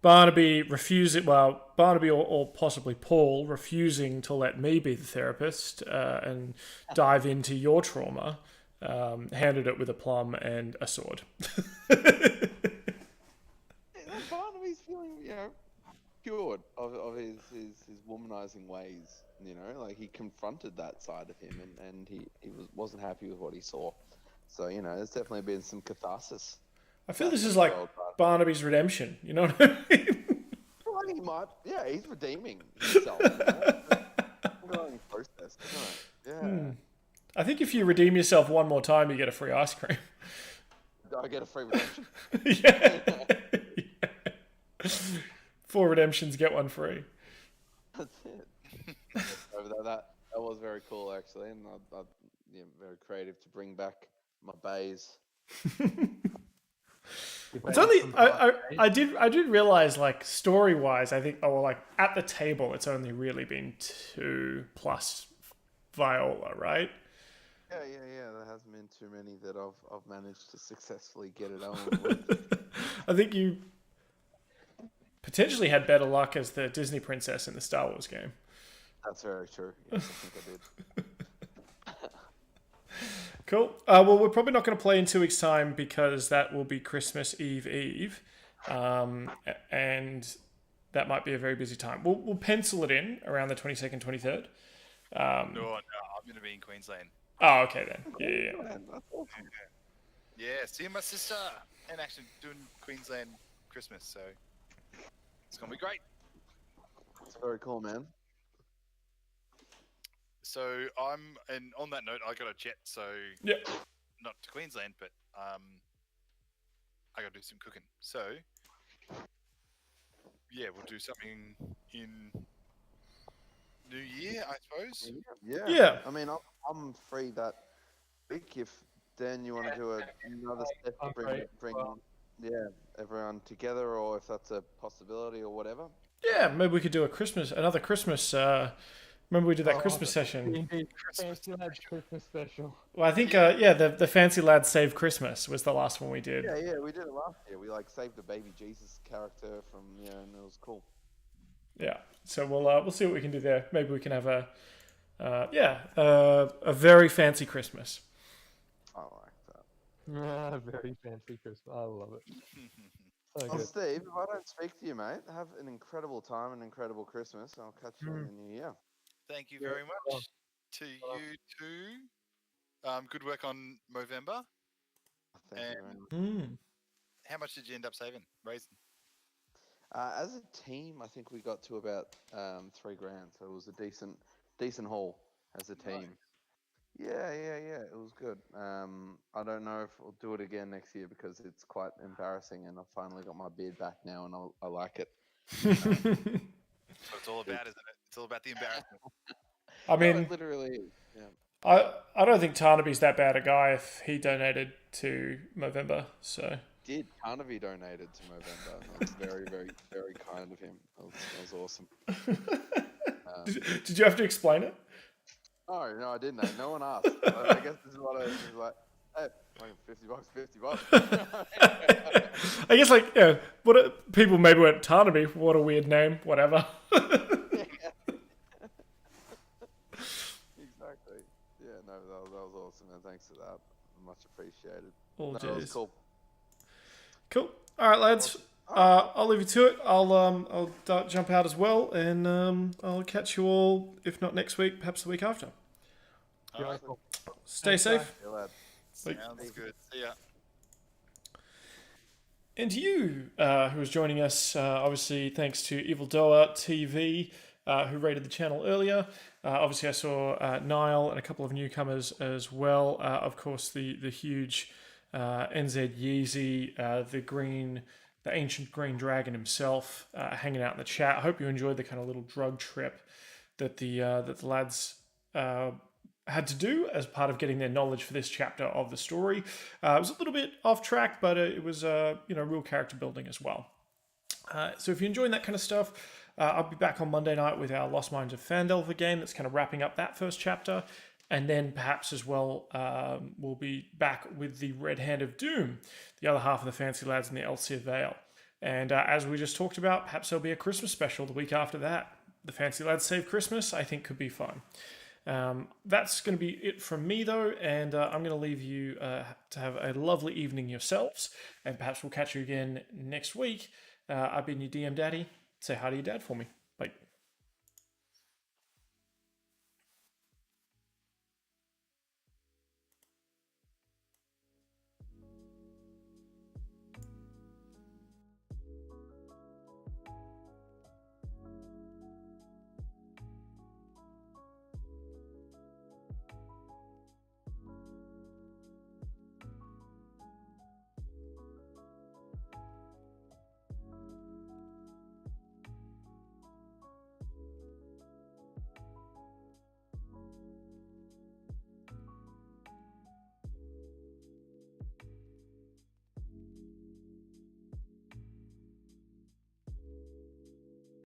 Barnaby Barnaby or possibly Paul refusing to let me be the therapist and dive into your trauma, handled it with aplomb and a sword. Barnaby's feeling, cured of his womanizing ways. Like he confronted that side of him, and he wasn't happy with what he saw. So there's definitely been some catharsis. I feel this is like Barnaby's redemption. You know what I mean? Well, he might. Yeah, he's redeeming himself. Ongoing process, isn't it? Yeah. I think if you redeem yourself one more time, you get a free ice cream. Do I get a free redemption? Yeah. 4 redemptions, get 1 free. That's it. that was very cool, actually, and very creative to bring back my bays. It's only I did realize, like, story wise, I think, like at the table it's only really been 2 plus Viola, right? Yeah. There hasn't been too many that I've managed to successfully get it on with. I think you potentially had better luck as the Disney princess in the Star Wars game. That's very true. Yes, I think I did. Cool. Well, we're probably not going to play in 2 weeks' time because that will be Christmas Eve, and that might be a very busy time. We'll pencil it in around the 22nd, 23rd. No, I'm going to be in Queensland. Oh, okay then. Yeah. Man, that's awesome. Yeah, seeing my sister and actually doing Queensland Christmas, so it's going to be great. It's very cool, man. So and on that note, I got a jet, so Yeah. not to Queensland, but I got to do some cooking. So yeah, we'll do something in New Year, I suppose. Yeah. I mean, I'm free that week. If Dan, you want to do another step to I'm free. bring Well, everyone together, or if that's a possibility or whatever. Yeah, maybe we could do another Christmas. Remember we did that Christmas session? Indeed, Fancy Lads Christmas special. Well, I think the Fancy Lads Save Christmas was the last one we did. Yeah, we did it last year. We saved the baby Jesus character from and it was cool. Yeah. So we'll see what we can do there. Maybe we can have a very fancy Christmas. I like that. Very fancy Christmas. I love it. So Well, good. Steve, if I don't speak to you, mate, have an incredible time, an incredible Christmas. I'll catch you in the new year. Thank you very much to you too. Good work on Movember. Thank you And- very much. How much did you end up raising? As a team, I think we got to about $3,000, so it was a decent haul as a team. Yeah, it was good. I don't know if I'll do it again next year because it's quite embarrassing, and I've finally got my beard back now, and I like it. So it's all about, isn't it? It's all about the embarrassment. I No, mean, it literally is. Yeah. I don't think Tarnaby's that bad a guy if he donated to Movember. So Did Carnaby donated to Movember? That was very, very, very kind of him. That was awesome. did you have to explain it? No, I didn't. No one asked. I guess this is what I was like. Hey, $50. I guess people maybe went Tarnaby. What a weird name. Whatever. Exactly. Yeah, no, that was awesome, and thanks for that. Much appreciated. Oh, No, that was jeez. cool. Cool. All right, lads. I'll leave you to it. I'll jump out as well, and I'll catch you all, if not next week, perhaps the week after. All right. Beautiful. Stay Thanks, safe. Yeah, lad. Sounds good. See ya. And to you, who was joining us, obviously thanks to Evil Doer TV, who rated the channel earlier. Obviously, I saw Niall and a couple of newcomers as well. Of course, the huge NZ Yeezy, the ancient green dragon himself, hanging out in the chat. I hope you enjoyed the kind of little drug trip that the lads had to do as part of getting their knowledge for this chapter of the story. It was a little bit off track, but it was real character building as well. So if you're enjoying that kind of stuff, I'll be back on Monday night with our Lost Minds of Phandelver game that's kind of wrapping up that first chapter. And then perhaps as well, we'll be back with the Red Hand of Doom, the other half of the Fancy Lads in the Elsia Vale. And as we just talked about, perhaps there'll be a Christmas special the week after that. The Fancy Lads Save Christmas, I think, could be fun. That's going to be it from me, though, and I'm going to leave you to have a lovely evening yourselves, and perhaps we'll catch you again next week. I've been your DM Daddy. Say hi to your dad for me.